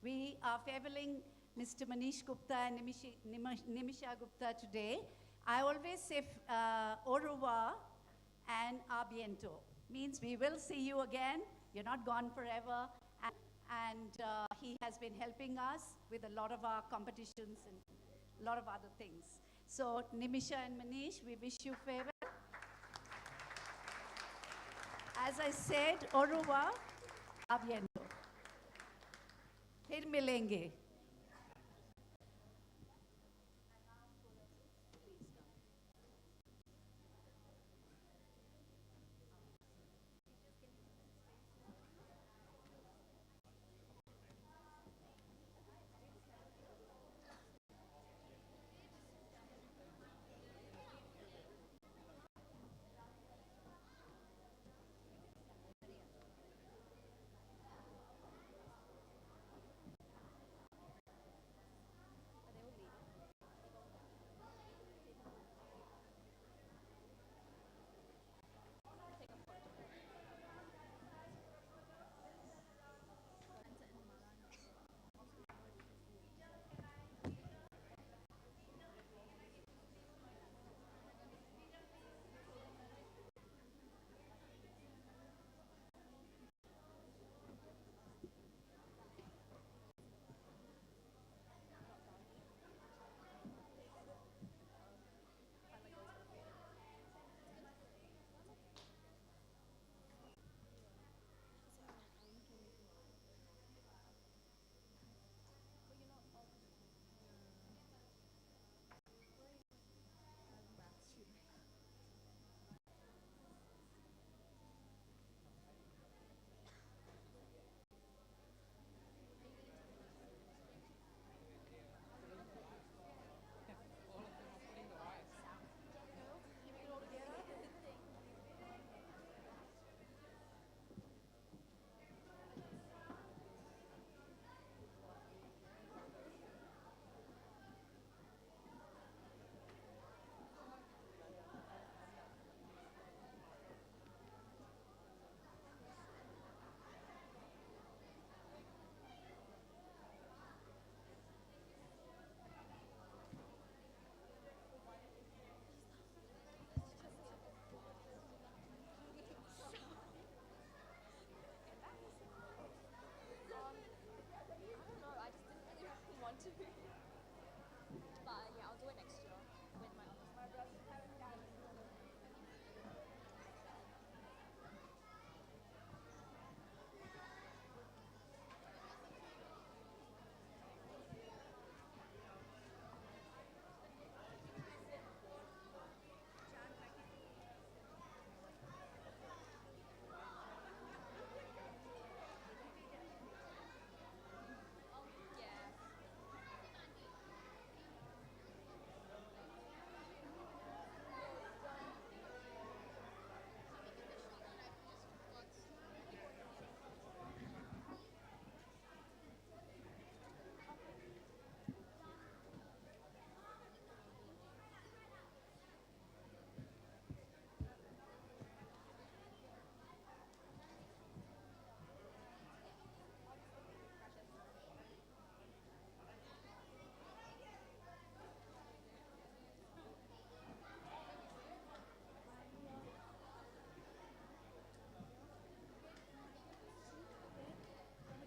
we are farewelling Mr. Manish Gupta and Nimisha Gupta today. I always say au revoir and a bientôt. Means we will see you again. You're not gone forever. And he has been helping us with a lot of our competitions and a lot of other things. So Nimisha and Manish, we wish you favor. As I said, au revoir, a bientôt. फिर मिलेंगे.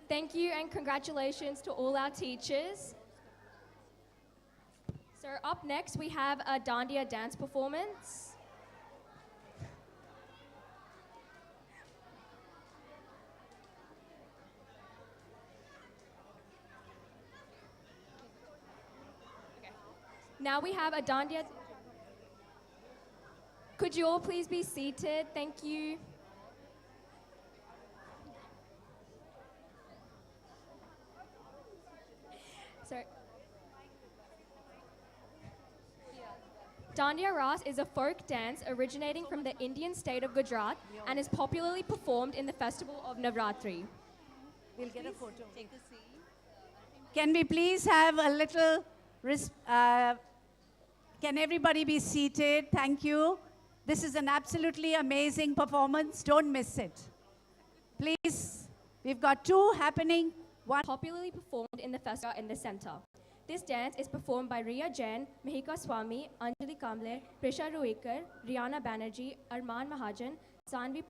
Thank you and congratulations to all our teachers. So up next we have a Dandiya dance performance. Now we have a Dandiya. Could you all please be seated? Thank you. So, Dandiya Ras is a folk dance originating from the Indian state of Gujarat and is popularly performed in the festival of Navratri. We'll get a photo. Take a seat. Can we please have a little, can everybody be seated? Thank you. This is an absolutely amazing performance. Don't miss it. Please, we've got two happening. One popularly performed in the festival in the center. This dance is performed by Riya Jain, Mehika Swami, Anjali Kamble, Prisha Ruikar, Rihanna Banerjee, Arman Mahajan, Sanvi.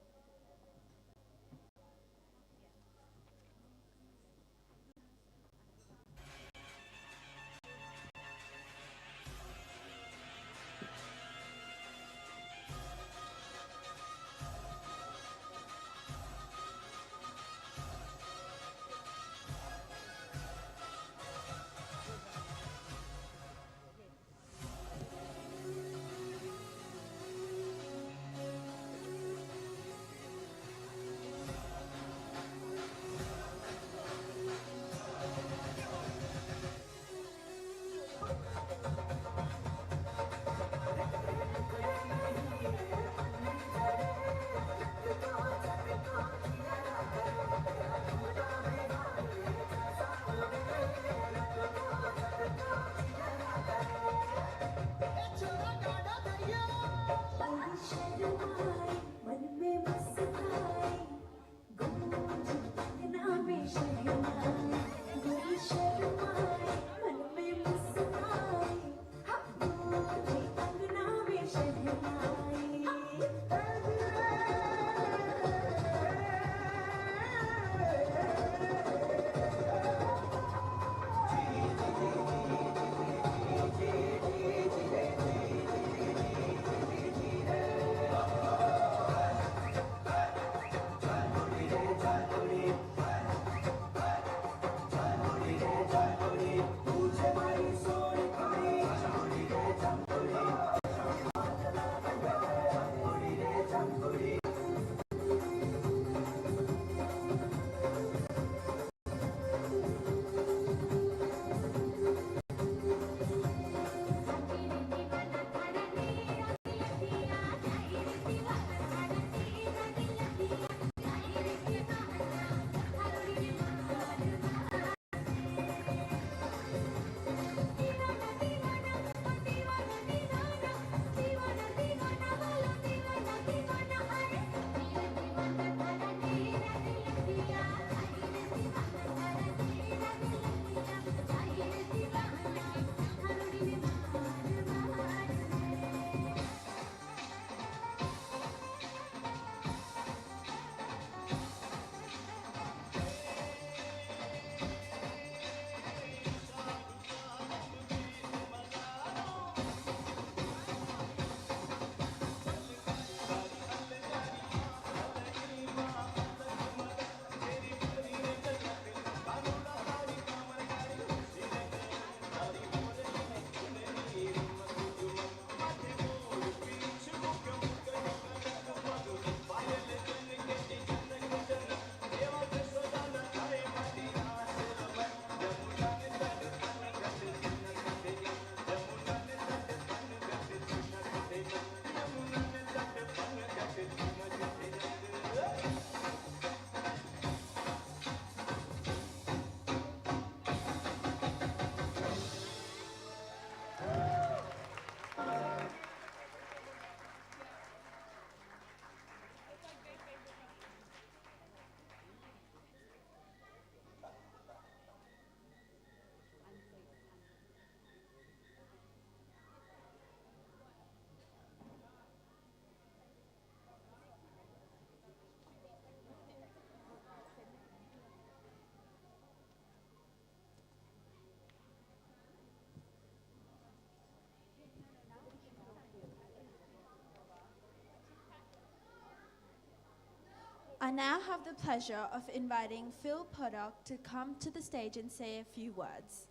I now have the pleasure of inviting Phil Puddock to come to the stage and say a few words.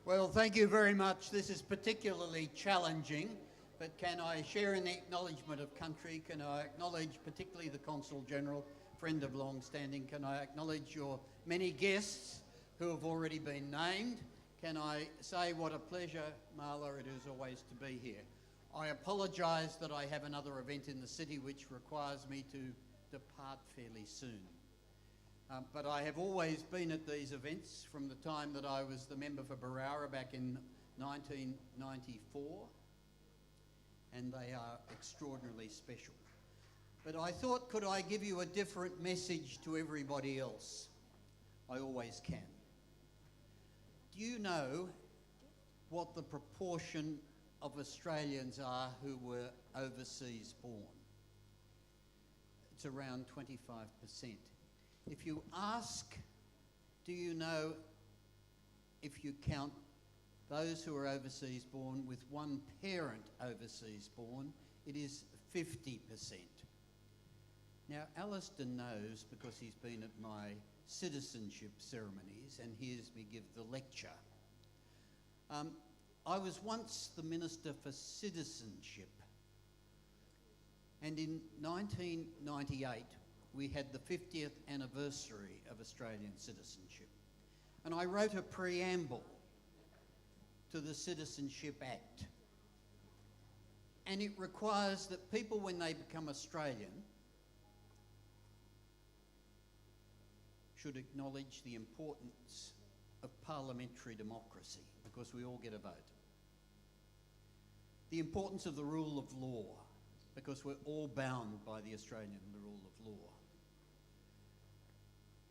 Well, thank you very much. This is particularly challenging, but can I share in the acknowledgement of country? Can I acknowledge particularly the Consul General, friend of long standing? Can I acknowledge your many guests who have already been named? Can I say what a pleasure, Marla, it is always to be here. I apologise that I have another event in the city which requires me to depart fairly soon. But I have always been at these events from the time that I was the member for Berowra back in 1994, and they are extraordinarily special. But I thought, could I give you a different message to everybody else? I always can. Do you know what the proportion of Australians are who were overseas born? It's around 25%. If you ask, do you know if you count those who are overseas born with one parent overseas born, it is 50%. Now, Alistair knows because he's been at my citizenship ceremonies and hears me give the lecture. I was once the Minister for Citizenship, and in 1998 we had the 50th anniversary of Australian citizenship. And I wrote a preamble to the Citizenship Act. And it requires that people, when they become Australian, should acknowledge the importance of parliamentary democracy, because we all get a vote. The importance of the rule of law, because we're all bound by the Australian rule of law.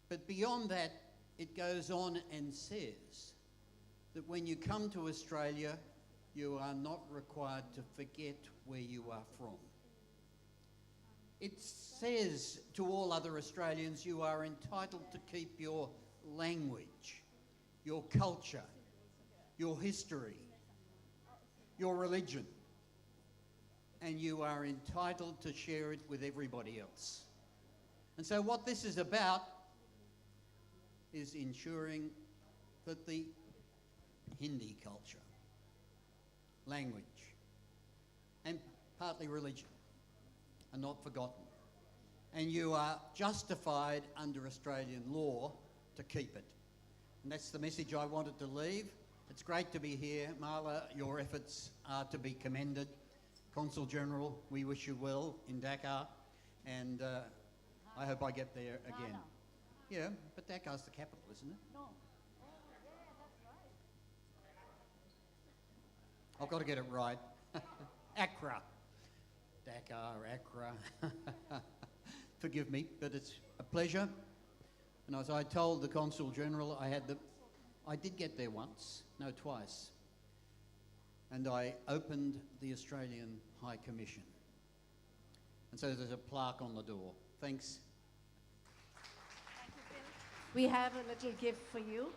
But beyond that, it goes on and says that when you come to Australia, you are not required to forget where you are from. It says to all other Australians, you are entitled to keep your language, your culture, your history, your religion, and you are entitled to share it with everybody else. And so what this is about is ensuring that the Hindi culture, language, and partly religion are not forgotten. And you are justified under Australian law to keep it. And that's the message I wanted to leave. It's great to be here. Marla, your efforts are to be commended. Consul General, we wish you well in Dakar, and I hope I get there again. Yeah, but Dakar's the capital, isn't it? No. I've got to get it right. Accra. Dakar, Accra. Forgive me, but it's a pleasure. And as I told the Consul General, I did get there once, no, twice. And I opened the Australian High Commission. And so there's a plaque on the door. Thanks. We have a little gift for you.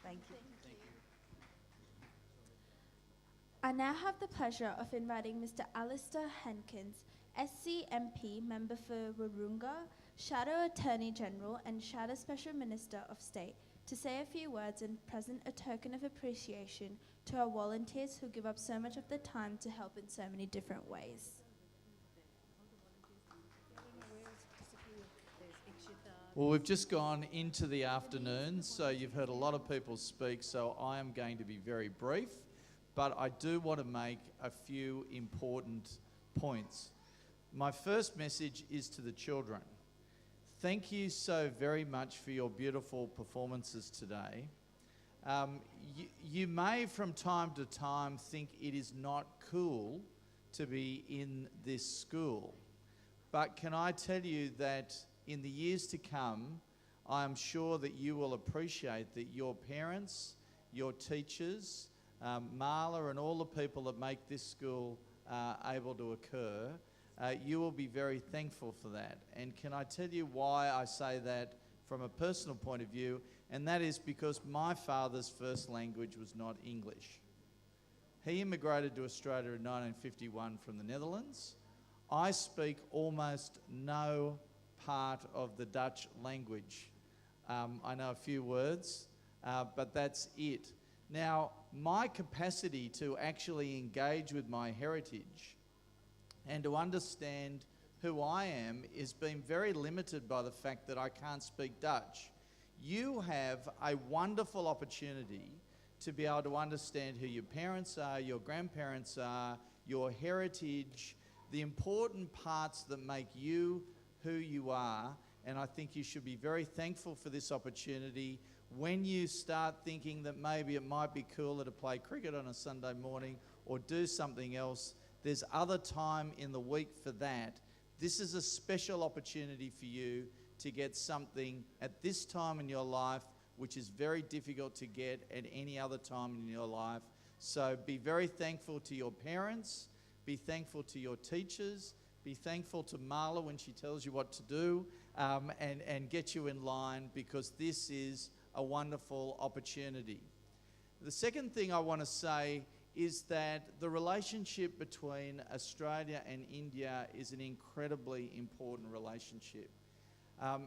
Thank you. I now have the pleasure of inviting Mr. Alistair Hankins, SC MP, Member for Wahroonga, Shadow Attorney General and Shadow Special Minister of State, to say a few words and present a token of appreciation to our volunteers who give up so much of their time to help in so many different ways. Well, we've just gone into the afternoon, so you've heard a lot of people speak, so I am going to be very brief, but I do want to make a few important points. My first message is to the children. Thank you so very much for your beautiful performances today. You may from time to time think it is not cool to be in this school, but can I tell you that in the years to come, I am sure that you will appreciate that your parents, your teachers, Marla and all the people that make this school able to occur, you will be very thankful for that. And can I tell you why I say that from a personal point of view? And that is because my father's first language was not English. He immigrated to Australia in 1951 from the Netherlands. I speak almost no part of the Dutch language. I know a few words, but that's it. Now, my capacity to actually engage with my heritage and to understand who I am is being very limited by the fact that I can't speak Dutch. You have a wonderful opportunity to be able to understand who your parents are, your grandparents are, your heritage, the important parts that make you who you are. And I think you should be very thankful for this opportunity. When you start thinking that maybe it might be cooler to play cricket on a Sunday morning or do something else, there's other time in the week for that. This is a special opportunity for you to get something at this time in your life which is very difficult to get at any other time in your life. So be very thankful to your parents, be thankful to your teachers, be thankful to Marla when she tells you what to do, and get you in line, because this is a wonderful opportunity. The second thing I want to say is that the relationship between Australia and India is an incredibly important relationship.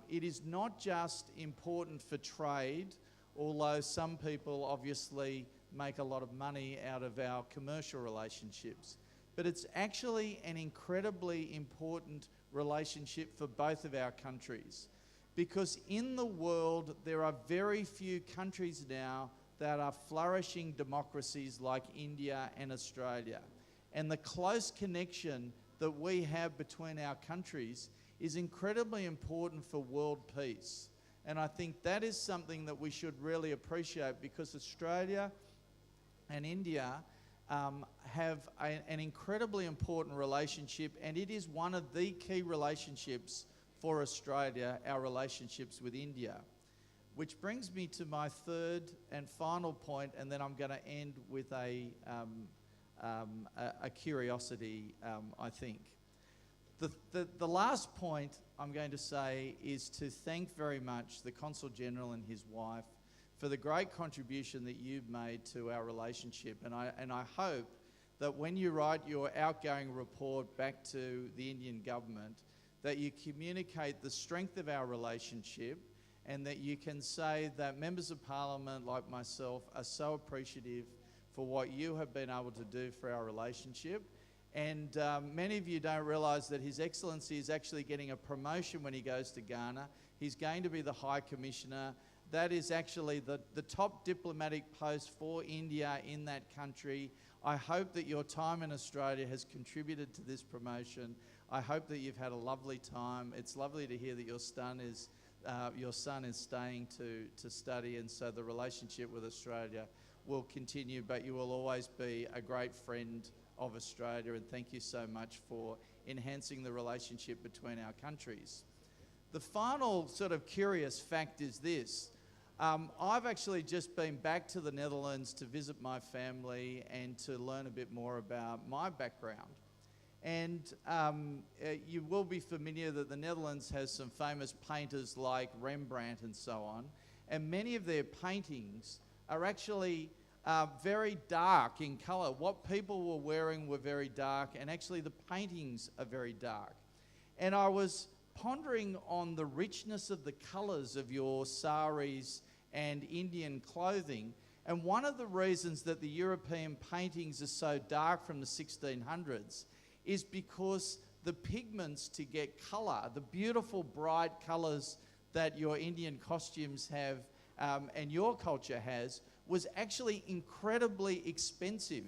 It is not just important for trade, although some people obviously make a lot of money out of our commercial relationships, but it's actually an incredibly important relationship for both of our countries, because in the world there are very few countries now that are flourishing democracies like India and Australia. And the close connection that we have between our countries is incredibly important for world peace. And I think that is something that we should really appreciate, because Australia and India have an incredibly important relationship, and it is one of the key relationships for Australia, our relationships with India. Which brings me to my third and final point, and then I'm going to end with a curiosity, I think. The last point I'm going to say is to thank very much the Consul General and his wife for the great contribution that you've made to our relationship. And I hope that when you write your outgoing report back to the Indian government, that you communicate the strength of our relationship, and that you can say that members of Parliament like myself are so appreciative for what you have been able to do for our relationship. And many of you don't realise that His Excellency is actually getting a promotion when he goes to Ghana. He's going to be the High Commissioner. That is actually the top diplomatic post for India in that country. I hope that your time in Australia has contributed to this promotion. I hope that you've had a lovely time. It's lovely to hear that your son is staying to study, and so the relationship with Australia will continue, but you will always be a great friend of Australia, and thank you so much for enhancing the relationship between our countries. The final sort of curious fact is this. I've actually just been back to the Netherlands to visit my family and to learn a bit more about my background. And you will be familiar that the Netherlands has some famous painters like Rembrandt and so on, and many of their paintings are actually very dark in colour. What people were wearing were very dark, and actually the paintings are very dark. And I was pondering on the richness of the colours of your saris and Indian clothing, and one of the reasons that the European paintings are so dark from the 1600s is because the pigments to get colour, the beautiful bright colours that your Indian costumes have and your culture has, was actually incredibly expensive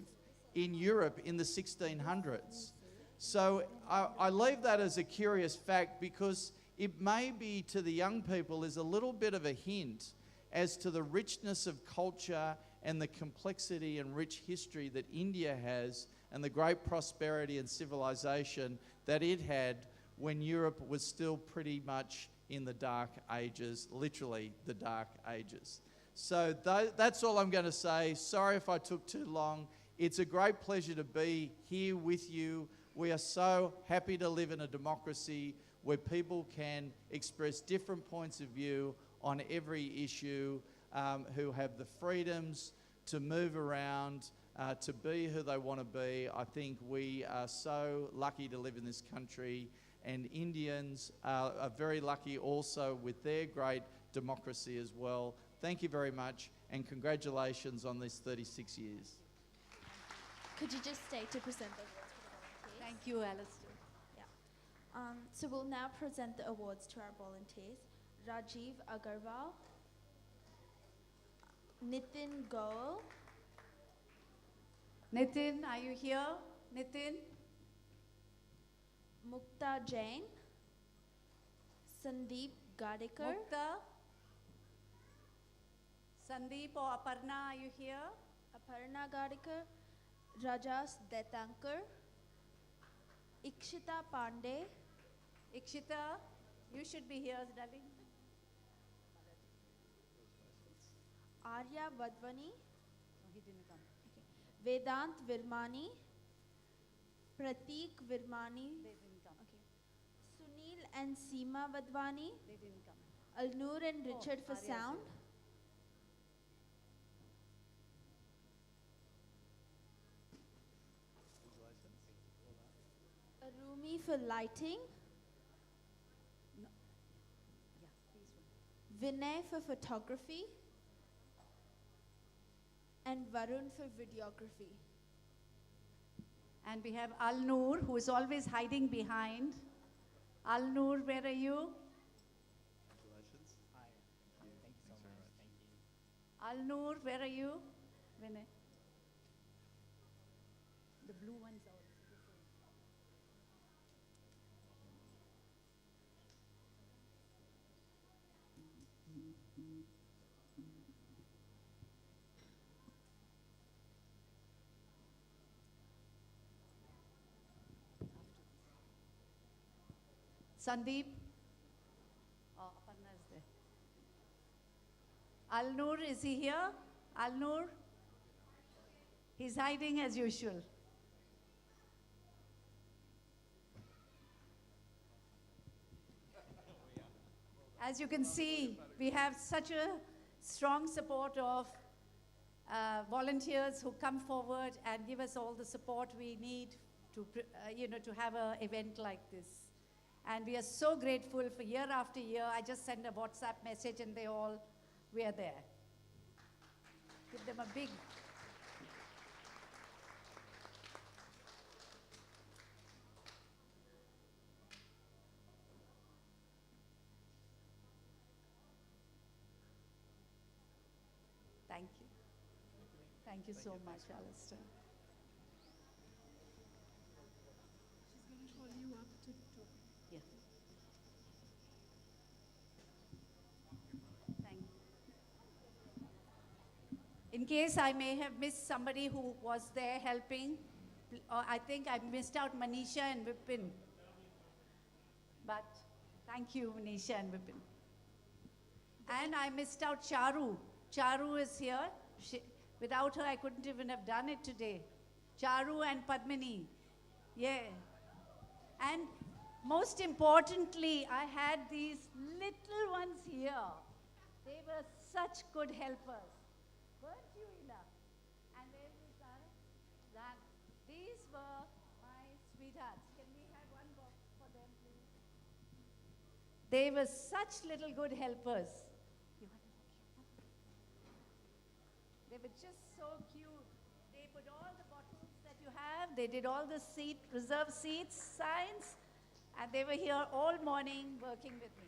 in Europe in the 1600s. So I leave that as a curious fact, because it may be to the young people is a little bit of a hint as to the richness of culture and the complexity and rich history that India has, and the great prosperity and civilization that it had when Europe was still pretty much in the Dark Ages, literally the Dark Ages. So that's all I'm going to say. Sorry if I took too long. It's a great pleasure to be here with you. We are so happy to live in a democracy where people can express different points of view on every issue, who have the freedoms to move around, to be who they want to be. I think we are so lucky to live in this country, and Indians are very lucky also with their great democracy as well. Thank you very much, and congratulations on this 36 years. Could you just stay to present the awards for the volunteers? Thank you, Alistair. So we'll now present the awards to our volunteers. Rajiv Agarwal, Nitin Goel, Nitin, are you here? Nitin? Mukta Jain, Sandeep Gadekar, Mukta? Sandeep or Aparna, are you here? Aparna Gadekar, Rajas Detankar, Ikshita Pandey, Ikshita, you should be here, darling. Arya Vadvani, He didn't come. Vedant Virmani, Prateek Virmani, They didn't come. Sunil and Seema Vadvani, They didn't come. Alnoor and Richard for Arya's sound, Arumi for lighting, Vinay for photography, and Varun for videography. And we have Al Noor, who is always hiding behind. Al Noor, where are you? Congratulations. Hi. Thank you so much. Thank you. Al Noor, where are you? Vinay. The blue ones are also different. Sandeep? Oh, Aparna is there. Al Noor, is he here? Al Noor? He's hiding as usual. As you can see, we have such a strong support of volunteers who come forward and give us all the support we need to, to have an event like this. And we are so grateful for year after year. I just send a WhatsApp message and they all were there. Give them a big. Thank you. Thank you so much, Alistair. She's going to call you up to talk. Yeah. Thank you. In case I may have missed somebody who was there helping, or I think I missed out Manisha and Vipin. But thank you, Manisha and Vipin. And I missed out Charu. Charu is here. Without her, I couldn't even have done it today. Charu and Padmini. Yeah. And most importantly, I had these little ones here. They were such good helpers. Weren't you, Ila? And there's this Zan. These were my sweethearts. Can we have one box for them, please? They were such little good helpers. They were just so cute. They put all the bottles that you have. They did all the reserve seats signs. And they were here all morning working with me.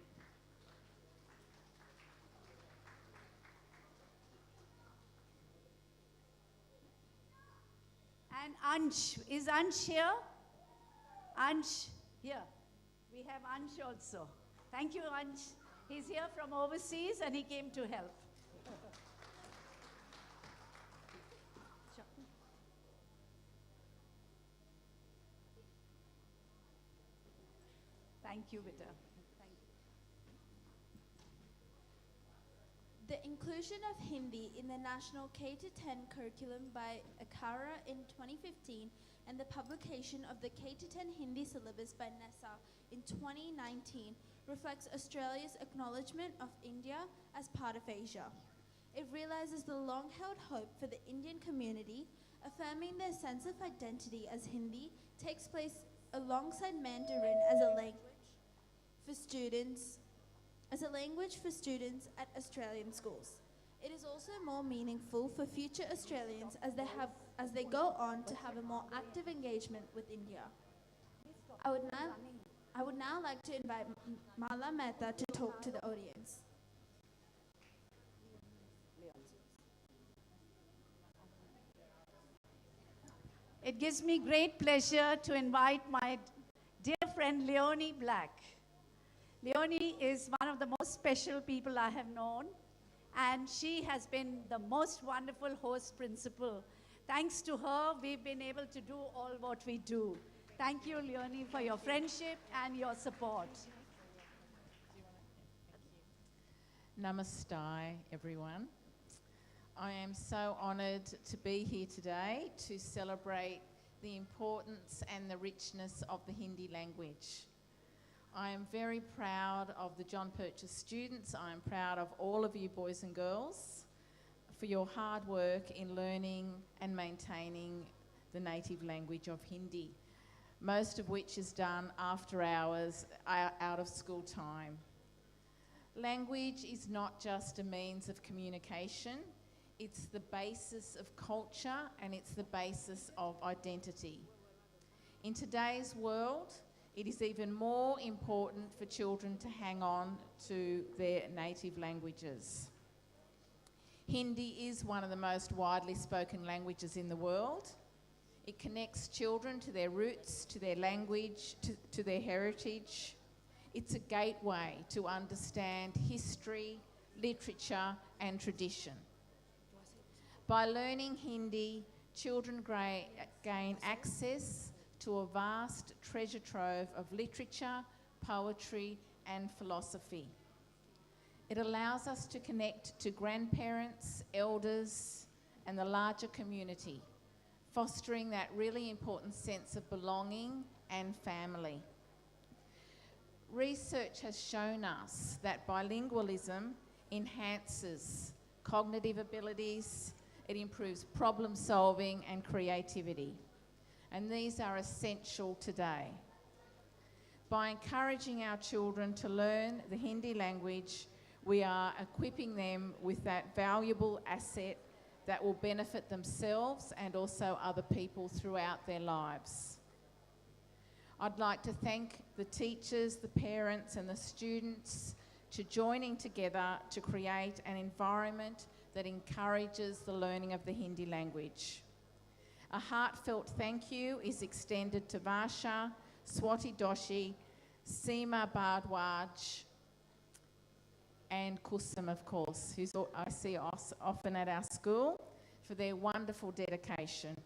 And Ansh, is Ansh here? Ansh, here. We have Ansh also. Thank you, Ansh. He's here from overseas and he came to help. Thank you, Vita. Thank you. The inclusion of Hindi in the national K-10 curriculum by ACARA in 2015 and the publication of the K-10 Hindi syllabus by NESA in 2019 reflects Australia's acknowledgement of India as part of Asia. It realizes the long-held hope for the Indian community, affirming their sense of identity as Hindi takes place alongside Mandarin as a language for students at Australian schools. It is also more meaningful for future Australians as they go on to have a more active engagement with India. I would now like to invite Mala Mehta to talk to the audience. It gives me great pleasure to invite my dear friend Leonie Black. Leonie is one of the most special people I have known, and she has been the most wonderful host principal. Thanks to her, we've been able to do all what we do. Thank you, Leonie, for your friendship and your support. Namaste, everyone. I am so honoured to be here today to celebrate the importance and the richness of the Hindi language. I am very proud of the John Purchase students. I am proud of all of you boys and girls for your hard work in learning and maintaining the native language of Hindi, most of which is done after hours, out of school time. Language is not just a means of communication, it's the basis of culture and it's the basis of identity. In today's world, it is even more important for children to hang on to their native languages. Hindi is one of the most widely spoken languages in the world. It connects children to their roots, to their language, to their heritage. It's a gateway to understand history, literature, and tradition. By learning Hindi, children gain access to a vast treasure trove of literature, poetry, and philosophy. It allows us to connect to grandparents, elders, and the larger community, fostering that really important sense of belonging and family. Research has shown us that bilingualism enhances cognitive abilities, it improves problem solving and creativity. And these are essential today. By encouraging our children to learn the Hindi language, we are equipping them with that valuable asset that will benefit themselves and also other people throughout their lives. I'd like to thank the teachers, the parents and the students to joining together to create an environment that encourages the learning of the Hindi language. A heartfelt thank you is extended to Varsha, Swati Doshi, Seema Bhardwaj, and Kusum, of course, who I see often at our school, for their wonderful dedication.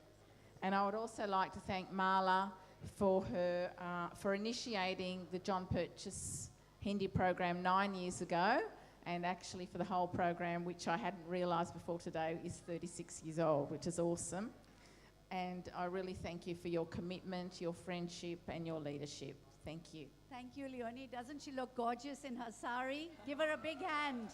And I would also like to thank Mala for initiating the John Purchase Hindi program 9 years ago, and actually for the whole program, which I hadn't realised before today, is 36 years old, which is awesome. And I really thank you for your commitment, your friendship, and your leadership. Thank you. Thank you, Leonie. Doesn't she look gorgeous in her sari? Give her a big hand.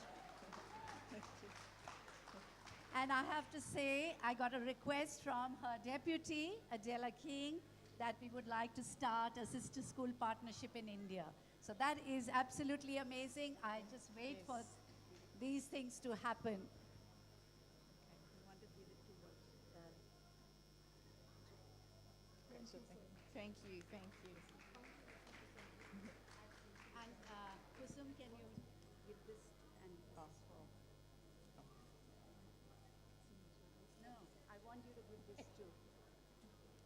And I have to say, I got a request from her deputy, Adela King, that we would like to start a sister school partnership in India. So that is absolutely amazing. I just wait for these things to happen. Thank you, thank you. And Kusum, can you give this and this is for? No, I want you to give this too.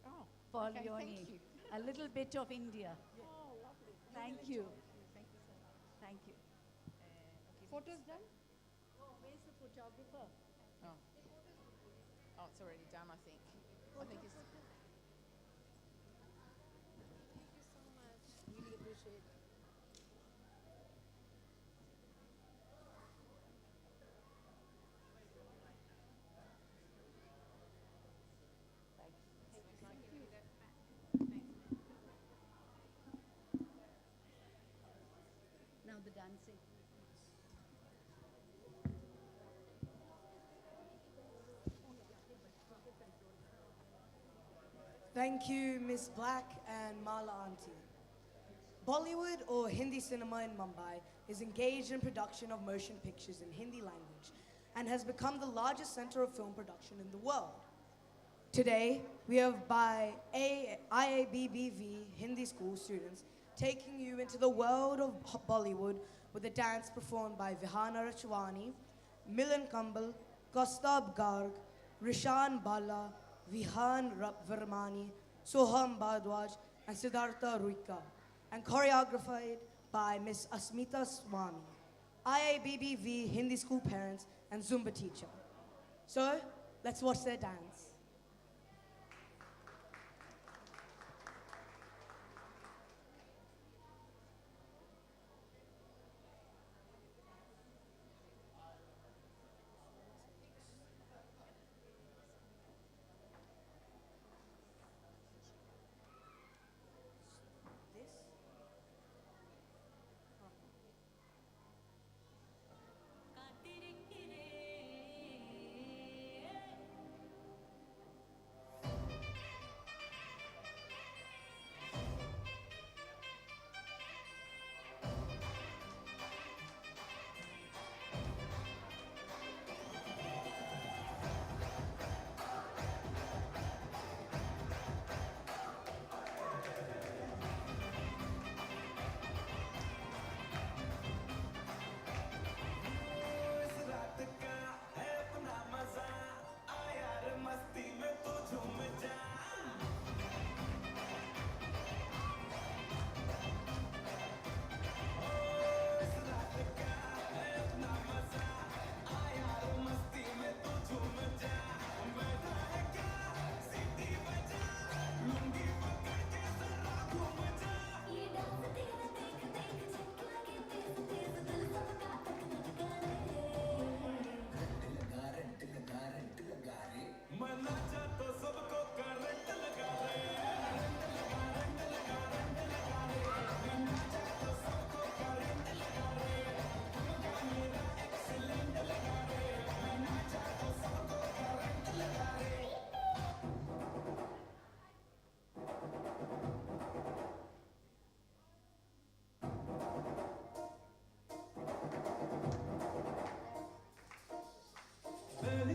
Oh, for okay, Leonie. thank you. A little bit of India. Oh, lovely. Thank you. Thank you so much. Thank you. Photos done? Oh, where's the photographer? Oh. Oh, it's already done, I think. I think it's... Really appreciate it. Now the dancing. Thank you, Ms. Black and Mala Auntie. Bollywood, or Hindi cinema in Mumbai, is engaged in production of motion pictures in Hindi language and has become the largest center of film production in the world. Today, we have by IABBV Hindi School students taking you into the world of Bollywood with a dance performed by Vihana Rachwani, Milan Kambal, Kaustab Garg, Rishan Bala, Vihan Vermani, Soham Bhardwaj, and Siddhartha Ruika, and choreographed by Miss Asmita Swami, IABBV Hindi School parents and Zumba teacher. So, let's watch their dance.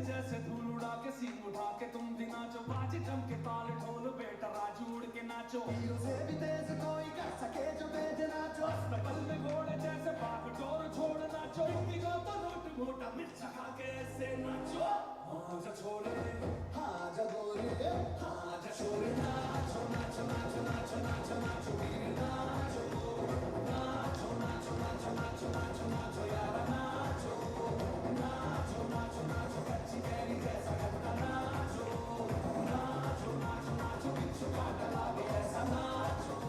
जैसे धूल उड़ा के scene उठा के तुम भी नाचो बाजी drum के ताल ढोल बेटा राजू उड़ के नाचो हीरो से भी तेज कोई कर सके जो तेज नाचो अस्पताल में घोड़े जैसे भाग डोर छोड़ नाचो हिंदी को तो रोट मोटा मिर्च खा के ऐसे नाचो हाँ जा छोरे हाँ जा गोरे हाँ जा छोरे नाचो नाचो नाचो नाचो नाचो नाचो वीर नाचो नाचो नाचो नाचो नाचो नाचो नाचो यारा नाचो नाचो नाचो नाचो कच्ची कैरी जैसा खट्टा नाचो नाचो नाचो नाचो बिच्छू काटा लागे ऐसा नाचो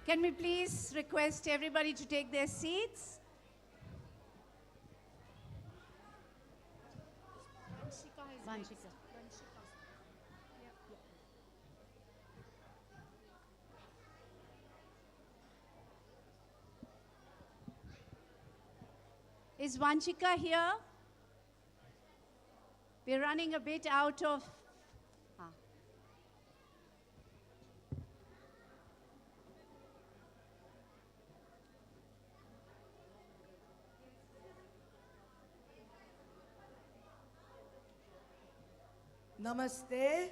Can we please request everybody to take their seats? Vanshika. Is Vanshika here? We're running a bit out of... Namaste.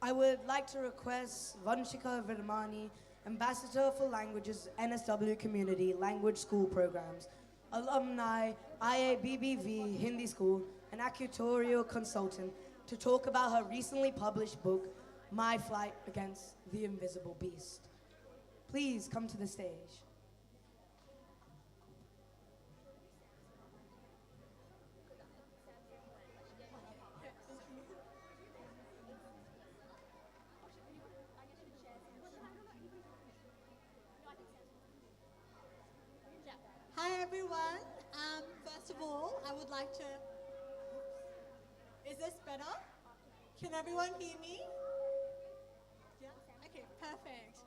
I would like to request Vanshika Virmani, Ambassador for Languages, NSW Community Language School Programs, alumni, IABBV Hindi School, and actuarial consultant, to talk about her recently published book, My Fight Against the Invisible Beast. Please come to the stage. Hi everyone. First of all, I would like to... Is this better? Can everyone hear me? Yeah? Okay, perfect.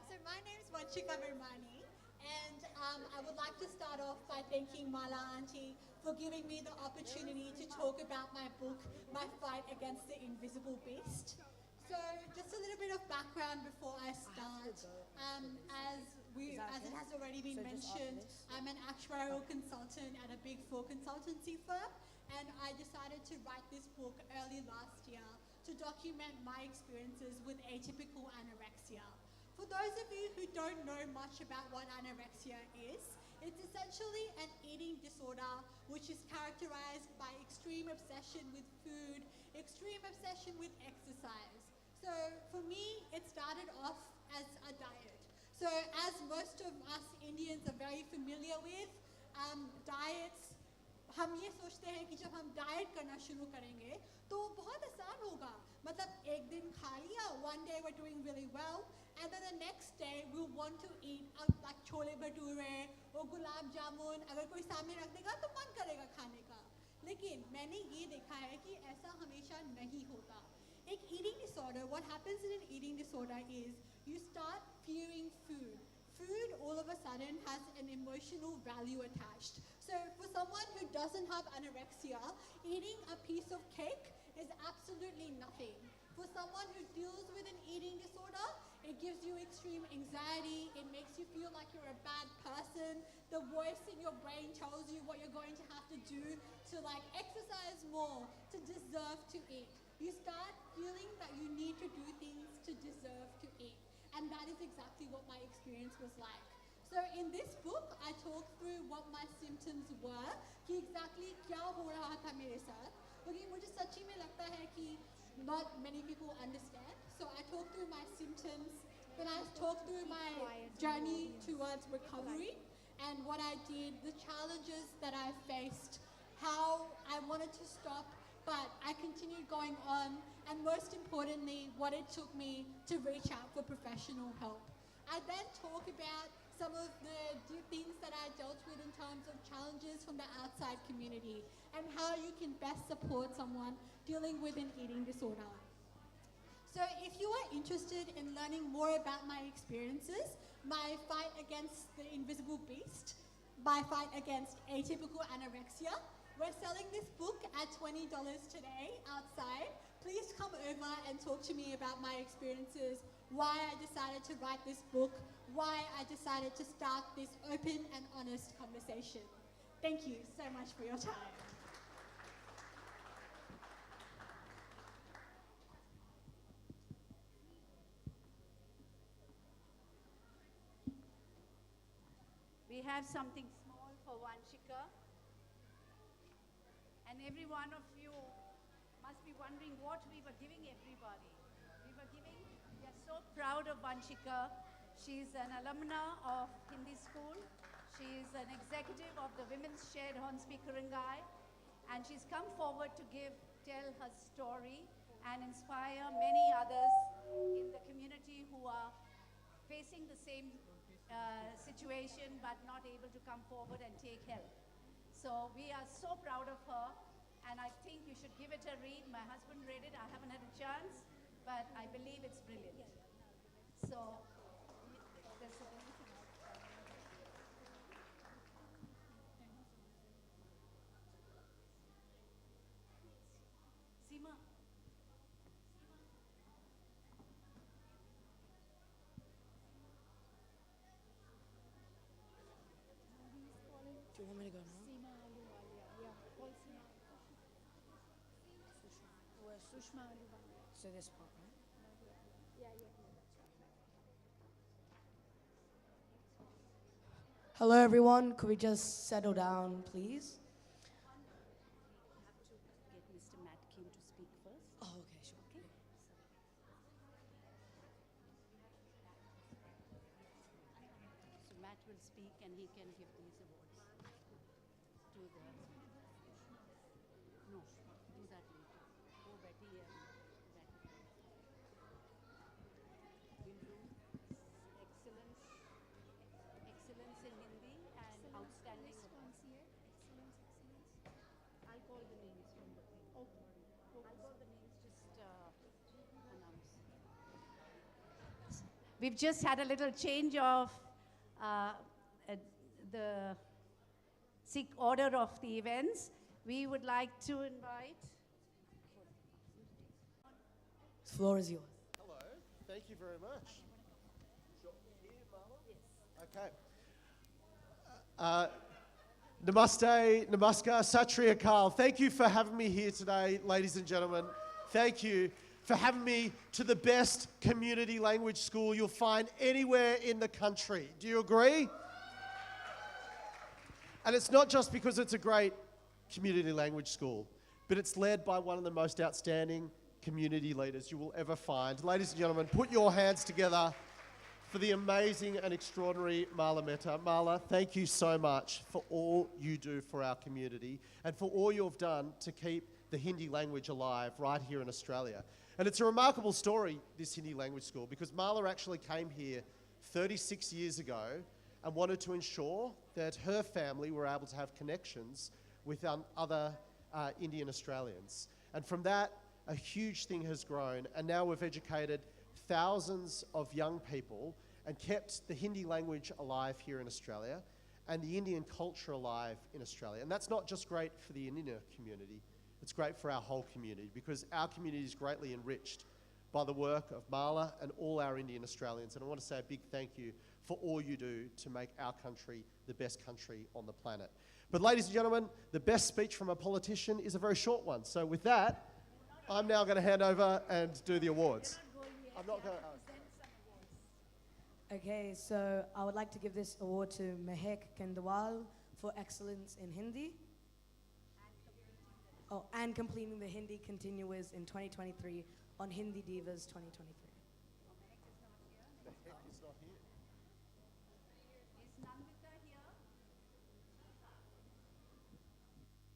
So my name is Vanshika Virmani, and I would like to start off by thanking Mala Auntie for giving me the opportunity to talk about my book, My Fight Against the Invisible Beast. So just a little bit of background before I start. As it has already been mentioned, I'm an actuarial consultant at a Big Four consultancy firm, and I decided to write this book early last year to document my experiences with atypical anorexia. For those of you who don't know much about what anorexia is, it's essentially an eating disorder which is characterized by extreme obsession with food, extreme obsession with exercise. So for me, it started off as a diet. So as most of us Indians are very familiar with, diets, हम ये सोचते हैं कि जब हम diet करना शुरू करेंगे तो बहुत आसान होगा. मतलब एक दिन खा लिया, one day we're doing really well, and then the next day we'll want to eat like chole bhature और गुलाब जामुन. अगर कोई सामने रख देगा तो मन करेगा खाने का. लेकिन मैंने ये देखा है कि ऐसा हमेशा नहीं होता. Like eating disorder, what happens in an eating disorder is you start fearing food. Food all of a sudden has an emotional value attached. So for someone who doesn't have anorexia, eating a piece of cake is absolutely nothing. For someone who deals with an eating disorder, it gives you extreme anxiety, it makes you feel like you're a bad person. The voice in your brain tells you what you're going to have to do to like exercise more, to deserve to eat. You start feeling that you need to do things to deserve to eat. And that is exactly what my experience was like. So in this book, I talk through what my symptoms were, कि exactly क्या हो रहा था मेरे साथ. क्योंकि मुझे सच्ची में लगता है कि not many people understand. So I talk through my symptoms, then I talk through my journey towards recovery and what I did, the challenges that I faced, how I wanted to stop, but I continued going on, and most importantly, what it took me to reach out for professional help. I then talk about some of the things that I dealt with in terms of challenges from the outside community and how you can best support someone dealing with an eating disorder. So if you are interested in learning more about my experiences, my fight against the invisible beast, my fight against atypical anorexia, we're selling this book at $20 today outside. Please come over and talk to me about my experiences, why I decided to write this book, why I decided to start this open and honest conversation. Thank you so much for your time. We have something small for Vanshika. And every one of you must be wondering what we were giving everybody. We are so proud of Vanshika. She's an alumna of Hindi School. She is an executive of the Women's Shared Hornsby Kurangai. And she's come forward to tell her story and inspire many others in the community who are facing the same situation but not able to come forward and take help. So we are so proud of her, and I think you should give it a read. My husband read it, I haven't had a chance, but I believe it's brilliant. So, there's a Seema. Do you want me to go now? So this part, right? Hello, everyone. Could we just settle down, please? Get Mr. Matt Kim to speak first. Oh, okay, sure. Okay. So Matt will speak and he can give these awards to the. No, do that later. Oh, Betty and Betty. Excellence, excellence in Hindi and outstanding. I'll call the names from the thing. Okay. I'll call the names, just announce. We've just had a little change of the order of the events. We would like to invite. The floor is yours. Hello, thank you very much. Okay. Namaste, namaskar, Sat Sri Akal. Thank you for having me here today, ladies and gentlemen. Thank you for having me to the best community language school you'll find anywhere in the country. Do you agree? And it's not just because it's a great community language school, but it's led by one of the most outstanding community leaders you will ever find. Ladies and gentlemen, put your hands together for the amazing and extraordinary Mala Mehta. Mala, thank you so much for all you do for our community and for all you've done to keep the Hindi language alive right here in Australia. And it's a remarkable story, this Hindi language school, because Mala actually came here 36 years ago and wanted to ensure that her family were able to have connections with other Indian Australians. And from that, a huge thing has grown, and now we've educated thousands of young people and kept the Hindi language alive here in Australia and the Indian culture alive in Australia. And that's not just great for the Indian community, it's great for our whole community, because our community is greatly enriched by the work of Mala and all our Indian Australians. And I want to say a big thank you for all you do to make our country the best country on the planet. But ladies and gentlemen, the best speech from a politician is a very short one. So with that, I'm now going to hand over and do the awards. I'm not going to... Okay, so I would like to give this award to Mehek Kandawal for excellence in Hindi. Oh, and completing the Hindi Continuous in 2023 on Hindi Divas 2023.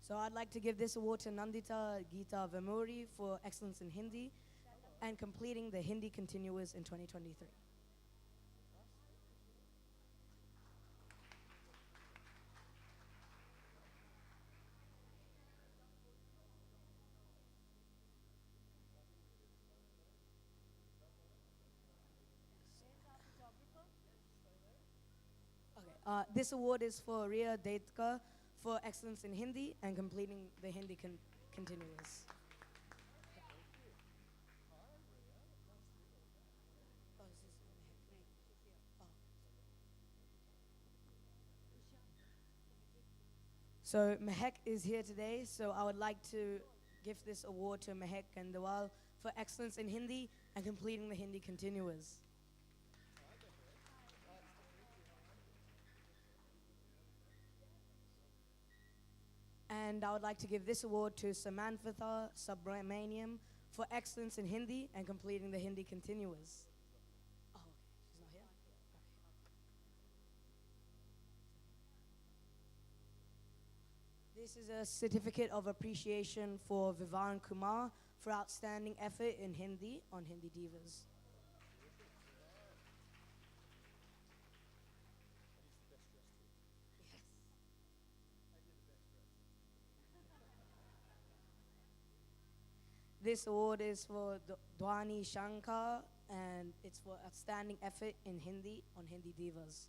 So I'd like to give this award to Nandita Geeta Vemuri for excellence in Hindi and completing the Hindi Continuous in 2023. This award is for Ria Deitka for excellence in Hindi and completing the Hindi Continuous. So Mehek is here today, so I would like to give this award to Mehek Kandawal for excellence in Hindi and completing the Hindi Continuous. And I would like to give this award to Samantha Subramaniam for excellence in Hindi and completing the Hindi Continuous. Oh, okay. She's not here? Okay. This is a certificate of appreciation for Vivan Kumar for outstanding effort in Hindi on Hindi Divas. This award is for Dwani Shankar, and it's for outstanding effort in Hindi on Hindi Divas.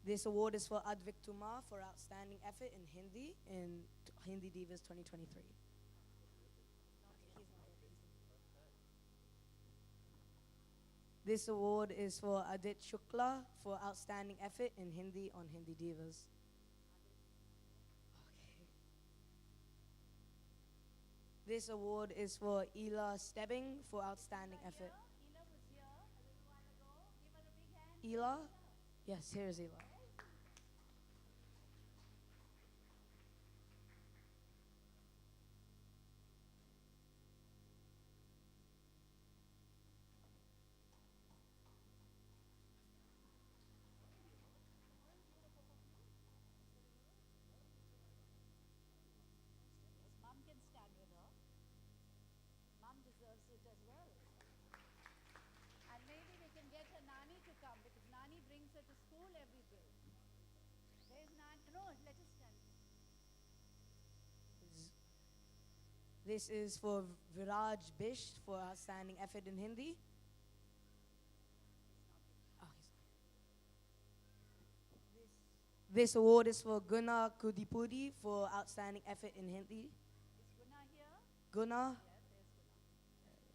This award is for Advik Tumar for outstanding effort in Hindi Hindi Divas 2023. This award is for Adit Shukla for outstanding effort in Hindi on Hindi Divas. This award is for Ela Stebbing for outstanding effort. Ela? Yes, here's Ela. Mom can stand with her. Mom deserves it as well. And maybe we can get her Nani to come because Nani brings her to school every day. There's Nani. No, let us stand. This is for Viraj Bisht for outstanding effort in Hindi. This award is for Guna Kudipudi for outstanding effort in Hindi. Is Guna here? Guna? Yes,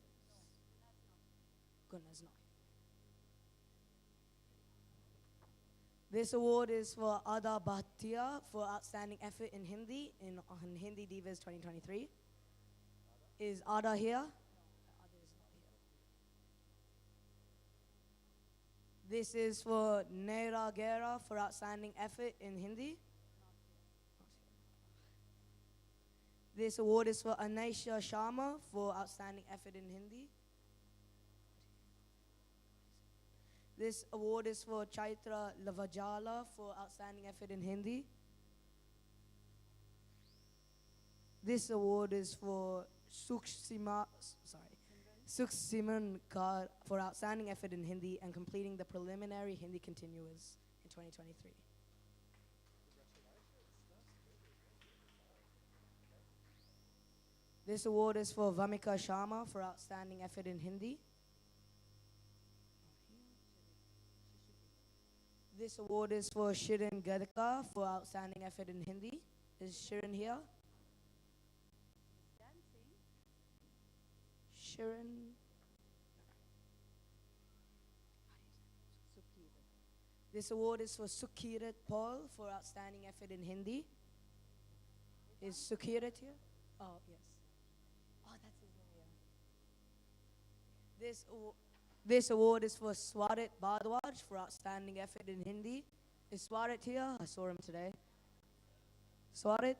there's Guna. Guna's not. This award is for Ada Bhatia for outstanding effort in Hindi on Hindi Divas 2023. Is Ada here? Ada is not here. This is for Naira Gera for outstanding effort in Hindi. This award is for Anisha Sharma for outstanding effort in Hindi. This award is for Chaitra Lavajala for outstanding effort in Hindi. This award is for Sukhsimran Kaur for outstanding effort in Hindi and completing the preliminary Hindi continuous in 2023. This award is for Vamika Sharma for outstanding effort in Hindi. This award is for Shirin Gadka for outstanding effort in Hindi. Is Shirin here? Shirin. This award is for Sukhirat Paul for outstanding effort in Hindi. Is Sukhirat here? Oh, yes. Oh, that's his name, yeah. This award is for Swarit Bhardwaj for outstanding effort in Hindi. Is Swarit here? I saw him today. Swarit?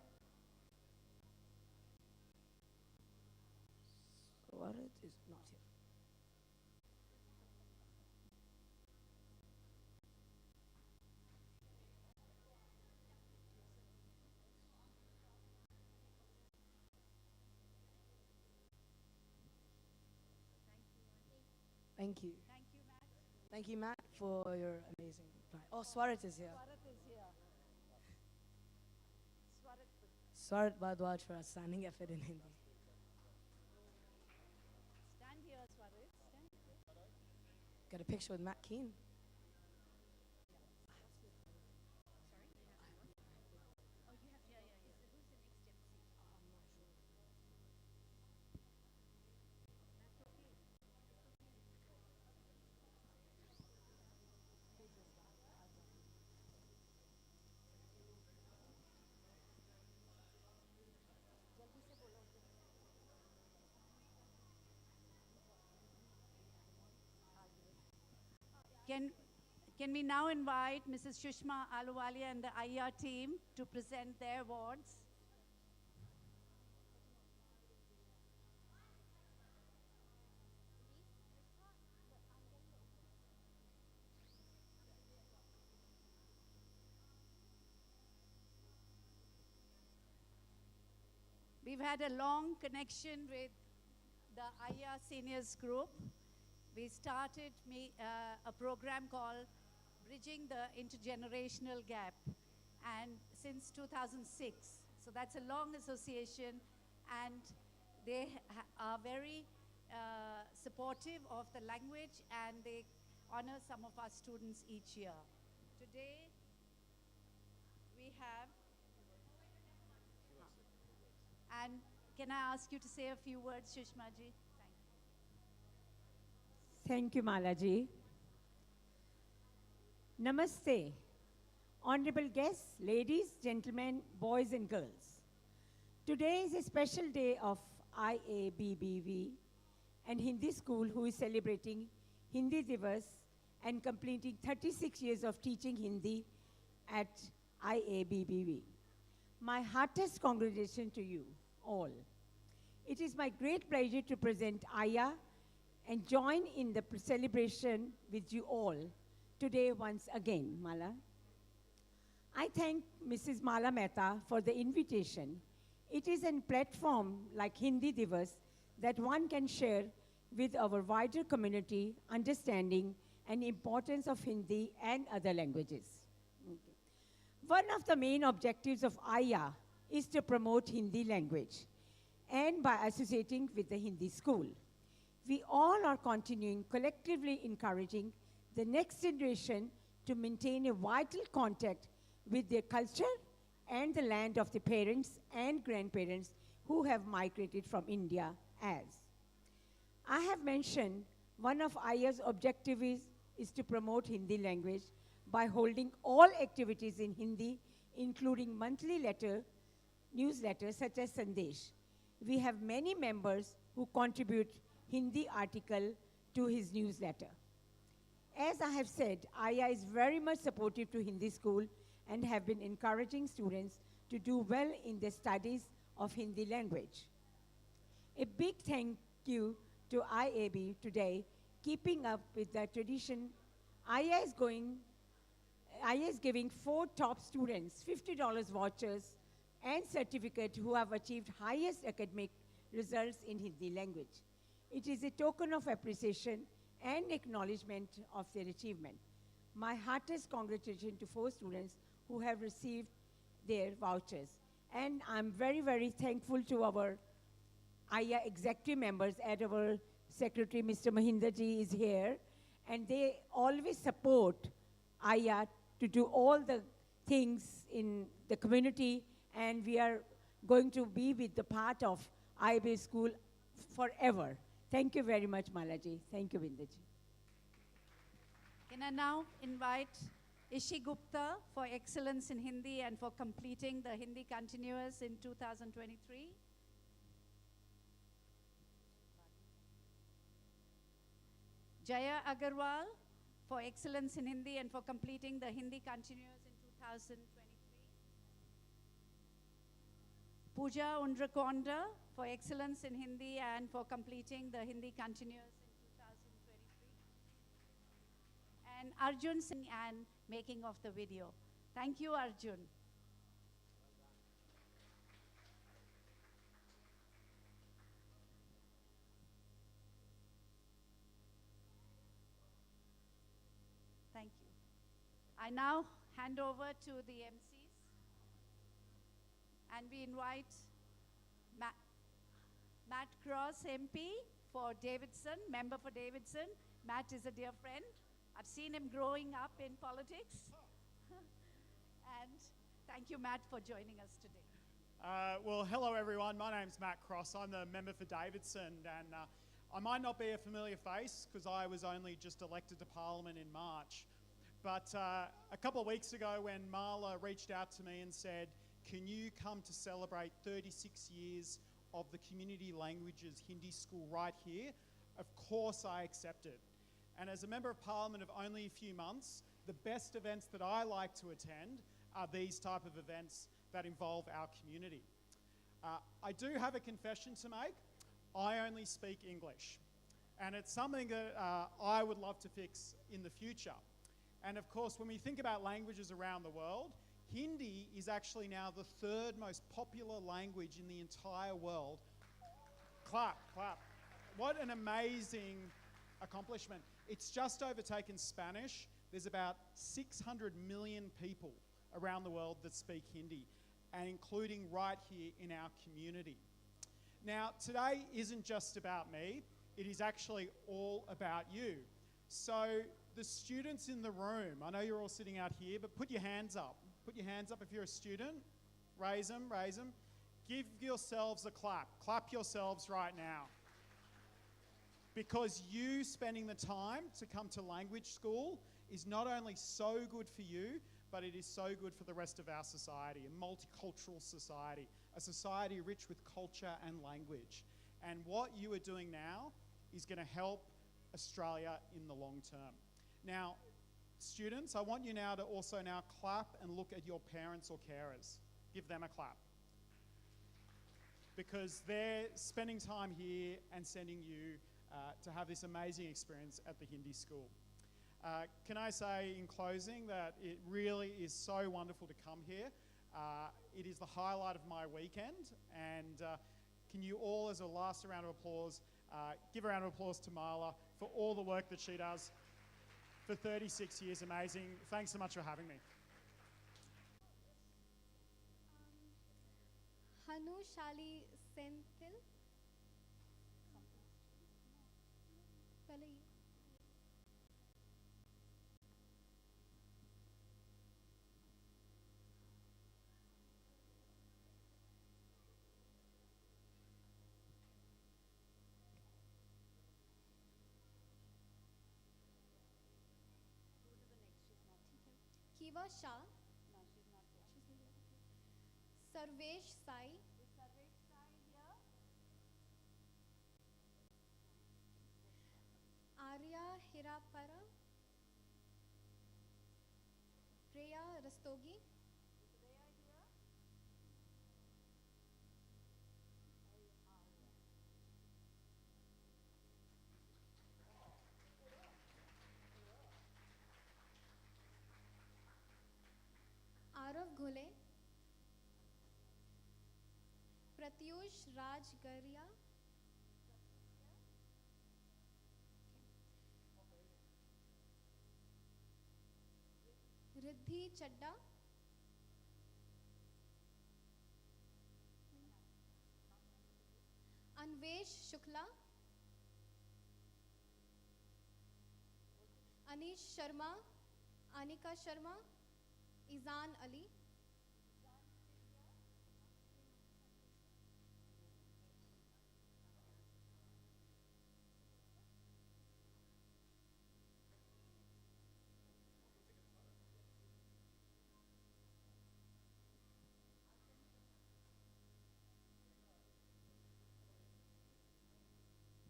Swarit is not here. Thank you. Thank you, Matt. Thank you, Matt, for your amazing reply. Oh, Swarit is here. Swarat is here. Swarit Bhardwaj for outstanding effort in Hindi. Stand here, Swarat. Stand here. Got a picture with Matt Keane. Can we now invite Mrs. Shushma Aluwalia and the IR team to present their awards? We've had a long connection with the IR Seniors Group. We started a program called Bridging the Intergenerational Gap, and since 2006, So that's a long association, and they are very supportive of the language, and they honor some of our students each year. Today, we have, and can I ask you to say a few words, Sushma ji? Thank you, Malaji. Namaste. Honorable guests, ladies, gentlemen, boys and girls. Today is a special day of IABBV and Hindi School, who is celebrating Hindi Divas and completing 36 years of teaching Hindi at IABBV. My heartiest congratulations to you all. It is my great pleasure to present Aya and join in the celebration with you all today once again, Mala. I thank Mrs. Mala Mehta for the invitation. It is a platform like Hindi Divas that one can share with our wider community understanding and importance of Hindi and other languages. Okay. One of the main objectives of Aya is to promote Hindi language, and by associating with the Hindi school. We all are continuing collectively encouraging the next generation to maintain a vital contact with their culture and the land of the parents and grandparents who have migrated from India as. I have mentioned one of Aya's objectives is to promote Hindi language by holding all activities in Hindi, including monthly newsletters such as Sandesh. We have many members who contribute Hindi article to his newsletter. As I have said, Aya is very much supportive to Hindi school and have been encouraging students to do well in their studies of Hindi language. A big thank you to IAB today, keeping up with the tradition. Aya is giving 4 top students $50 vouchers and certificate who have achieved highest academic results in Hindi language. It is a token of appreciation and acknowledgement of their achievement. My heartiest congratulations to 4 students who have received their vouchers. And I'm very, very thankful to our Aya executive members, and our secretary, Mr. Mahinder ji, is here. And they always support Aya to do all the things in the community. And we are going to be with the part of IAB school forever. Thank you very much, Malaji. Thank you, Bindaji. Can I now invite Ishi Gupta for excellence in Hindi and for completing the Hindi continuous in 2023? Jaya Agarwal for excellence in Hindi and for completing the Hindi continuous in 2023. Pooja Undrakonda for excellence in Hindi and for completing the Hindi continuous in 2023. And Arjun Singh and making of the video. Thank you, Arjun. Thank you. I now hand over to the MCs, and we invite Matt Cross, MP for Davidson, member for Davidson. Matt is a dear friend. I've seen him growing up in politics. And thank you, Matt, for joining us today. Well, hello, everyone. My name's Matt Cross. I'm the member for Davidson, and I might not be a familiar face because I was only just elected to Parliament in March. But a couple of weeks ago when Marla reached out to me and said, can you come to celebrate 36 years of the Community Languages Hindi School right here? Of course I accepted. And as a Member of Parliament of only a few months, the best events that I like to attend are these type of events that involve our community. I do have a confession to make. I only speak English. And it's something that I would love to fix in the future. And of course, when we think about languages around the world, Hindi is actually now the 3rd most popular language in the entire world. Clap, clap. What an amazing accomplishment. It's just overtaken Spanish. There's about 600 million people around the world that speak Hindi. and including right here in our community. Now, today isn't just about me, it is actually all about you. So the students in the room, I know you're all sitting out here, but put your hands up. Put your hands up if you're a student. Raise them, raise them. Give yourselves a clap. Clap yourselves right now. Because you spending the time to come to language school is not only so good for you, but it is so good for the rest of our society, a multicultural society, a society rich with culture and language. And what you are doing now is going to help Australia in the long term. Now, students, I want you now to also now clap and look at your parents or carers. Give them a clap. Because they're spending time here and sending you to have this amazing experience at the Hindi school. Can I say in closing that it really is so wonderful to come here. It is the highlight of my weekend, and can you all, as a last round of applause, give a round of applause to Marla for all the work that she does for 36 years. Amazing. Thanks so much for having me. Hanu Shali Senthil. Kiva Shah. No, she's not there. Sarvesh Sai. Is Sarvesh Sai here? Arya Hirapara. Priya Rastogi. Is Priya here? Arav Ghole. Pratyush Raj Garia. Riddhi Chadda. Anvesh Shukla. Anish Sharma. Anika Sharma. Izan Ali.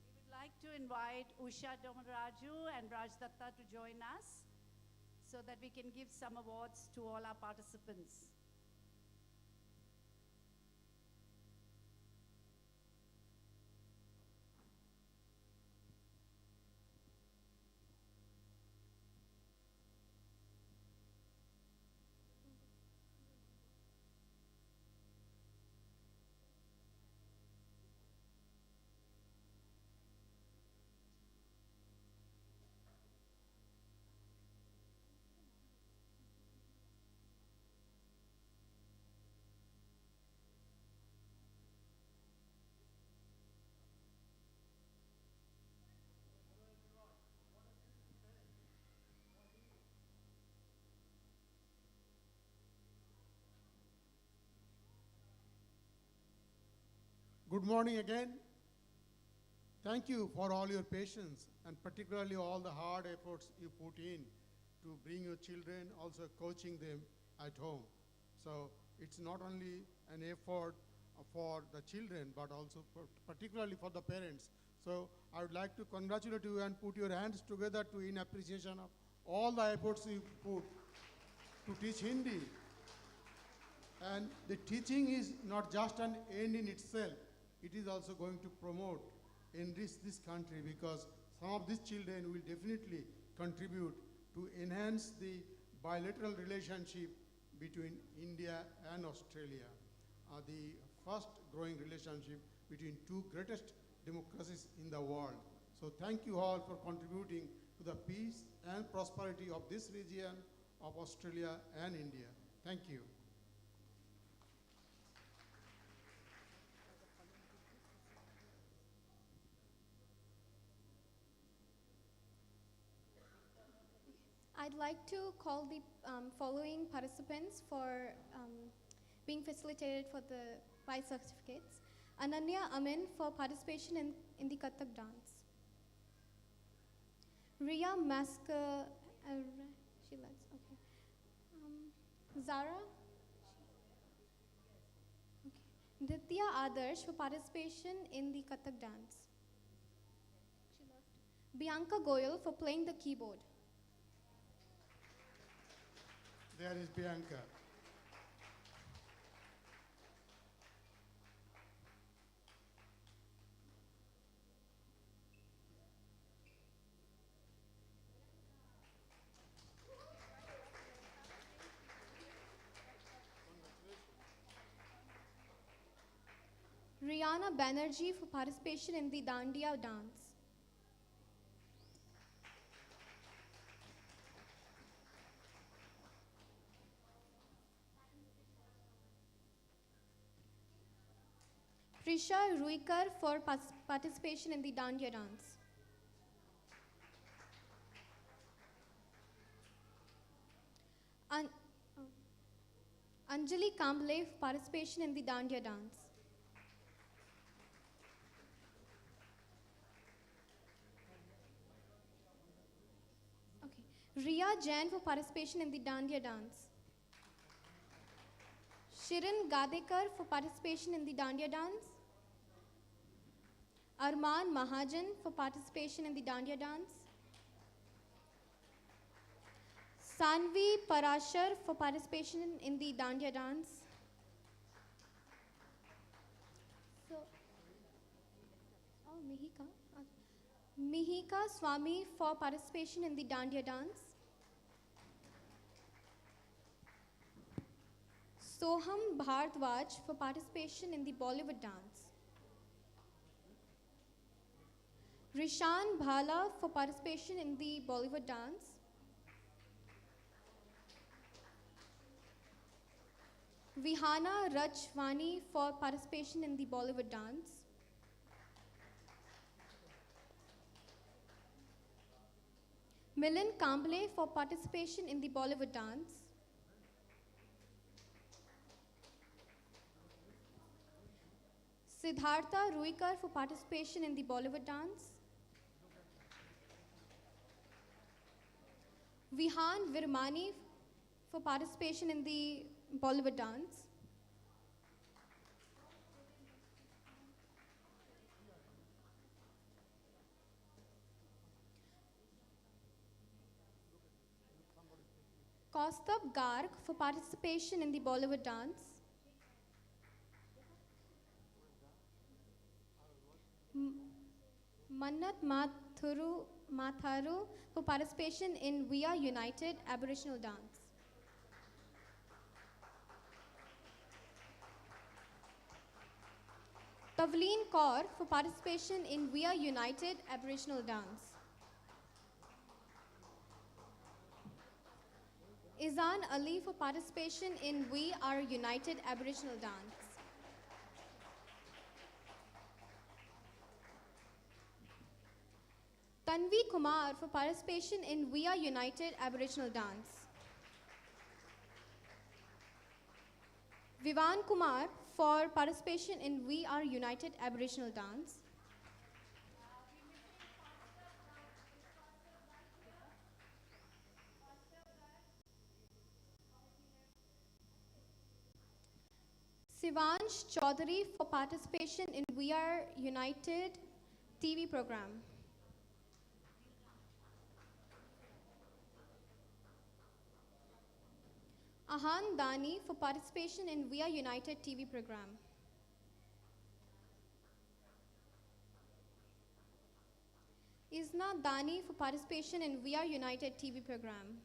We would like to invite Usha Domaraju and Raj Datta to join us, so that we can give some awards to all our participants. Good morning again. Thank you for all your patience and particularly all the hard efforts you put in to bring your children, also coaching them at home. So it's not only an effort for the children, but also particularly for the parents. So I would like to congratulate you and put your hands together to in appreciation of all the efforts you put to teach Hindi. And the teaching is not just an end in itself. It is also going to promote, enrich this country, because some of these children will definitely contribute to enhance the bilateral relationship between India and Australia, the fast growing relationship between two greatest democracies in the world. So thank you all for contributing to the peace and prosperity of this region of Australia and India. Thank you. I'd like to call the following participants for being facilitated for the prize certificates. Ananya Amin for participation in the Kathak dance. Ria Maska, she lets, okay. Zara? Okay. Ditya Adarsh for participation in the Kathak dance. She left. Bianca Goyal for playing the keyboard. There is Bianca. Rihanna Banerjee for participation in the Dandiya dance. Prisha Ruikar for participation in the Dandiya dance. Anjali Kamble for participation in the Dandiya dance. Okay. Riya Jain for participation in the Dandiya dance. Shirin Gadekar for participation in the Dandiya dance. Arman Mahajan for participation in the Dandiya dance. Sanvi Parashar for participation in the Dandiya dance. So, Mihika. Mihika Swami for participation in the Dandiya dance. Soham Bhardwaj for participation in the Bollywood dance. Rishan Bhala for participation in the Bollywood dance. Vihana Rachwani for participation in the Bollywood dance. Milind Kamble for participation in the Bollywood dance. Siddhartha Ruikar for participation in the Bollywood dance. Vihan Virmani for participation in the Bollywood dance. Kaustubh Garg for participation in the Bollywood dance. Mannat Matharu for participation in We Are United Aboriginal dance. Tavleen Kaur for participation in We Are United Aboriginal dance. Izan Ali for participation in We Are United Aboriginal dance. Tanvi Kumar for participation in We Are United Aboriginal dance. Vivan Kumar for participation in We Are United Aboriginal dance. Sivansh Chaudhary for participation in We Are United TV program. Ahan Dani for participation in We Are United TV program. Isna Dani for participation in We Are United TV program.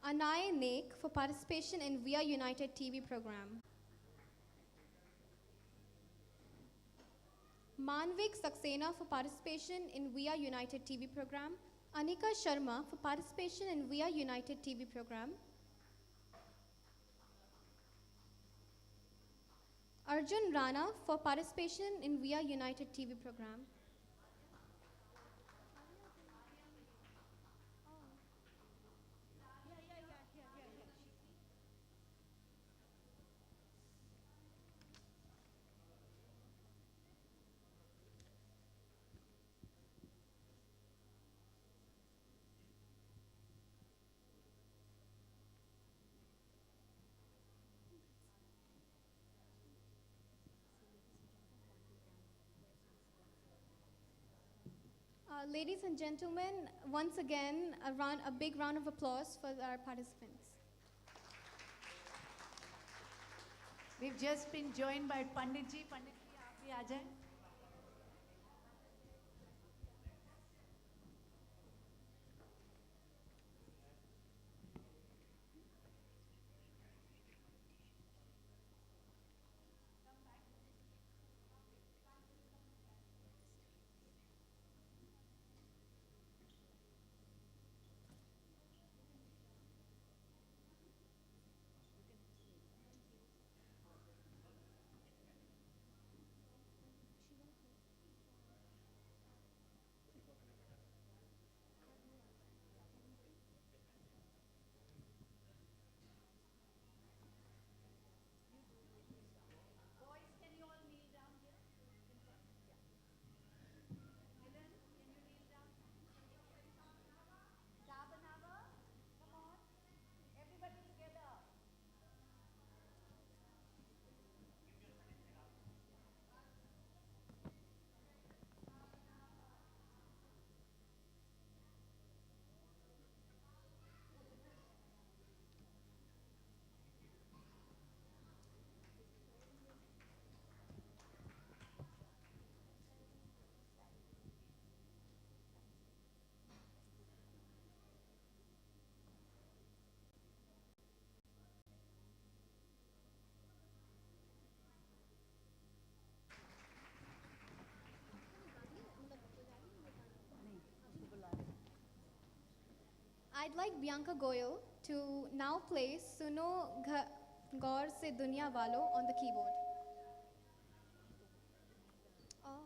Anay Naik for participation in We Are United TV program. Manvik Saxena for participation in We Are United TV program. Anika Sharma for participation in We Are United TV program. Arjun Rana for participation in We Are United TV program. Ladies and gentlemen, once again, a big round of applause for our participants. We've just been joined by Panditji. Panditji, aap bhi aa jaएं. I'd like Bianca Goyal to now play Suno Gaur Se Dunya Walo on the keyboard. Oh.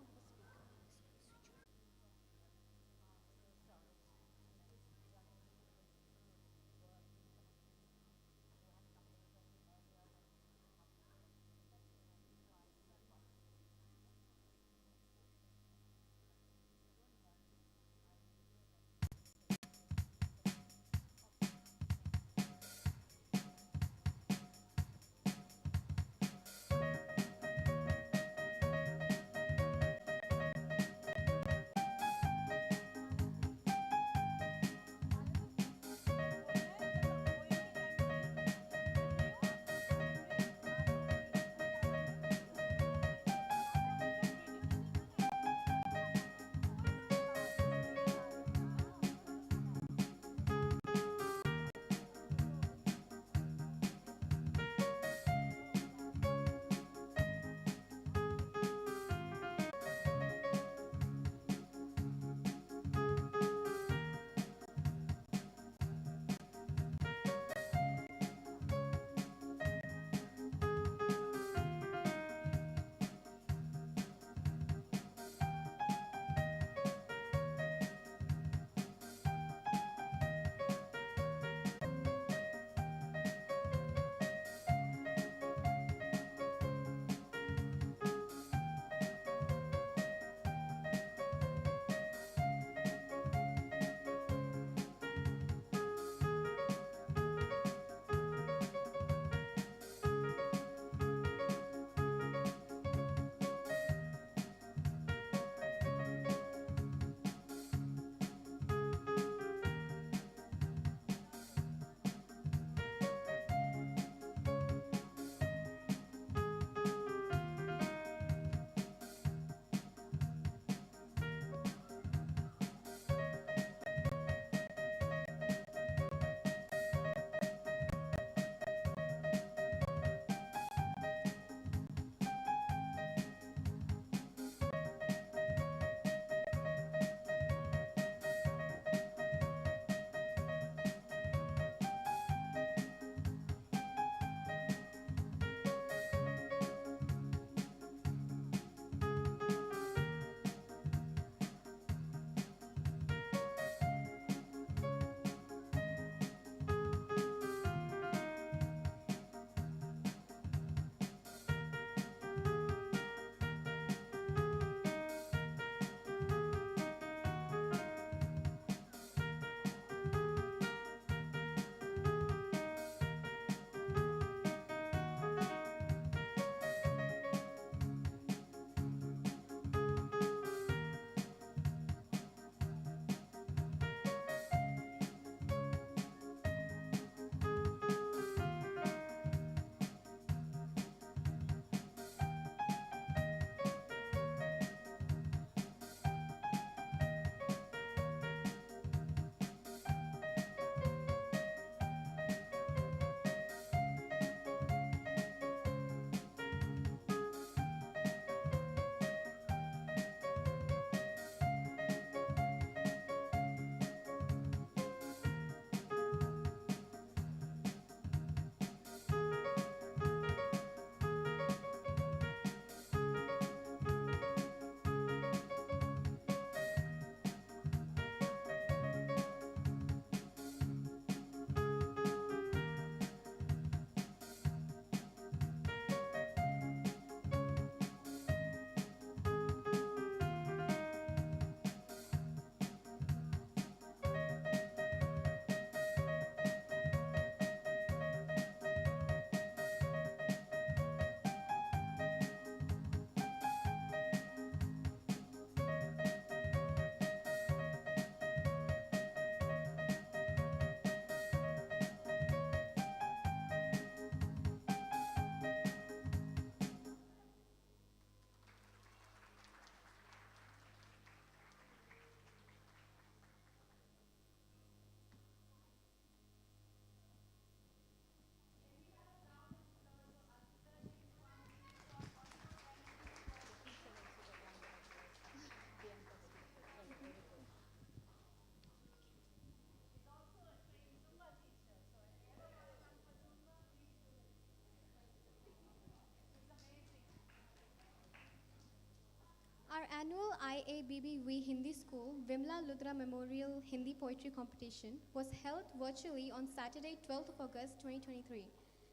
Our annual IABBV Hindi School Vimla Ludra Memorial Hindi Poetry Competition was held virtually on Saturday, 12th of August 2023.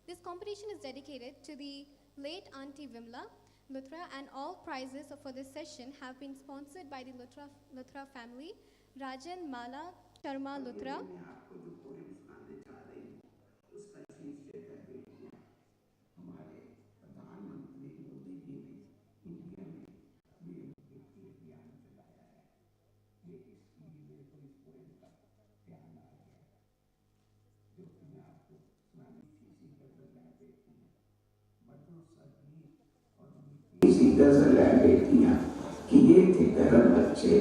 This competition is dedicated to the late Auntie Vimla Luthra, and all prizes for this session have been sponsored by the Luthra family, Rajan Mala Sharma Luthra. इसी गजल है बेटियां कि ये थे करम बच्चे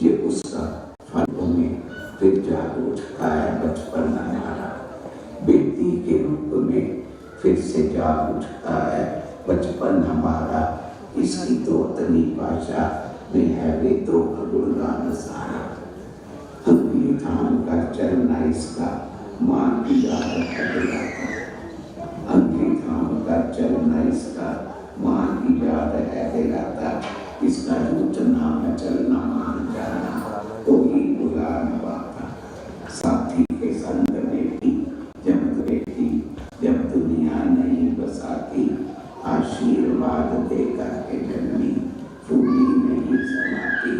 ये उसका फलों में फिर जाग उठता है बचपन हमारा बेटी के रूप में फिर से जाग उठता है बचपन हमारा इसकी तो तनी भाषा में है वे तो गुणगान सारा अंगली थाम का चलना इसका मां की याद है दिलाता अंगली थाम का चलना इसका मां की याद है दिलाता इसका रूठना न चलना मान जाना कोई बुला न पाता साथी के संग बेटी जब दुनिया नहीं बसाती आशीर्वाद देकर के जननी फूली नहीं समाती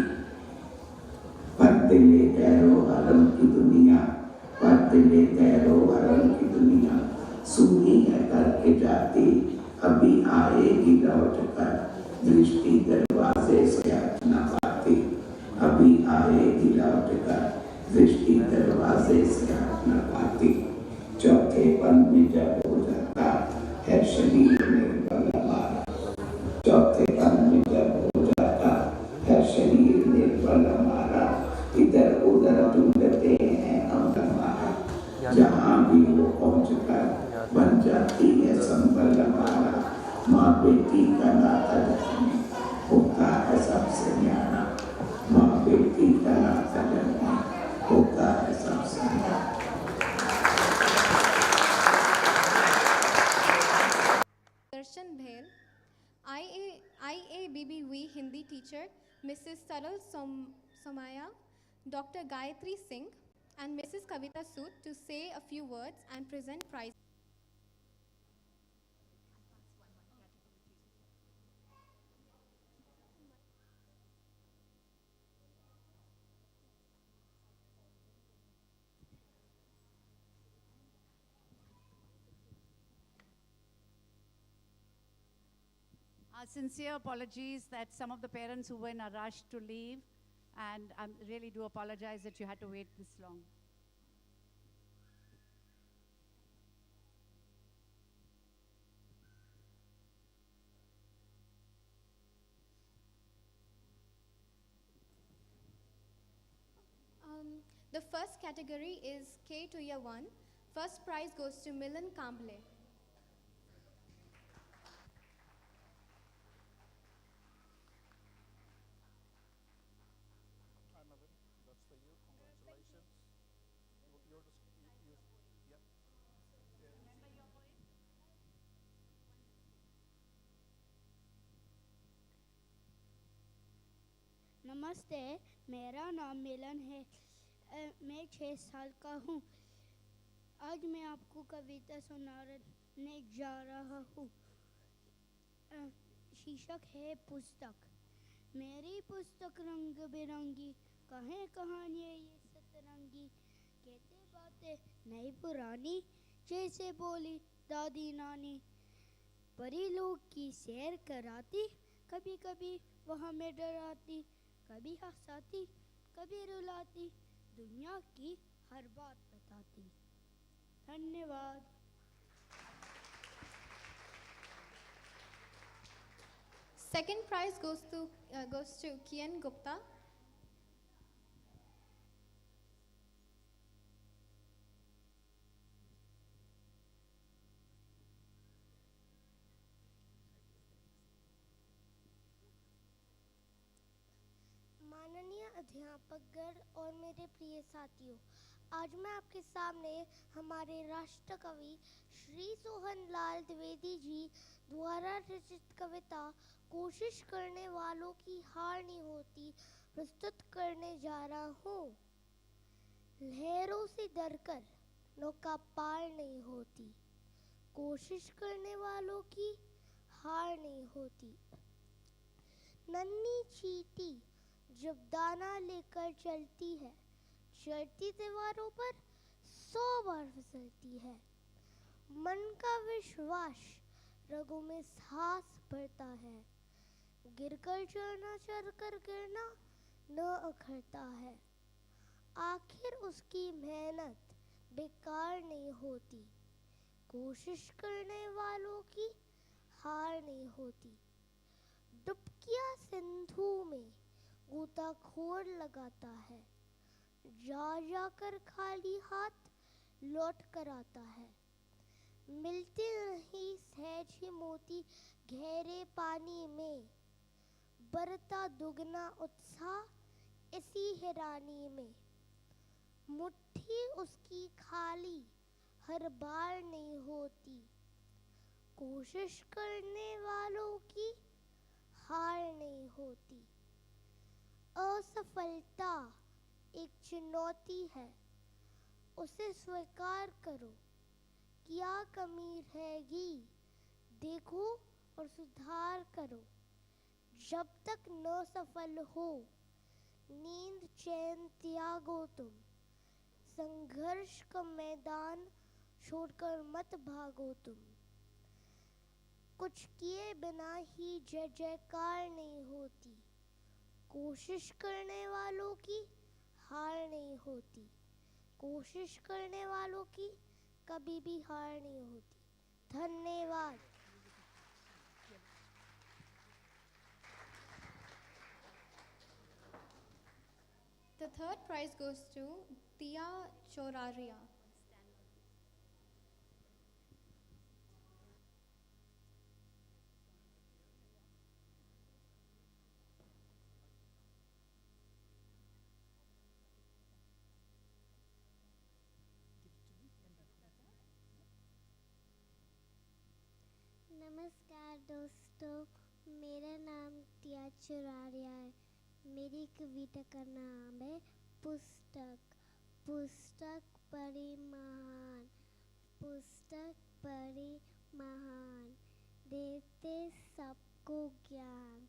पर्दे गैरो हरम की दुनिया पर्दे गैरो हरम की दुनिया सुनी है करके जाती अभी आएगी लौट कर दृष्टि दरवाजे से हट न पाती अभी आएगी लौट कर दृष्टि दरवाजे से हट न पाती चौथे पल में जब हो जाता है शरीर निर्बल हमारा चौथे पल में जब हो जाता है शरीर निर्बल हमारा इधर उधर ढूंढते हैं हम हमारा जहाँ भी वो पहुँच कर बन जाती है संबल हमारा माँ बेटी का नाता जन्मी होता है सबसे न्यारा माँ बेटी का नाता जन्मी होता है सबसे न्यारा Darshan Bhel, IABBV Hindi teacher, Mrs. Saral Somaya, Dr. Gayatri Singh, and Mrs. Kavita Sood to say a few words and present prizes. Sincere apologies that some of the parents who were in a rush to leave, and I really do apologize that you had to wait this long. The first category is K to Year 1. First prize goes to Milan Kamble. नमस्ते, मेरा नाम मिलन है। मैं 6 साल का हूँ। आज मैं आपको कविता सुनाने जा रहा हूँ। शीर्षक है पुस्तक। मेरी पुस्तक रंग बिरंगी, कहें कहानियाँ ये सतरंगी, कहते बातें नई पुरानी, जैसे बोली दादी नानी। परी लोग की सैर कराती, कभी कभी वह हमें डराती, कभी हंसाती, कभी रुलाती, दुनिया की हर बात बताती। धन्यवाद। Second prize goes to Kian Gupta. माननीय अध्यापकगण और मेरे प्रिय साथियों, आज मैं आपके सामने हमारे राष्ट्र कवि श्री सोहन लाल द्विवेदी जी द्वारा रचित कविता कोशिश करने वालों की हार नहीं होती। प्रस्तुत करने जा रहा हूँ, लहरों से डरकर नौका पार नहीं होती। कोशिश करने वालों की हार नहीं होती। नन्ही चींटी जब दाना लेकर चलती है, चढ़ती दीवारों पर 100 बार फिसलती है। मन का विश्वास रगों में सांस भरता है। गिरकर चढ़ना, चढ़कर गिरना न अखरता है। आखिर उसकी मेहनत बेकार नहीं होती। कोशिश करने वालों की हार नहीं होती। डुबकियां सिंधु में गोताखोर लगाता है, जा जाकर खाली हाथ लौट कर आता है। मिलते नहीं सहज ही मोती गहरे पानी में, बरता दुगना उत्साह इसी हैरानी में। मुट्ठी उसकी खाली हर बार नहीं होती। कोशिश करने वालों की हार नहीं होती। असफलता एक चुनौती है, उसे स्वीकार करो। क्या कमी रहेगी देखो और सुधार करो। जब तक न सफल हो, नींद चैन त्यागो तुम। संघर्ष का मैदान छोड़कर मत भागो तुम। कुछ किए बिना ही जय जयकार नहीं होती। कोशिश करने वालों की हार नहीं होती। कोशिश करने वालों की कभी भी हार नहीं होती। धन्यवाद। The third prize goes to Tia Choraria. नमस्कार दोस्तों, मेरा नाम टिया चुरारिया है। मेरी कविता का नाम है पुस्तक। पुस्तक पढ़ी महान, पुस्तक पढ़ी महान, देते सबको ज्ञान,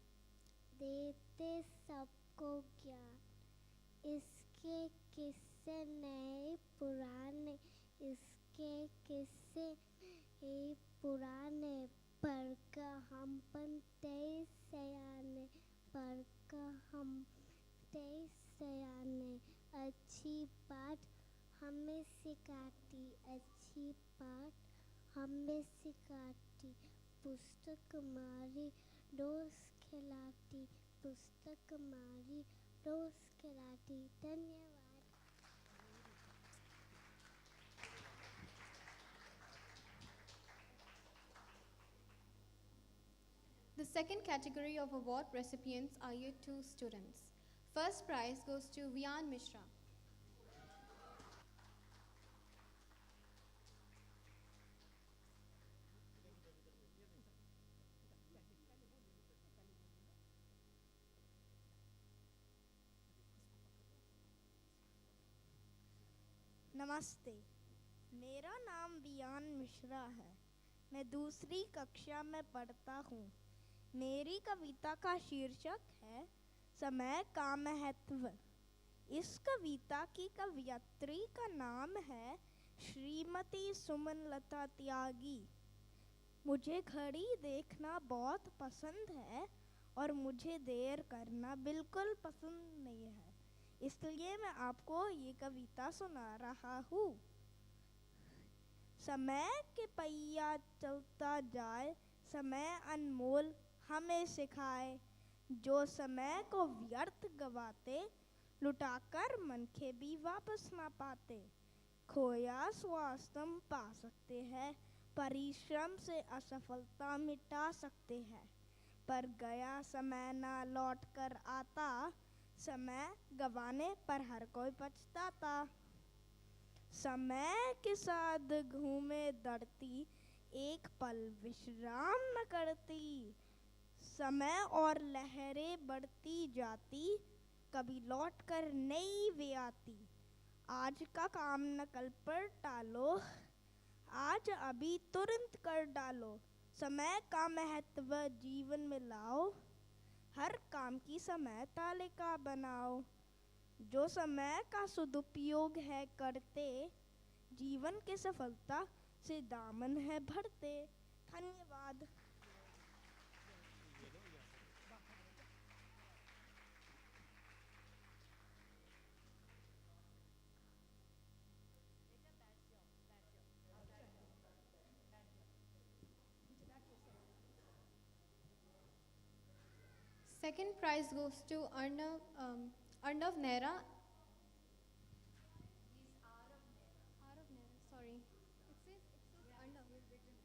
देते सबको ज्ञान। इसके किस्से नए पुराने, इसके किस्से नए पुराने, पढ़ कर हम बनते सयाने, पढ़ कर हम बनते सयाने। अच्छी बात हमें सिखाती, अच्छी बात हमें सिखाती। पुस्तक हमारी रोज खिलाती, पुस्तक हमारी रोज खिलाती। धन्यवाद। The second category of award recipients are Year 2 students. First prize goes to Vian Mishra. नमस्ते, मेरा नाम वियान मिश्रा है। मैं दूसरी कक्षा में पढ़ता हूँ। मेरी कविता का शीर्षक है समय का महत्व। इस कविता की कवयित्री का नाम है श्रीमती सुमनलता त्यागी। मुझे घड़ी देखना बहुत पसंद है और मुझे देर करना बिल्कुल पसंद नहीं है, इसलिए मैं आपको ये कविता सुना रहा हूँ। समय के पहिया चलता जाए, समय अनमोल हमें सिखाए। जो समय को व्यर्थ गवाते, लुटाकर मनखे भी वापस ना पाते। खोया स्वास्थ्य हम पा सकते हैं, परिश्रम से असफलता मिटा सकते हैं। पर गया समय ना लौट कर आता, समय गवाने पर हर कोई पछताता। समय के साथ घूमे दौड़ती, एक पल विश्राम न करती। समय और लहरें बढ़ती जाती, कभी लौट कर नई वे आती। आज का काम न कल पर टालो, आज अभी तुरंत कर डालो। समय का महत्व जीवन में लाओ, हर काम की समय तालिका बनाओ। जो समय का सदुपयोग है करते, जीवन के सफलता से दामन है भरते। धन्यवाद। Second prize goes to Arnav Nehra. Arav Nehra, sorry. It says Arnav. Okay,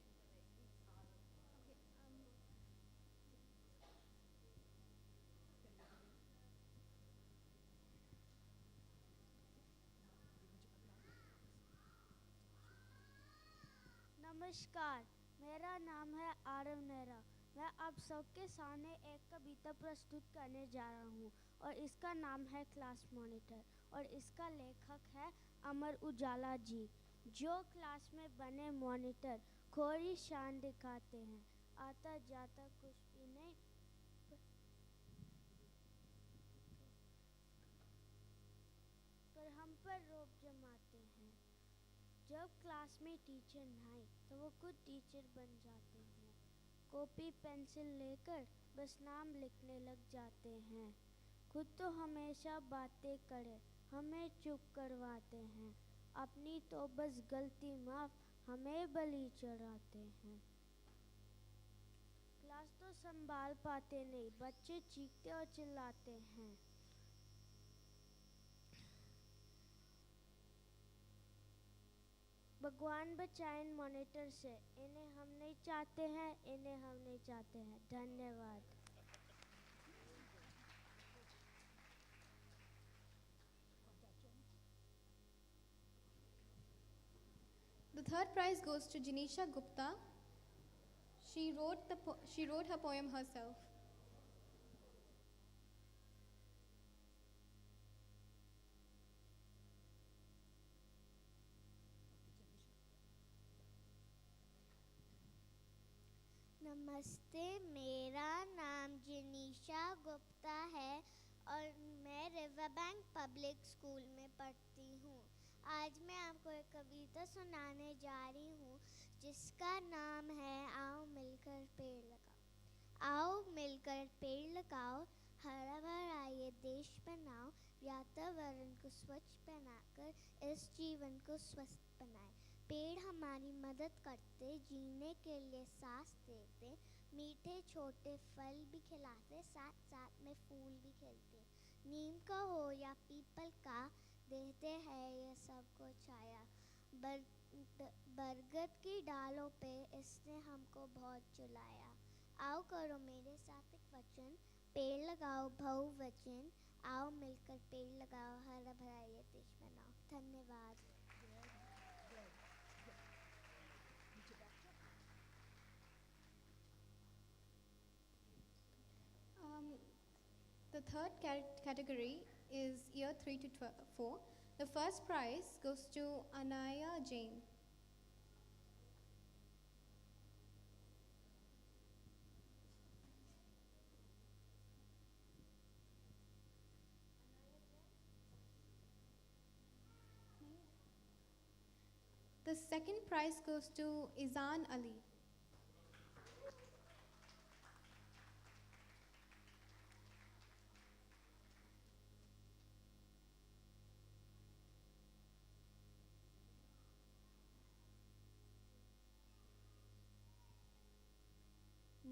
नमस्कार, मेरा नाम है आरव नेहरा। मैं आप सबके सामने एक कविता प्रस्तुत करने जा रहा हूँ और इसका नाम है क्लास मॉनिटर और इसका लेखक है अमर उजाला जी। जो क्लास में बने मॉनिटर खोरी शान दिखाते हैं, आता जाता कुछ भी नहीं पर हम पर रोब जमाते हैं। जब क्लास में टीचर ना आए तो वो खुद टीचर बन जाते हैं। कॉपी पेंसिल लेकर बस नाम लिखने लग जाते हैं। खुद तो हमेशा बातें करे, हमें चुप करवाते हैं। अपनी तो बस गलती माफ, हमें बलि चढ़ाते हैं। क्लास तो संभाल पाते नहीं, बच्चे चीखते और चिल्लाते हैं। भगवान बचाएं मॉनिटर से, इन्हें हम नहीं चाहते हैं, इन्हें हम नहीं चाहते हैं। धन्यवाद। The third prize goes to Janisha Gupta. She wrote her poem herself. नमस्ते, मेरा नाम जनीशा गुप्ता है और मैं रिवर बैंक पब्लिक स्कूल में पढ़ती हूँ। आज मैं आपको एक कविता सुनाने जा रही हूँ जिसका नाम है आओ मिलकर पेड़ लगाओ। आओ मिलकर पेड़ लगाओ, हरा भरा ये देश बनाओ, वातावरण को स्वच्छ बनाकर इस जीवन को स्वस्थ बनाए। पेड़ हमारी मदद करते, जीने के लिए सांस देते, मीठे छोटे फल भी खिलाते, साथ साथ में फूल भी खिलते। नीम का हो या पीपल का, देते हैं ये सबको छाया। बरगद की डालों पे इसने हमको बहुत झुलाया। आओ करो मेरे साथ एक वचन, पेड़ लगाओ बहुवचन। आओ मिलकर पेड़ लगाओ, हरा भरा ये देश बनाओ। धन्यवाद। The third category is year 3 to 4. The first prize goes to Anaya Jain. The second prize goes to Izan Ali.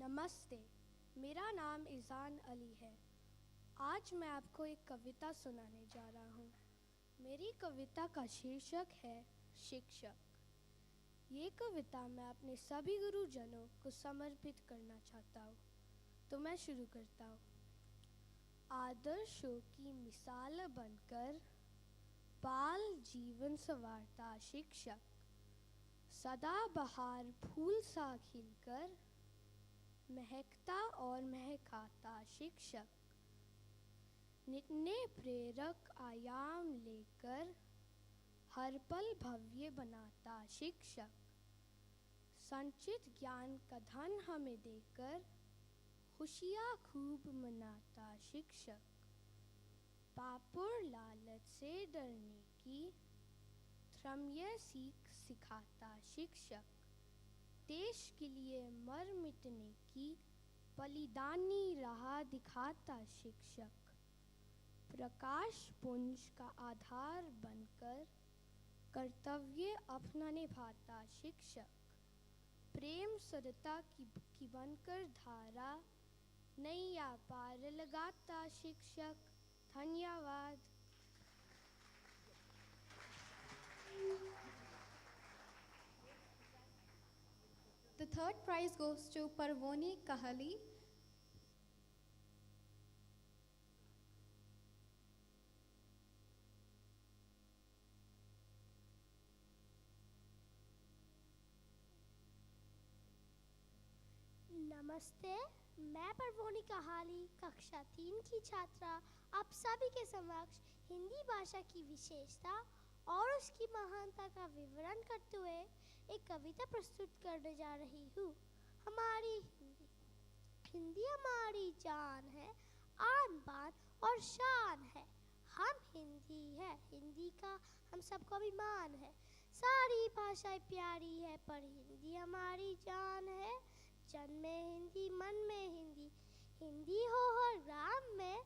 नमस्ते, मेरा नाम इज़ान अली है। आज मैं आपको एक कविता सुनाने जा रहा हूँ। मेरी कविता का शीर्षक है शिक्षक। ये कविता मैं अपने सभी गुरुजनों को समर्पित करना चाहता हूँ, तो मैं शुरू करता हूँ। आदर्शों की मिसाल बनकर बाल जीवन संवारता शिक्षक, सदा बहार फूल सा खिलकर महकता और महकाता शिक्षक, नित्य प्रेरक आयाम लेकर हर पल भव्य बनाता शिक्षक, संचित ज्ञान का धन हमें देकर खुशियाँ खूब मनाता शिक्षक, पाप और लालच से डरने की धर्मीय सीख सिखाता शिक्षक, देश के लिए मर मिटने की बलिदानी राह दिखाता शिक्षक, प्रकाश पुंज का आधार बनकर कर्तव्य अपना निभाता शिक्षक, प्रेम सदता की बनकर धारा नैया पार लगाता शिक्षक। धन्यवाद। The third prize goes to Parvoni Kahali. नमस्ते, मैं परवोनी कहाली कक्षा 3 की छात्रा आप सभी के समक्ष हिंदी भाषा की विशेषता और उसकी महानता का विवरण करते हुए एक कविता प्रस्तुत करने जा रही हूँ। हमारी हिंदी हमारी जान है, आन बान और शान है। हम हिंदी है, हिंदी का हम सबको अभिमान है। सारी भाषाएं प्यारी है पर हिंदी हमारी जान है। जन में हिंदी, मन में हिंदी, हिंदी हो हर ग्राम में।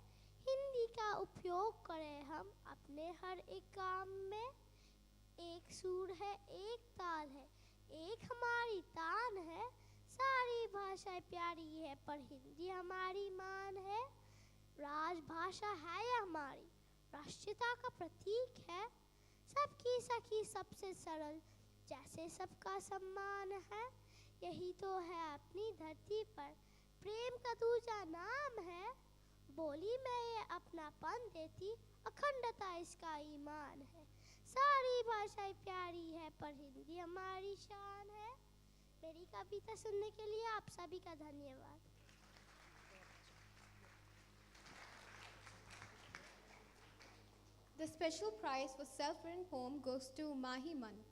हिंदी का उपयोग करें हम अपने हर एक काम में। एक सुर है, एक ताल है, एक हमारी तान है। सारी भाषाएं प्यारी है पर हिंदी हमारी मान है। राजभाषा है यह हमारी, राष्ट्रीयता का प्रतीक है। सबकी सखी सबसे सरल, जैसे सबका सम्मान है। यही तो है अपनी धरती पर प्रेम का दूजा नाम है। बोली में ये अपनापन देती, अखंडता इसका ईमान है। सारी भाषाएं प्यारी है पर हिंदी हमारी शान है। मेरी कविता सुनने के लिए आप सभी का धन्यवाद। The special prize for self-written poem goes to Mahi Man.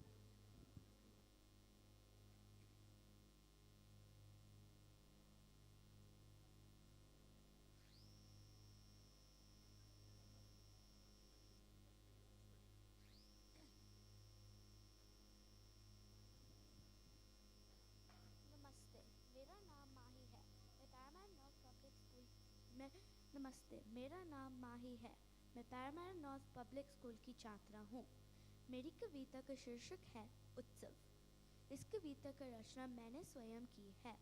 नमस्ते, मेरा नाम माही है। मैं पैरामाउंट नॉर्थ पब्लिक स्कूल की छात्रा हूँ। मेरी कविता का शीर्षक है उत्सव। इस कविता का रचना मैंने स्वयं की है।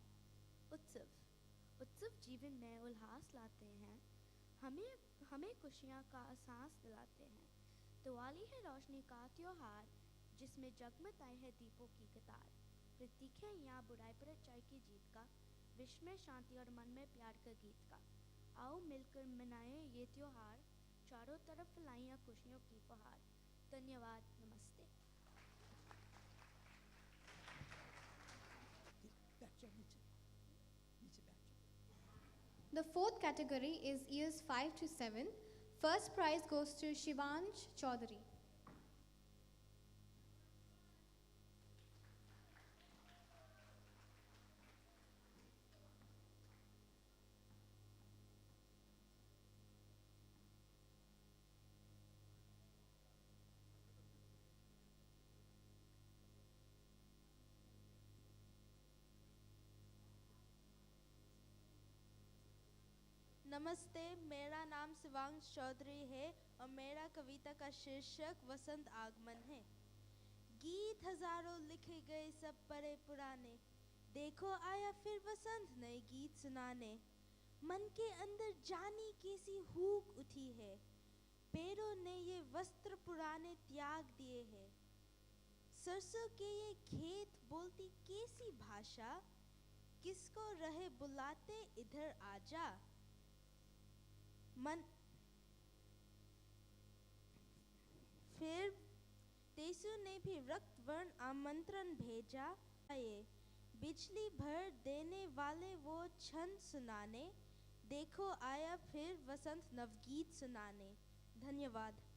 उत्सव जीवन में उल्लास लाते हैं, हमें खुशियाँ का एहसास दिलाते हैं। दिवाली है रोशनी का त्योहार, जिसमें जगमगाए हैं दीपों की कतार। प्रतीक है यहाँ बुराई पर अच्छाई की जीत का, विश्व में शांति और मन में प्यार का गीत का। आओ मिलकर मनाएं ये त्योहार, चारों तरफ फैलाइए खुशियों की फुहार। धन्यवाद, नमस्ते। The fourth category is years 5 to 7. First prize goes to Shivansh Chaudhary. नमस्ते, मेरा नाम शिवांश चौधरी है और मेरा कविता का शीर्षक वसंत आगमन है। गीत हजारों लिखे गए सब परे पुराने, देखो आया फिर वसंत नए गीत सुनाने। मन के अंदर जानी कैसी हूक उठी है, पैरों ने ये वस्त्र पुराने त्याग दिए हैं। सरसों के ये खेत बोलती कैसी भाषा, किसको रहे बुलाते इधर आजा। मन फिर तेसु ने भी रक्त वर्ण आमंत्रण भेजा। ये बिजली भर देने वाले वो छंद सुनाने, देखो आया फिर वसंत नवगीत सुनाने। धन्यवाद।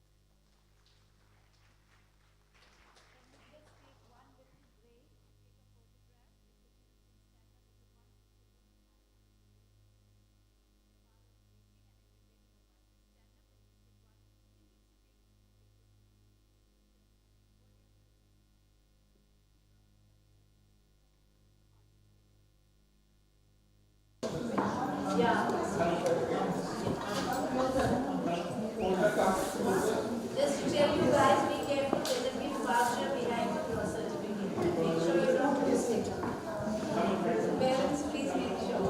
Just to tell you guys, be careful. There's a big voucher behind your certificate. Make sure you don't miss it. Parents, please make sure.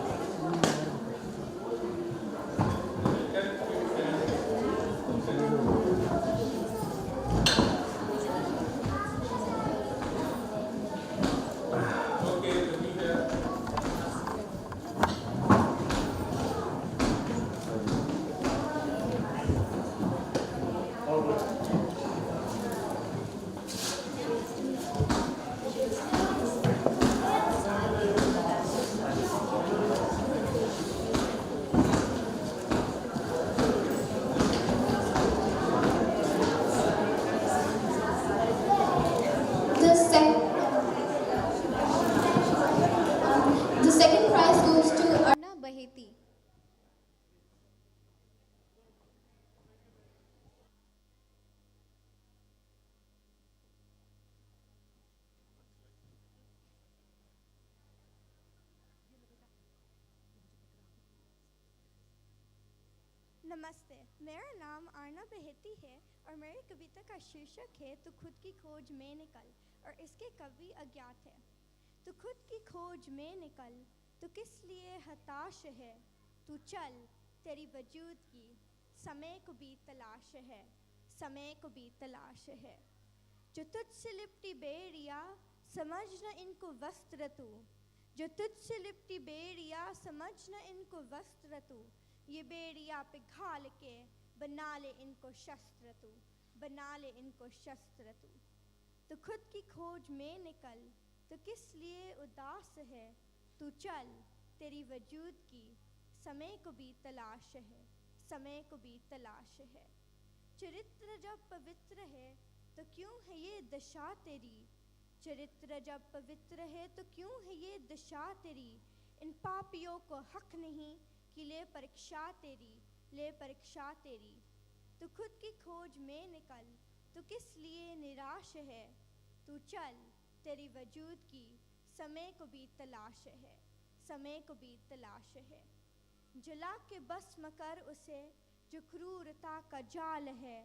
The second prize goes to Arna Baheti. नमस्ते, मेरा नाम आरना बहेती है और मेरी कविता का शीर्षक है तू खुद की खोज में निकल। और इसके कवि अज्ञात है। तू खुद की खोज में निकल, तू किस लिए हताश है, तू चल तेरी वजूद की समय को भी तलाश है, समय को भी तलाश है। जो तुझसे लिपटी बेड़िया समझ न इनको वस्त्र तू, जो तुझसे लिपटी बेड़िया समझ न इनको वस्त्र तू, ये बेड़िया पिघाल के बना ले इनको शस्त्र तू, बना ले इनको शस्त्र तू। तो खुद की खोज में निकल, तो किस लिए उदास है, तू चल तेरी वजूद की समय को भी तलाश है, समय को भी तलाश है। चरित्र जब पवित्र है तो क्यों है ये दशा तेरी, चरित्र जब पवित्र है तो क्यों है ये दशा तेरी। इन पापियों को हक नहीं कि ले परीक्षा तेरी, ले परीक्षा तेरी। तू खुद की खोज में निकल, तू किस लिए निराश है, तू चल तेरी वजूद की समय को भी तलाश है, समय को भी तलाश है। जला के भस्म कर उसे जो क्रूरता का जाल है,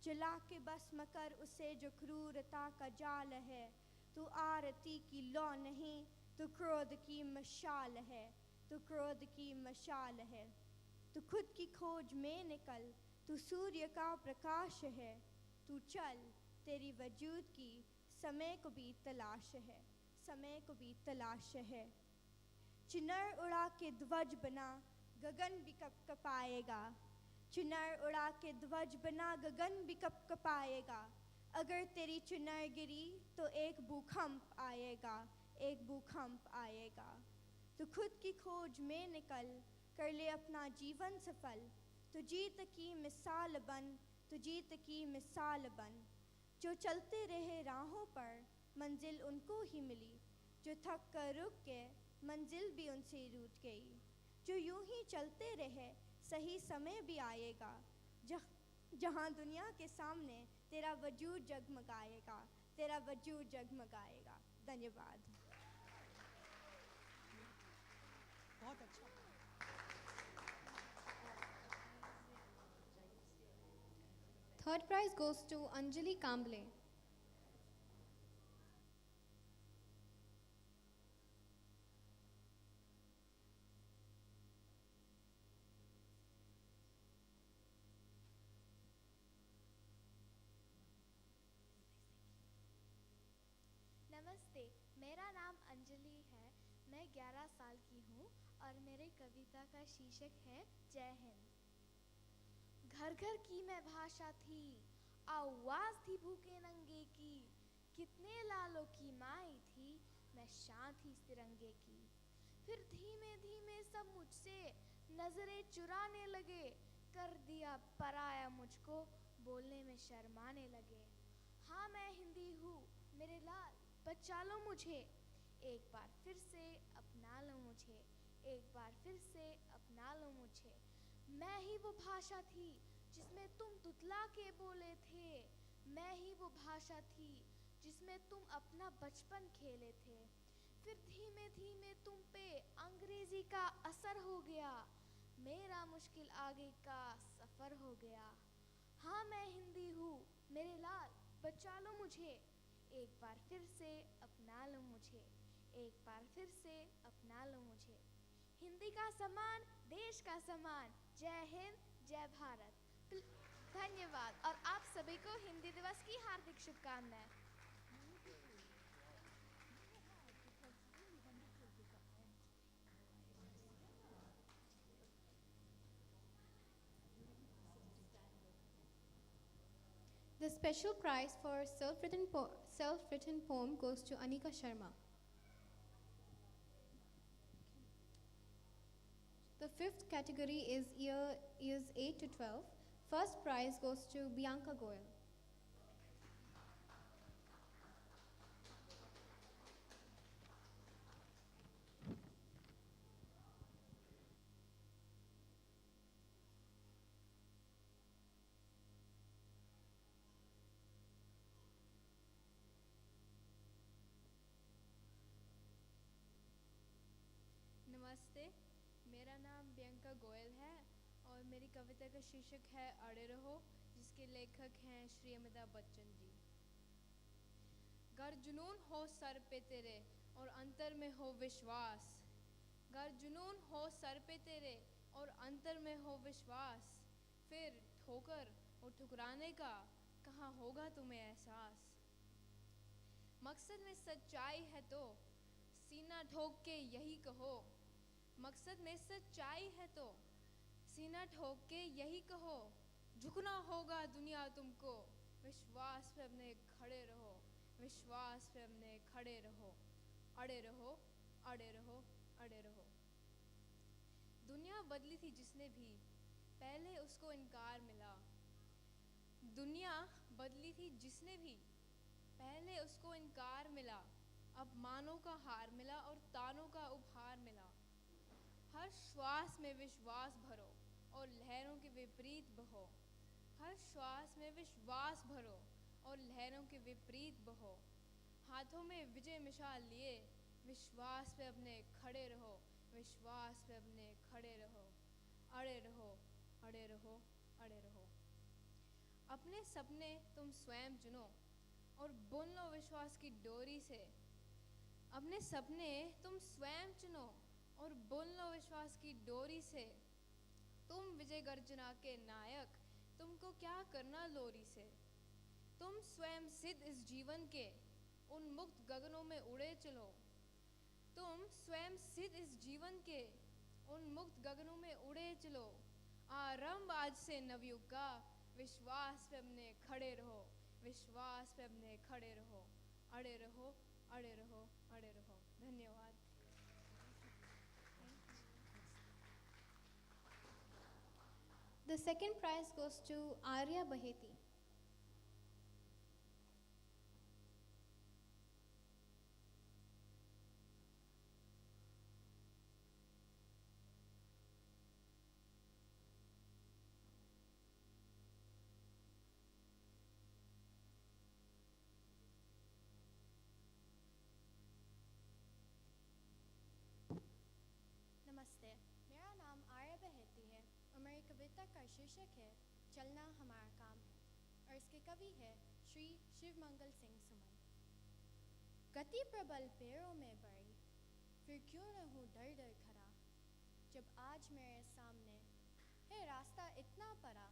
जला के भस्म कर उसे जो क्रूरता का जाल है। तू आरती की लौ नहीं, तू क्रोध की मशाल है, तू क्रोध की मशाल है। तू खुद की खोज में निकल, तू सूर्य का प्रकाश है, तू चल तेरी वजूद की समय को भी तलाश है, समय को भी तलाश है। चिनर उड़ा के ध्वज बना गगन भी कपाएगा, चिनर उड़ा के ध्वज बना गगन भी कपाएगा। अगर तेरी चिनर गिरी तो एक भूकंप आएगा, एक भूकंप आएगा। तू खुद की खोज में निकल, कर ले अपना जीवन सफल, तू जीत की मिसाल बन, तू जीत की मिसाल बन। जो चलते रहे राहों पर मंजिल उनको ही मिली, जो थक कर रुक गए मंजिल भी उनसे रूठ गई। जो यूं ही चलते रहे सही समय भी आएगा, जहाँ दुनिया के सामने तेरा वजूद जगमगाएगा, तेरा वजूद जगमगाएगा। धन्यवाद। बहुत अच्छा। Third prize goes to Anjali Kamble. नमस्ते, मेरा नाम अंजलि है। मैं 11 साल की हूँ और मेरी कविता का शीर्षक है जय हिंद। घर घर की मैं भाषा थी, आवाज़ थी भूखे नंगे की, कितने लालों की माई थी, मैं शान थी इस तिरंगे की। फिर धीमे धीमे सब मुझसे नजरें चुराने लगे, कर दिया पराया मुझको, बोलने में शर्माने लगे। हाँ मैं हिंदी हूँ मेरे लाल, बचा लो मुझे, एक बार फिर से अपना लो मुझे, एक बार फिर से अपना लो मुझे। मैं ही वो भाषा थी जिसमें तुम तुतला के बोले थे, मैं ही वो भाषा थी जिसमें तुम अपना बचपन खेले थे। फिर धीमे धीमे तुम पे अंग्रेजी का असर हो गया, मेरा मुश्किल आगे का सफर हो गया। हाँ मैं हिंदी हूँ मेरे लाल, बचा लो मुझे, एक बार फिर से अपना लो मुझे, एक बार फिर से अपना लो मुझे। हिंदी का सम्मान देश का सम्मान, जय हिंद जय भारत। धन्यवाद और आप सभी को हिंदी दिवस की हार्दिक शुभकामनाएं। The special prize for self-written poem goes to Anika Sharma. The fifth category is years 8 to 12. First prize goes to Bianca Goyal. नमस्ते, मेरा नाम बियंका गोयल है और मेरी कविता का शीर्षक है अड़े रहो, जिसके लेखक हैं श्री अमिताभ बच्चन जी। गर जुनून हो सर पे तेरे और अंतर में हो विश्वास, गर जुनून हो सर पे तेरे और अंतर में हो विश्वास, फिर ठोकर और ठुकराने का कहाँ होगा तुम्हें एहसास। मकसद में सच्चाई है तो सीना ठोक के यही कहो, मकसद में सच्चाई है तो सीना ठोक के यही कहो, झुकना होगा दुनिया तुमको, विश्वास पे अपने खड़े रहो, विश्वास पे अपने खड़े रहो, अड़े रहो अड़े रहो अड़े रहो। दुनिया बदली थी जिसने भी, पहले उसको इनकार मिला, दुनिया बदली थी जिसने भी, पहले उसको इनकार मिला, अब मानों का हार मिला और तानों का उपहार मिला। हर श्वास में विश्वास भरो और लहरों के विपरीत बहो, हर श्वास में विश्वास भरो और लहरों के विपरीत बहो। हाथों में विजय मिसाल लिए, विश्वास पे अपने खड़े रहो, विश्वास पे अपने खड़े रहो, अड़े रहो अड़े रहो अड़े रहो। अपने सपने तुम स्वयं चुनो और बुन लो विश्वास की डोरी से, अपने सपने तुम स्वयं चुनो और बुन लो विश्वास की डोरी से। तुम विजय गर्जना के नायक, तुमको क्या करना लोरी से। तुम स्वयं सिद्ध इस जीवन के, उन मुक्त गगनों में उड़े चलो। तुम स्वयं सिद्ध इस जीवन के, उन मुक्त गगनों में उड़े चलो। आरंभ आज से नवयुग का, विश्वास पे अपने खड़े रहो, विश्वास पे अपने खड़े रहो, अड़े रहो अड़े रहो अड़े रहो। धन्यवाद। The second prize goes to Arya Baheti. नमस्ते, मेरा नाम आर्या बहेती है और मेरी कविता का शीर्षक है चलना हमारा काम है और इसके कवि है श्री शिवमंगल सिंह सुमन। गति प्रबल पैरों में बढ़ी, फिर क्यों न हूँ डर डर खड़ा, जब आज मेरे सामने है रास्ता इतना परा।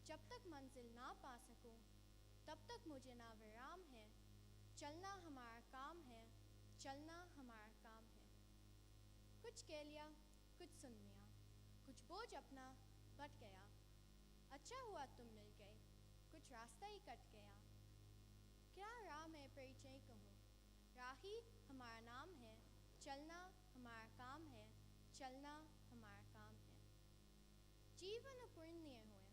जब तक मंजिल ना पा सकूं, तब तक मुझे ना विराम है, चलना हमारा काम है, चलना हमारा काम है। कुछ कह लिया, कुछ सुन लिया, कुछ बोझ अपना बट गया, अच्छा हुआ तुम मिल गए, कुछ रास्ता ही कट गया। क्या राह में परिचय कहूँ, राही हमारा नाम है, चलना हमारा काम है, चलना हमारा काम है। जीवन अपूर्णीय हुए,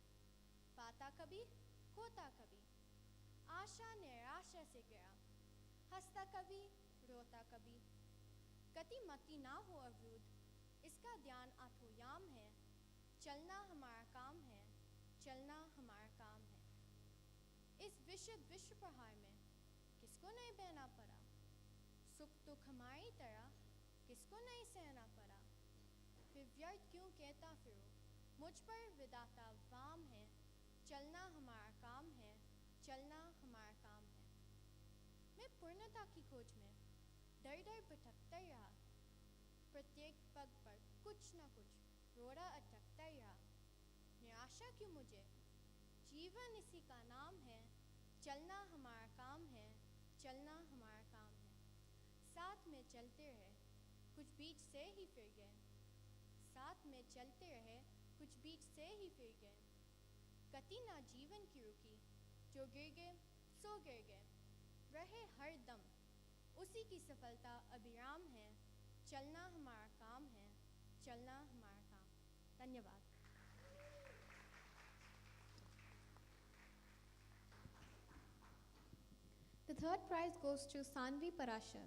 पाता कभी खोता कभी, आशा निराशा से गिरा, हंसता कभी रोता कभी। गति मति ना हो अवरुद्ध, इसका ध्यान आत्मयाम है। चलना हमारा काम है, चलना हमारा काम है। इस विश्व प्रहार में किसको नहीं बहना पड़ा, सुख दुख हमारी तरह किसको नहीं सहना पड़ा। फिर व्यर्थ क्यों कहता फिरूं, मुझ पर विधाता वाम है। चलना हमारा काम है, चलना हमारा काम है। मैं पूर्णता की खोज में डर डर भटकता रहा, प्रत्येक पग पर कुछ न कुछ रोड़ा अटकता रहा। निराशा क्यों मुझे, जीवन इसी का नाम है। चलना हमारा काम है, चलना हमारा काम है। साथ में चलते रहे, कुछ बीच से ही फिर गए। साथ में चलते रहे, कुछ बीच से ही फिर गए। गति ना जीवन की रुकी, जो गिर गए सो गिर गए। रहे हर दम उसी की सफलता अभिराम है। चलना हमारा काम है, चलना हमारा काम। धन्यवाद। The third prize goes to Sanvi Parashar.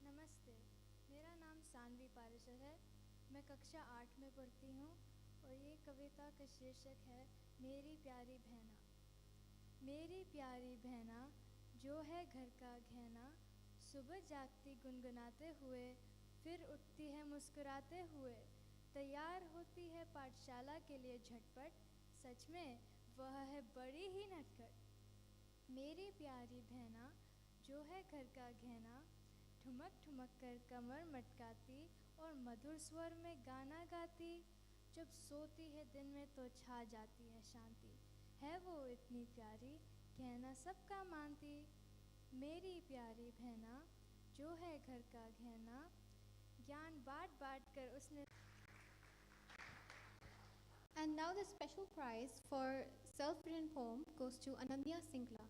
नमस्ते, मेरा नाम सानवी पारेसर है। मैं कक्षा 8 में पढ़ती हूँ और ये कविता का शीर्षक है मेरी प्यारी बहना। मेरी प्यारी बहना जो है घर का गहना, सुबह जागती गुनगुनाते हुए, फिर उठती है मुस्कुराते हुए, तैयार होती है पाठशाला के लिए झटपट, सच में वह है बड़ी ही नटखट। मेरी प्यारी बहना जो है घर का गहना, ठुमक ठुमक कर कमर मटकाती और मधुर स्वर में गाना गाती, जब सोती है दिन में तो छा जाती है शांति। है वो इतनी प्यारी, कहना सबका मानती। मेरी प्यारी बहना जो है घर का गहना, ज्ञान बांट बांट कर उसने। And now the special prize for self-written poem goes to Ananya Singla.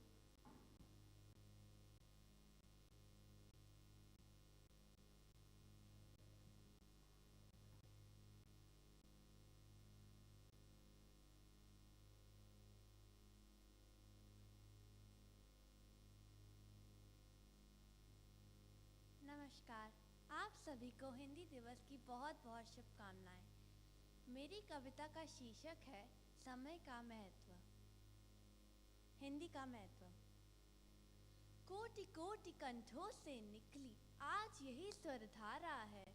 नमस्कार, आप सभी को हिंदी दिवस की बहुत बहुत शुभकामनाएं। मेरी कविता का शीर्षक है समय का महत्व। हिंदी का महत्व। कोटि कोटि कंठों से निकली आज यही स्वरधारा है।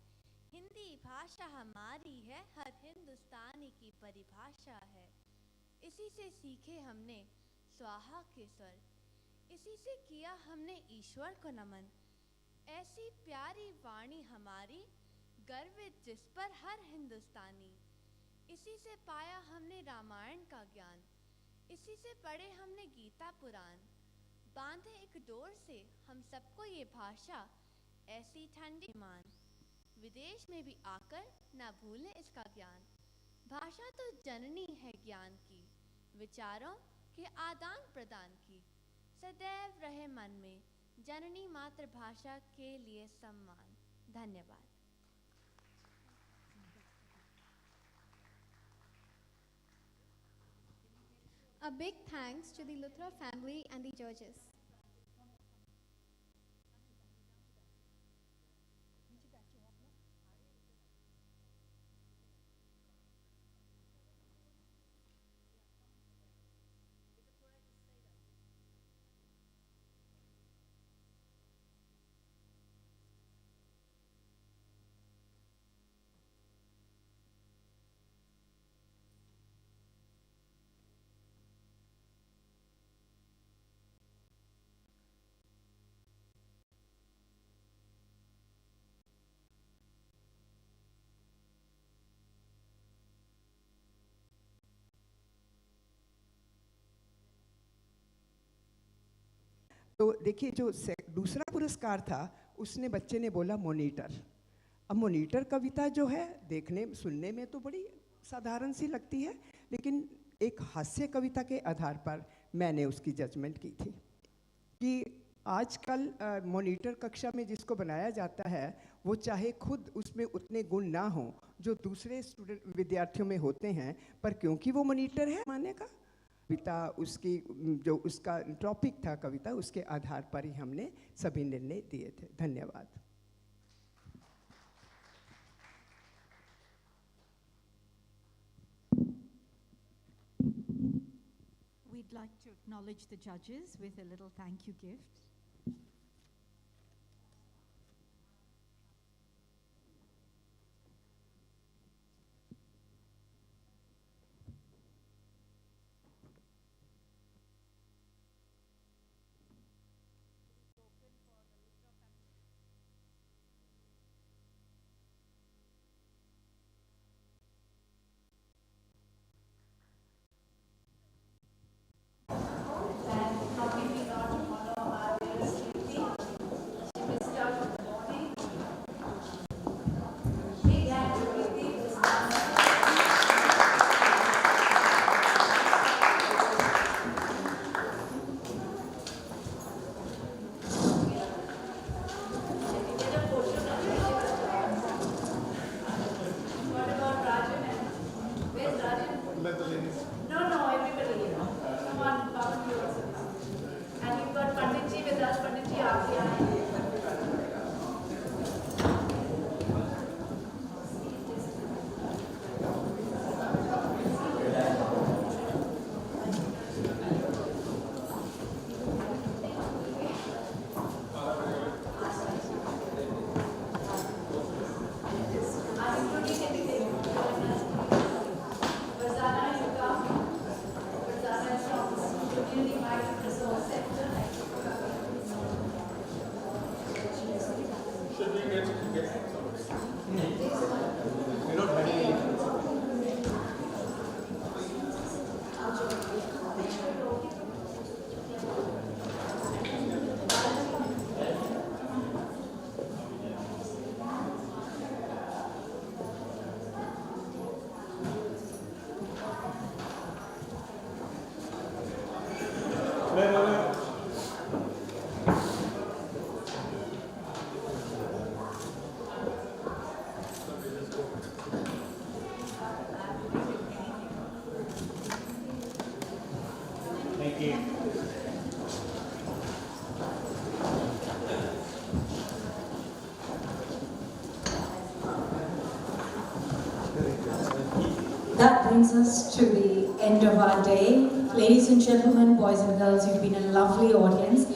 हिंदी भाषा हमारी है, हर हिंदुस्तानी की परिभाषा है। इसी से सीखे हमने स्वाहा के स्वर, इसी से किया हमने ईश्वर को नमन। ऐसी प्यारी वाणी हमारी, गर्वित जिस पर हर हिंदुस्तानी। इसी से पाया हमने रामायण का ज्ञान, इसी से पढ़े हमने गीता पुराण। बांधे एक डोर से हम सबको ये भाषा, ऐसी ठंडी मान। विदेश में भी आकर ना भूले इसका ज्ञान। भाषा तो जननी है ज्ञान की, विचारों के आदान प्रदान की। सदैव रहे मन में जननी मातृभाषा के लिए सम्मान। धन्यवाद। A big thanks to the Luthra family and the judges. तो देखिए जो दूसरा पुरस्कार था, उसने बच्चे ने बोला मॉनिटर। अब मॉनिटर कविता जो है देखने सुनने में तो बड़ी साधारण सी लगती है, लेकिन एक हास्य कविता के आधार पर मैंने उसकी जजमेंट की थी कि आजकल मॉनिटर कक्षा में जिसको बनाया जाता है वो चाहे खुद उसमें उतने गुण ना हो जो दूसरे विद्यार्थियों में होते हैं, पर क्योंकि वो मॉनिटर है माने का कविता, उसकी जो उसका टॉपिक था कविता, उसके आधार पर ही हमने सभी निर्णय दिए थे। धन्यवाद। We'd like to acknowledge the judges with a little thank you gift. That brings us to the end of our day. Ladies and gentlemen, boys and girls, you've been a lovely audience.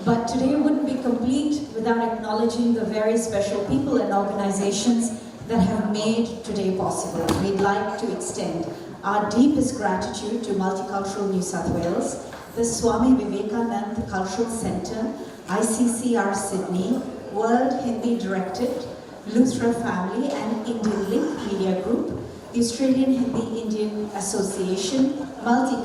But today wouldn't be complete without acknowledging the very special people and organizations that have made today possible. We'd like to extend our deepest gratitude to Multicultural New South Wales, the Swami Vivekananda Cultural Centre, ICCR Sydney, World Hindi Directorate, Luthra Family and Indian Link Media Group, the Australian Hindi Indian Association, Multi